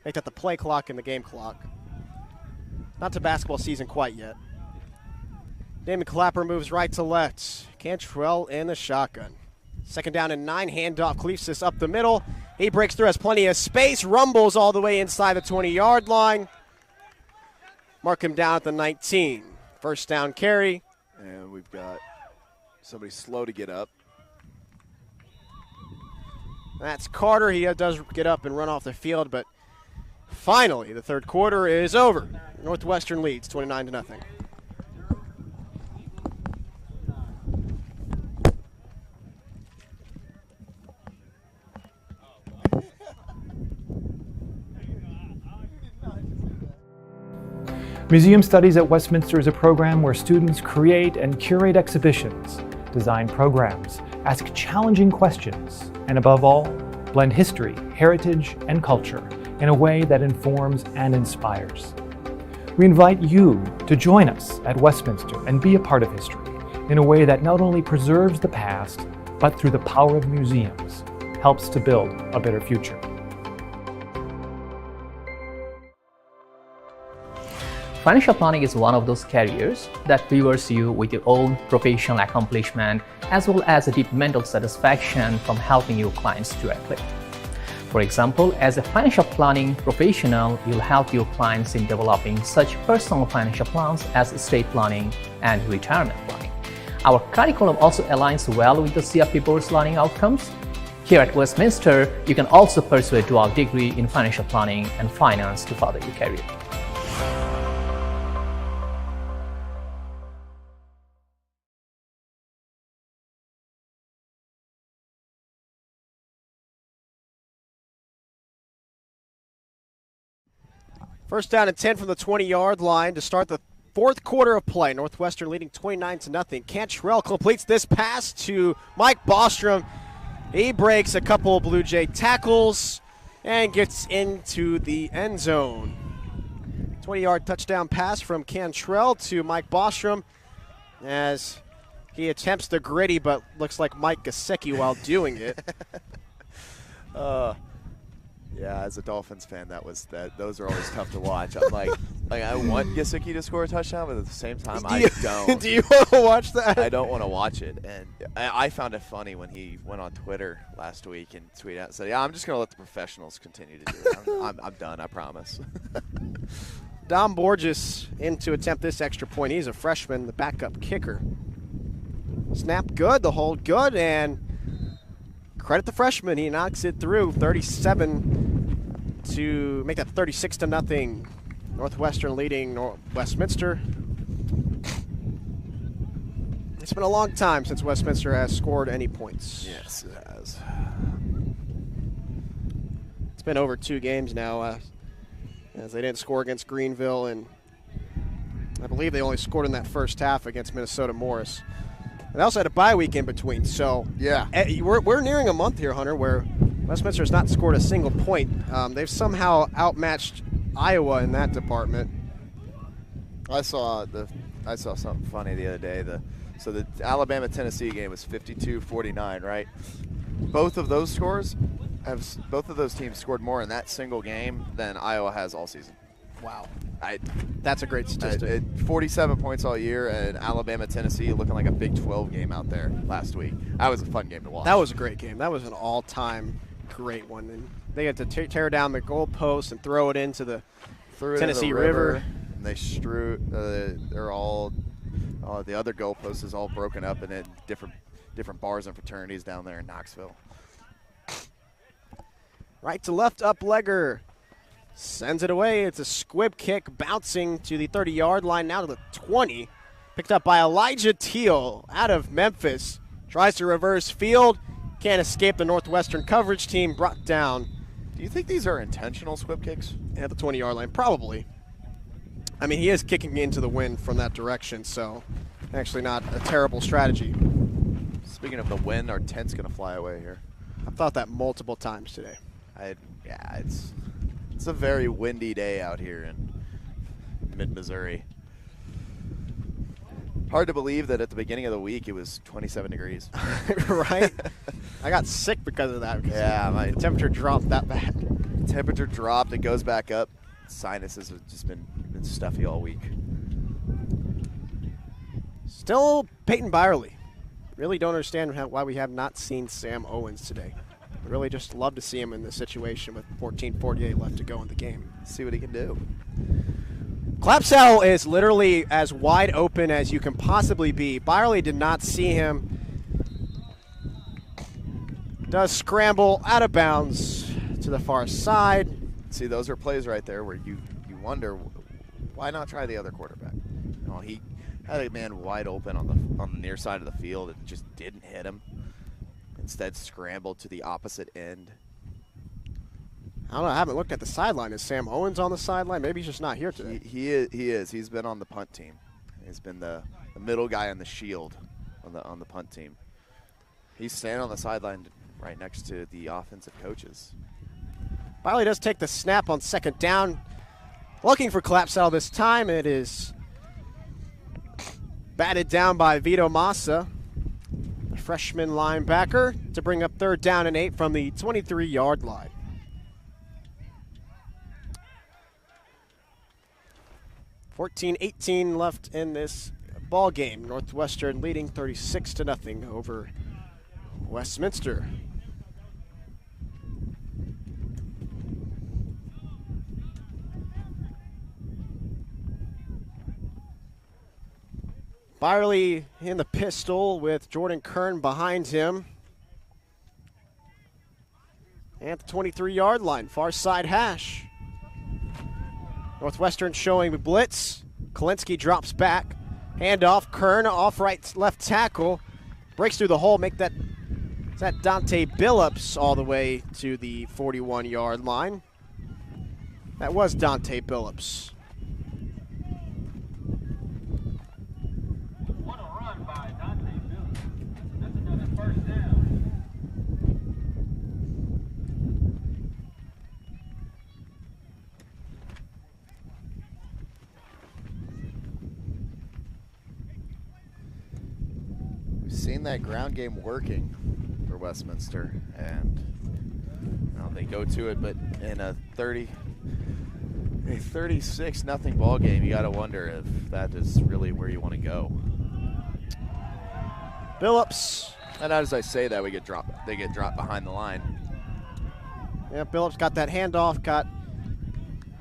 Make that the play clock and the game clock. Not to basketball season quite yet. Damon Clapper moves right to left. Cantrell in the shotgun. Second down and 9, handoff. Cleefsis up the middle. He breaks through, has plenty of space, rumbles all the way inside the 20-yard line. Mark him down at the 19. First down carry. And we've got somebody slow to get up. That's Carter. He does get up and run off the field, but finally the third quarter is over. Northwestern leads 29-0. Museum Studies at Westminster is a program where students create and curate exhibitions, design programs, ask challenging questions, and above all, blend history, heritage, and culture in a way that informs and inspires. We invite you to join us at Westminster and be a part of history in a way that not only preserves the past, but through the power of museums, helps to build a better future. Financial planning is one of those careers that rewards you with your own professional accomplishment as well as a deep mental satisfaction from helping your clients directly. For example, as a financial planning professional, you'll help your clients in developing such personal financial plans as estate planning and retirement planning. Our curriculum also aligns well with the CFP Board's learning outcomes. Here at Westminster, you can also pursue a dual degree in financial planning and finance to further your career. First down and 10 from the 20-yard line to start the fourth quarter of play. Northwestern leading 29-0. Cantrell completes this pass to Mike Bostrom. He breaks a couple of Blue Jay tackles and gets into the end zone. 20-yard touchdown pass from Cantrell to Mike Bostrom as he attempts the gritty, but looks like Mike Gesicki while doing it. Yeah, as a Dolphins fan, those are always tough to watch. I'm like I want Gesicki to score a touchdown, but at the same time, I don't. Do you want to watch that? I don't want to watch it. And I found it funny when he went on Twitter last week and tweeted out and said, "Yeah, I'm just going to let the professionals continue to do it. I'm done, I promise." Dom Borges in to attempt this extra point. He's a freshman, the backup kicker. Snap good, the hold good, and credit the freshman. He knocks it through 37 to make that 36-0. Northwestern leading Westminster. It's been a long time since Westminster has scored any points. Yes, it has. It's been over 2 games now, as they didn't score against Greenville, and I believe they only scored in that first half against Minnesota Morris. They also had a bye week in between, so yeah, we're nearing a month here, Hunter, where Westminster has not scored a single point. They've somehow outmatched Iowa in that department. I saw something funny the other day. So the Alabama-Tennessee game was 52-49, right? Both of those teams scored more in that single game than Iowa has all season. Wow. That's a great statistic. 47 points all year, and Alabama-Tennessee looking like a Big 12 game out there last week. That was a fun game to watch. That was a great game. That was an all-time great one. And they had to tear down the goalpost and throw it into the Tennessee River. And they they're all the other goalposts is all broken up, and then different bars and fraternities down there in Knoxville. Right to left up legger. Sends it away. It's a squib kick bouncing to the 30-yard line, now to the 20. Picked up by Elijah Teal out of Memphis. Tries to reverse field. Can't escape the Northwestern coverage team. Brought down. Do you think these are intentional squib kicks? At the 20-yard line, probably. I mean, he is kicking into the wind from that direction, so actually not a terrible strategy. Speaking of the wind, our tent's going to fly away here. I've thought that multiple times today. It's a very windy day out here in mid-Missouri. Hard to believe that at the beginning of the week it was 27 degrees. Right? I got sick because of that. Yeah, my temperature dropped that bad. Temperature dropped, it goes back up. Sinuses have just been stuffy all week. Still Peyton Byerly. Really don't understand why we have not seen Sam Owens today. I really just love to see him in this situation with 14:48 left to go in the game. See what he can do. Clapsell is literally as wide open as you can possibly be. Byerly did not see him. Does scramble out of bounds to the far side. See, those are plays right there where you wonder, why not try the other quarterback? He had a man wide open on the near side of the field and just didn't hit him. Instead scrambled to the opposite end. I don't know. I haven't looked at the sideline. Is Sam Owens on the sideline? Maybe he's just not here today. He is. He's been on the punt team. He's been the middle guy on the shield on the punt team. He's standing on the sideline right next to the offensive coaches. Byerly does take the snap on second down. Looking for Clapsell this time. It is batted down by Vito Massa, the freshman linebacker, to bring up 3rd down and 8 from the 23-yard line. .18 left in this ball game. Northwestern leading 36-0 over Westminster. Byerly in the pistol with Jordan Kern behind him. At the 23-yard line, far side hash. Northwestern showing the blitz. Kalinsky drops back. Handoff, Kern off left tackle. Breaks through the hole, make that Dante Billups all the way to the 41-yard line. That was Dante Billups. What a run by Dante Billups. That's another first down. We've seen that ground game working for Westminster, and they go to it, but in a 36-0 ball game, you got to wonder if that is really where you want to go. Billups. And as I say that, they get dropped behind the line. Yeah, Billups got that handoff, got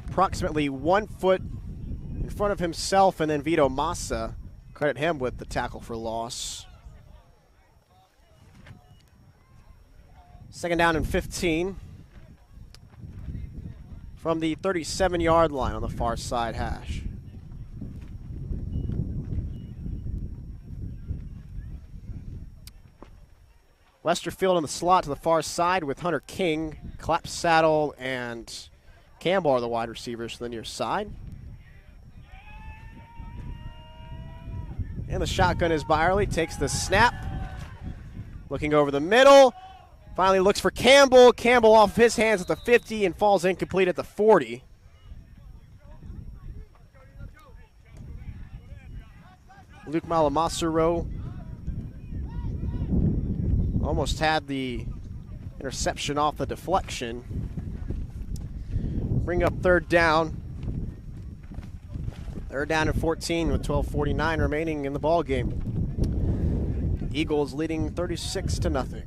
approximately 1 foot in front of himself, and then Vito Massa, credit him with the tackle for loss. 2nd down and 15 from the 37-yard line on the far side hash. Westerfield in the slot to the far side with Hunter King, Clapsaddle, and Campbell are the wide receivers to the near side. And the shotgun is Byerly, takes the snap, looking over the middle, finally looks for Campbell. Campbell off his hands at the 50 and falls incomplete at the 40. Luke Malamasero almost had the interception off the deflection. Bring up 3rd down. 3rd down and 14 with 12:49 remaining in the ball game. Eagles leading 36-0.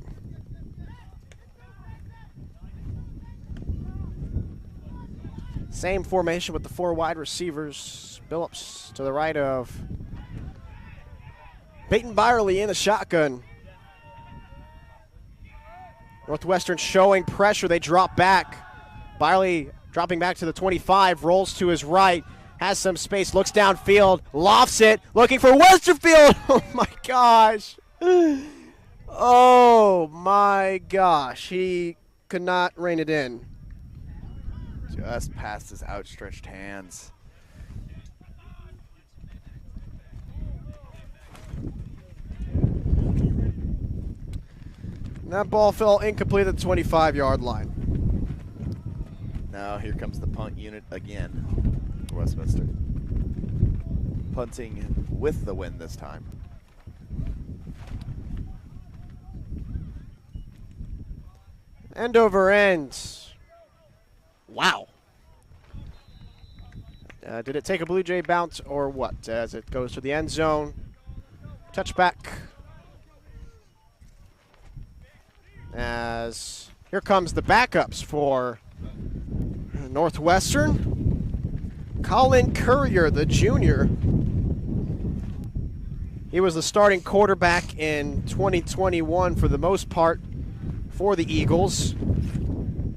Same formation with the 4 wide receivers. Billups to the right of Peyton Byerly in the shotgun. Northwestern showing pressure. They drop back. Byerly dropping back to the 25, rolls to his right, has some space, looks downfield, lofts it, looking for Westerfield. Oh my gosh. Oh my gosh. He could not rein it in. Just past his outstretched hands. And that ball fell incomplete at the 25-yard line. Now here comes the punt unit again for Westminster. Punting with the win this time. End over end. Wow. Did it take a Blue Jay bounce or what? As it goes to the end zone. Touchback. As here comes the backups for Northwestern. Colin Courier, the junior. He was the starting quarterback in 2021 for the most part for the Eagles.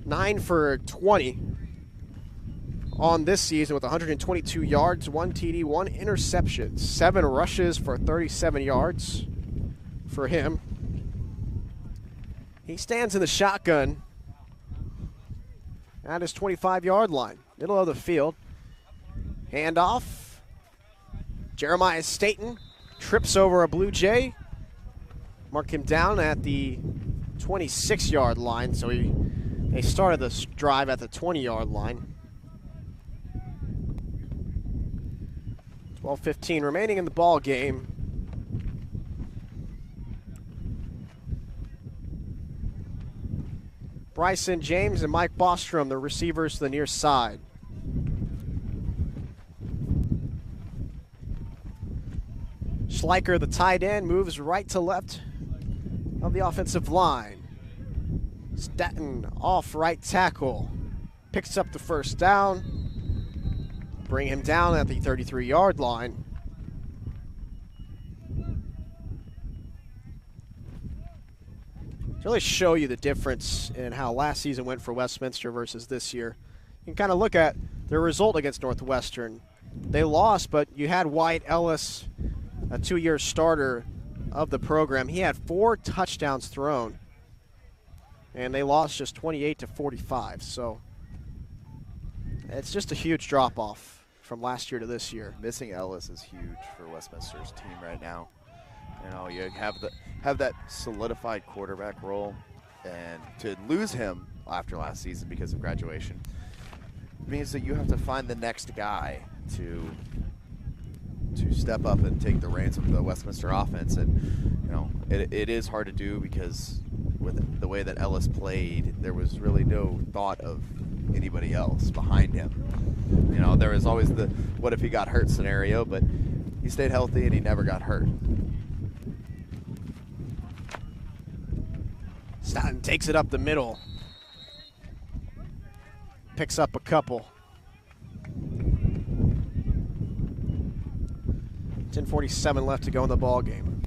9 for 20 on this season with 122 yards, 1 TD, 1 interception, 7 rushes for 37 yards for him. He stands in the shotgun at his 25-yard line, middle of the field. Handoff. Jeremiah Staten trips over a Blue Jay. Mark him down at the 26-yard line, so they started this drive at the 20-yard line. 12:15 remaining in the ball game. Bryson James and Mike Bostrom, the receivers to the near side. Schleicher, the tight end, moves right to left of the offensive line. Staten off right tackle. Picks up the first down. Bring him down at the 33-yard line. To really show you the difference in how last season went for Westminster versus this year, you can kind of look at their result against Northwestern. They lost, but you had Wyatt Ellis, a 2-year starter of the program. He had 4 touchdowns thrown, and they lost just 28-45. So It's just a huge drop-off from last year to this year. Missing Ellis is huge for Westminster's team right now. You know, you have that solidified quarterback role, and to lose him after last season because of graduation means that you have to find the next guy to step up and take the reins of the Westminster offense. And you know, it is hard to do because with the way that Ellis played, there was really no thought of anybody else behind him. You know, there was always the what if he got hurt scenario, but he stayed healthy and he never got hurt. Stoughton takes it up the middle. Picks up a couple. 10:47 left to go in the ball game.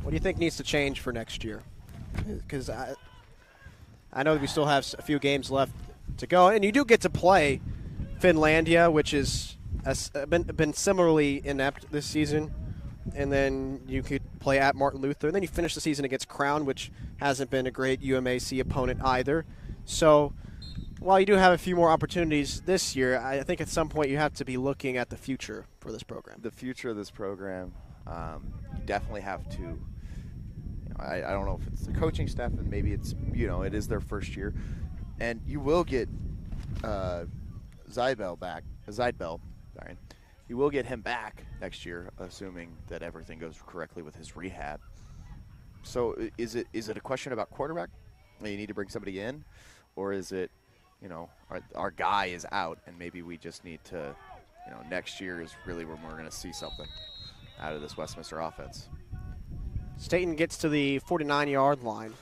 What do you think needs to change for next year? Because I know we still have a few games left to go, and you do get to play Finlandia, which is been similarly inept this season, and then you could play at Martin Luther, and then you finish the season against Crown, which hasn't been a great UMAC opponent either. So while you do have a few more opportunities this year, I think at some point you have to be looking at the future for this program. The future of this program, you definitely have to. I don't know if it's the coaching staff, and maybe it's, you know, it is their first year, and you will get Zeidbell back. Sorry, you will get him back next year, assuming that everything goes correctly with his rehab. So is it a question about quarterback? You need to bring somebody in, or is it, you know, our guy is out, and maybe we just need to, you know, next year is really when we're going to see something out of this Westminster offense. Staten gets to the 49-yard line.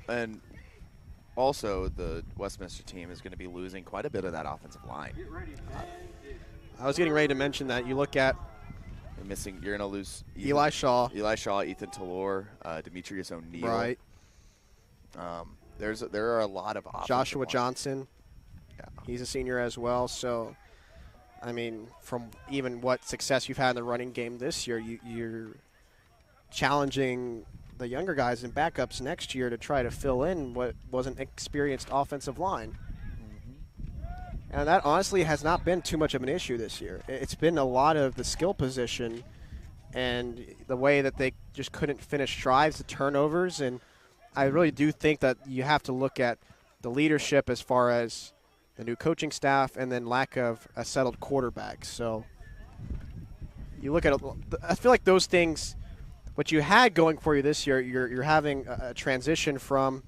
And also the Westminster team is going to be losing quite a bit of that offensive line. I was getting ready to mention that. You look at you're going to lose Eli Shaw, Ethan Talor, Demetrius O'Neill. Right. There are a lot of Joshua Johnson. Yeah. He's a senior as well. So, I mean, from even what success you've had in the running game this year, you're challenging the younger guys and backups next year to try to fill in what was an experienced offensive line. And that honestly has not been too much of an issue this year. It's been a lot of the skill position and the way that they just couldn't finish drives, the turnovers. And I really do think that you have to look at the leadership as far as the new coaching staff and then lack of a settled quarterback. So you look at I feel like those things, what you had going for you this year, you're having a transition from,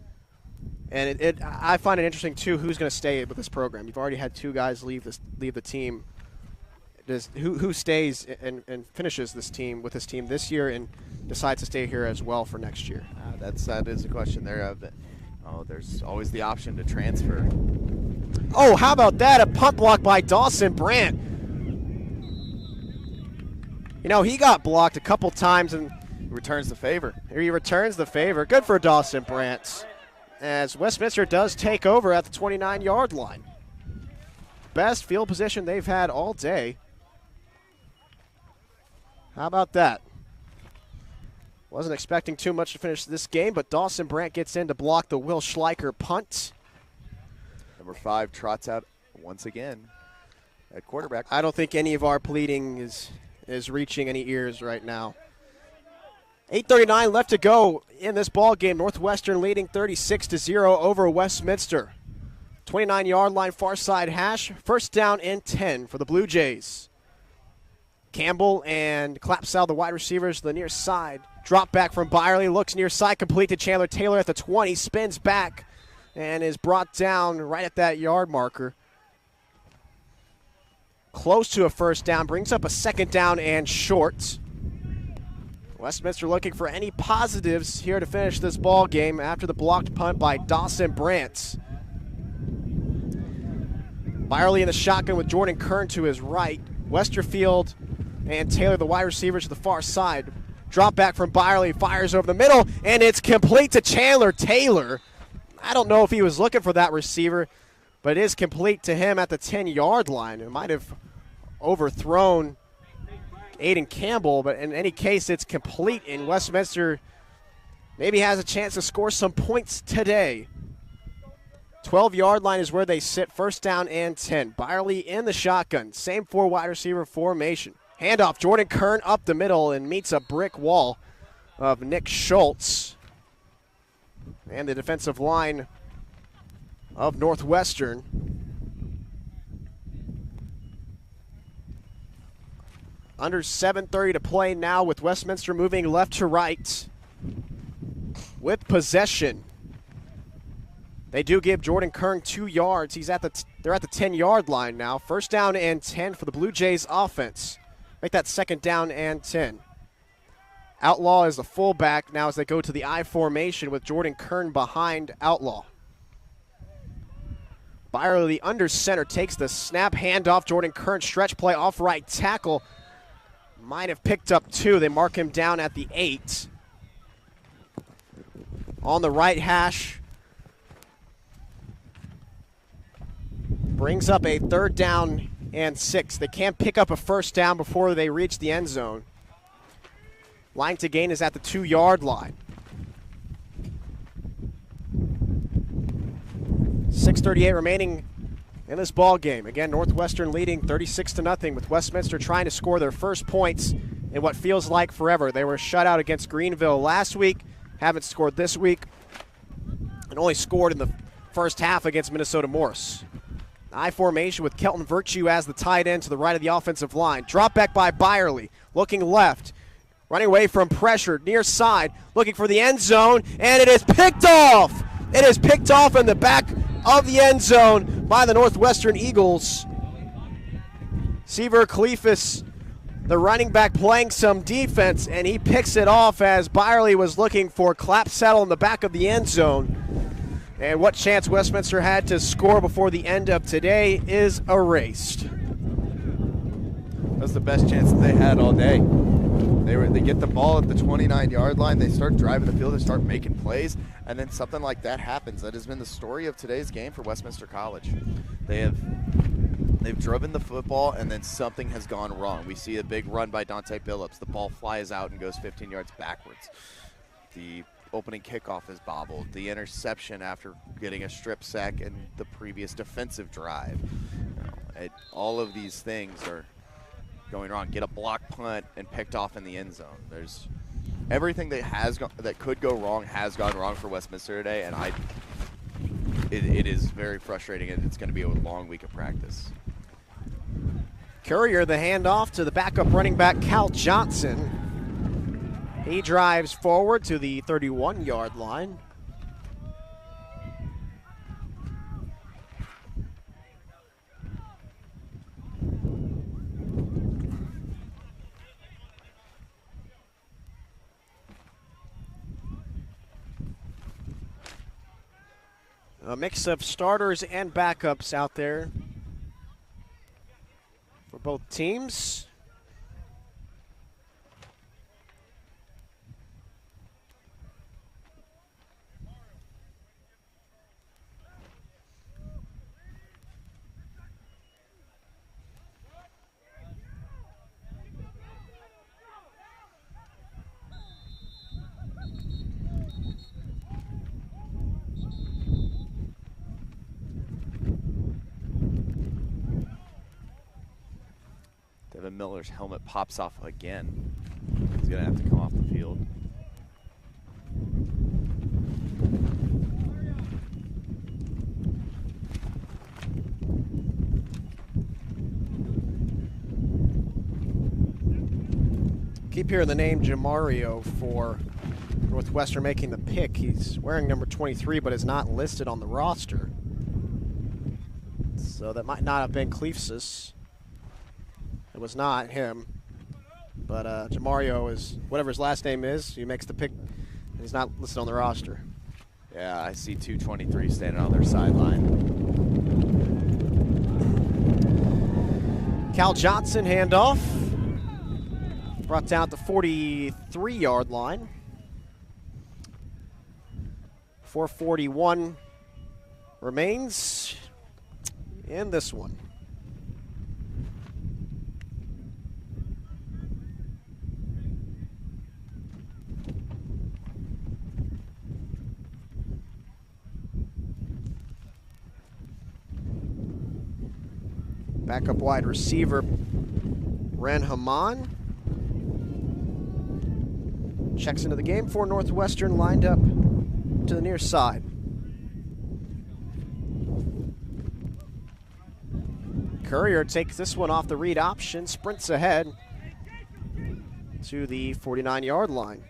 and I find it interesting too who's going to stay with this program. You've already had two guys leave the team. Who stays and finishes this team with this team this year and decides to stay here as well for next year? That is a question there. There's always the option to transfer. Oh, how about that? A punt block by Dawson Brandt. You know, he got blocked a couple times and returns the favor. Here he returns the favor. Good for Dawson Brandt, as Westminster does take over at the 29-yard line. Best field position they've had all day. How about that? Wasn't expecting too much to finish this game, but Dawson Brandt gets in to block the Will Schleicher punt. Number 5 trots out once again at quarterback. I don't think any of our pleading is reaching any ears right now. 8:39 left to go in this ball game. Northwestern leading 36-0 over Westminster. 29-yard line, far side hash. First down and 10 for the Blue Jays. Campbell and Clapsell, the wide receivers, to the near side. Drop back from Byerly, looks near side, complete to Chandler Taylor at the 20, spins back, and is brought down right at that yard marker. Close to a first down, brings up a second down and short. Westminster looking for any positives here to finish this ball game after the blocked punt by Dawson Brandt. Byerly in the shotgun with Jordan Kern to his right. Westerfield and Taylor, the wide receivers, to the far side. Drop back from Byerly, fires over the middle, and it's complete to Chandler Taylor. I don't know if he was looking for that receiver, but it is complete to him at the 10-yard line. It might have overthrown Aiden Campbell, but in any case, it's complete, and Westminster maybe has a chance to score some points today. 12-yard line is where they sit, first down and 10. Byerly in the shotgun, same 4 wide receiver formation. Handoff, Jordan Kern up the middle and meets a brick wall of Nick Schultz. And the defensive line of Northwestern. Under 7:30 to play now with Westminster moving left to right with possession. They do give Jordan Kern 2 yards. They're at the 10-yard line now. First down and 10 for the Blue Jays offense. Make that second down and 10. Outlaw is the fullback now as they go to the I formation with Jordan Kern behind Outlaw. Byerly under center takes the snap, handoff. Jordan Kern stretch play off right tackle. Might have picked up 2. They mark him down at the 8. On the right hash. Brings up a third down and 6. They can't pick up a first down before they reach the end zone. Line to gain is at the 2-yard line. 6:38 remaining in this ball game. Again, Northwestern leading 36-0 with Westminster trying to score their first points in what feels like forever. They were shut out against Greenville last week, haven't scored this week, and only scored in the first half against Minnesota Morse. I formation with Kelton Virtue as the tight end to the right of the offensive line. Drop back by Byerly, looking left, running away from pressure, near side, looking for the end zone, and it is picked off! It is picked off in the back of the end zone by the Northwestern Eagles. Seaver Cleefus, the running back, playing some defense, and he picks it off as Byerly was looking for clap saddle in the back of the end zone. And what chance Westminster had to score before the end of today is erased. That's the best chance that they had all day. They get the ball at the 29-yard line, they start driving the field, they start making plays, and then something like that happens. That has been the story of today's game for Westminster College. They've driven the football, and then something has gone wrong. We see a big run by Dante Billups. The ball flies out and goes 15 yards backwards. The opening kickoff is bobbled. The interception after getting a strip sack in the previous defensive drive. All of these things are going wrong. Get a block punt and picked off in the end zone. There's everything that could go wrong has gone wrong for Westminster today, and it is very frustrating, and it's going to be a long week of practice. Courier the handoff to the backup running back Cal Johnson. He drives forward to the 31-yard line. A mix of starters and backups out there for both teams. Devin Miller's helmet pops off again. He's going to have to come off the field. Keep hearing the name Jamario for Northwestern making the pick. He's wearing number 23, but is not listed on the roster. So that might not have been Cleefsus. It was not him. But Jamario is, whatever his last name is, he makes the pick, and he's not listed on the roster. Yeah, I see 223 standing on their sideline. Cal Johnson handoff. Brought down at the 43-yard line. 4:41 remains in this one. Backup wide receiver Ren Haman checks into the game for Northwestern, lined up to the near side. Courier takes this one off the read option, sprints ahead to the 49-yard line.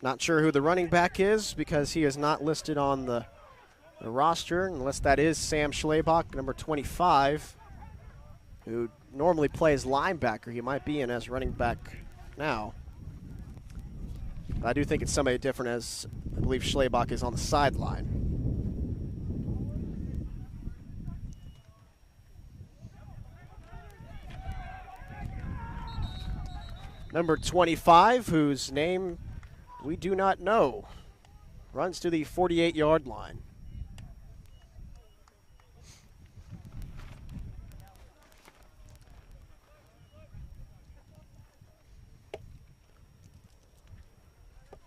Not sure who the running back is because he is not listed on the roster, unless that is Sam Schlebach, number 25, who normally plays linebacker. He might be in as running back now. But I do think it's somebody different, as I believe Schlebach is on the sideline. Number 25, whose name we do not know, runs to the 48-yard line.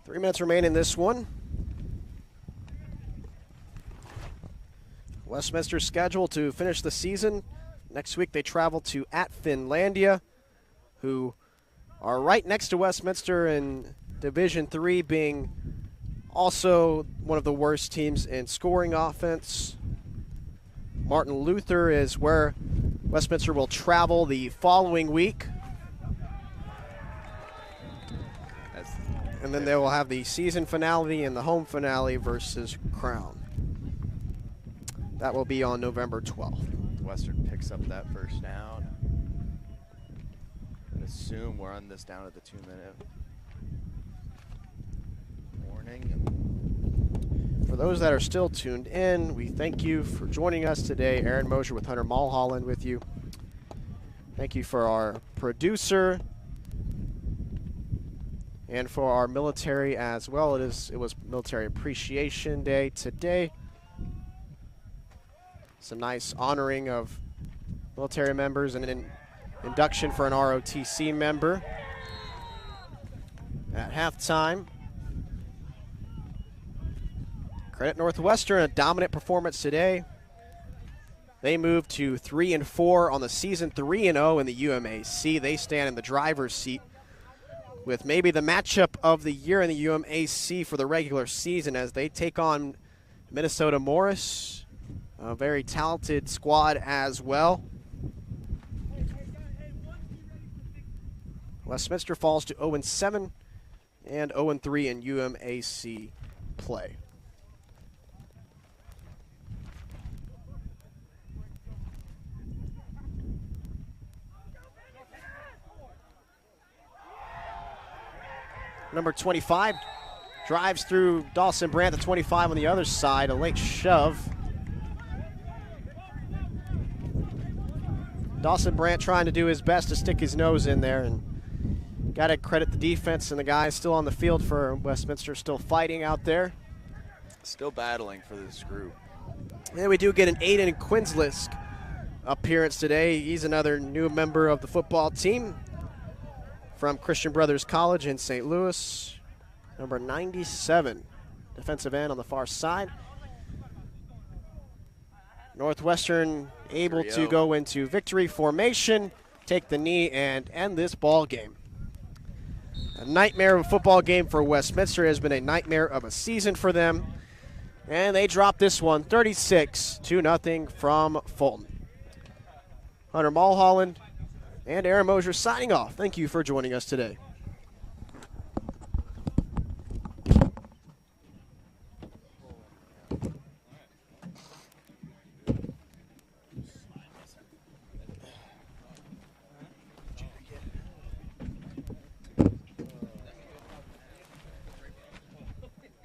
Three minutes remain in this one. Westminster scheduled to finish the season. Next week they travel to at Finlandia, who are right next to Westminster in Division III, being also one of the worst teams in scoring offense. Martin Luther is where Westminster will travel the following week. And then they will have the season finale and the home finale versus Crown. That will be on November 12th. Western picks up that first down. I assume we're on this down at the 2-minute warning. For those that are still tuned in, we thank you for joining us today. Aaron Mosher with Hunter Mulholland with you. Thank you for our producer and for our military as well. It was Military Appreciation Day today. Some nice honoring of military members and an induction for an ROTC member at halftime. Credit Northwestern, a dominant performance today. They moved to 3-4 on the season, 3-0 in the UMAC. They stand in the driver's seat with maybe the matchup of the year in the UMAC for the regular season as they take on Minnesota Morris, a very talented squad as well. Westminster falls to 0-7 and 0-3 in UMAC play. Number 25 drives through Dawson Brandt, the 25 on the other side, a late shove. Dawson Brandt trying to do his best to stick his nose in there, and got to credit the defense and the guys still on the field for Westminster, still fighting out there. Still battling for this group. And we do get an Aiden Quinslisk appearance today. He's another new member of the football team from Christian Brothers College in St. Louis. Number 97, defensive end on the far side. Northwestern able to go into victory formation, take the knee, and end this ball game. A nightmare of a football game for Westminster. Has been a nightmare of a season for them. And they drop this one 36-0 from Fulton. Hunter Mulholland and Aaron Mosher signing off. Thank you for joining us today.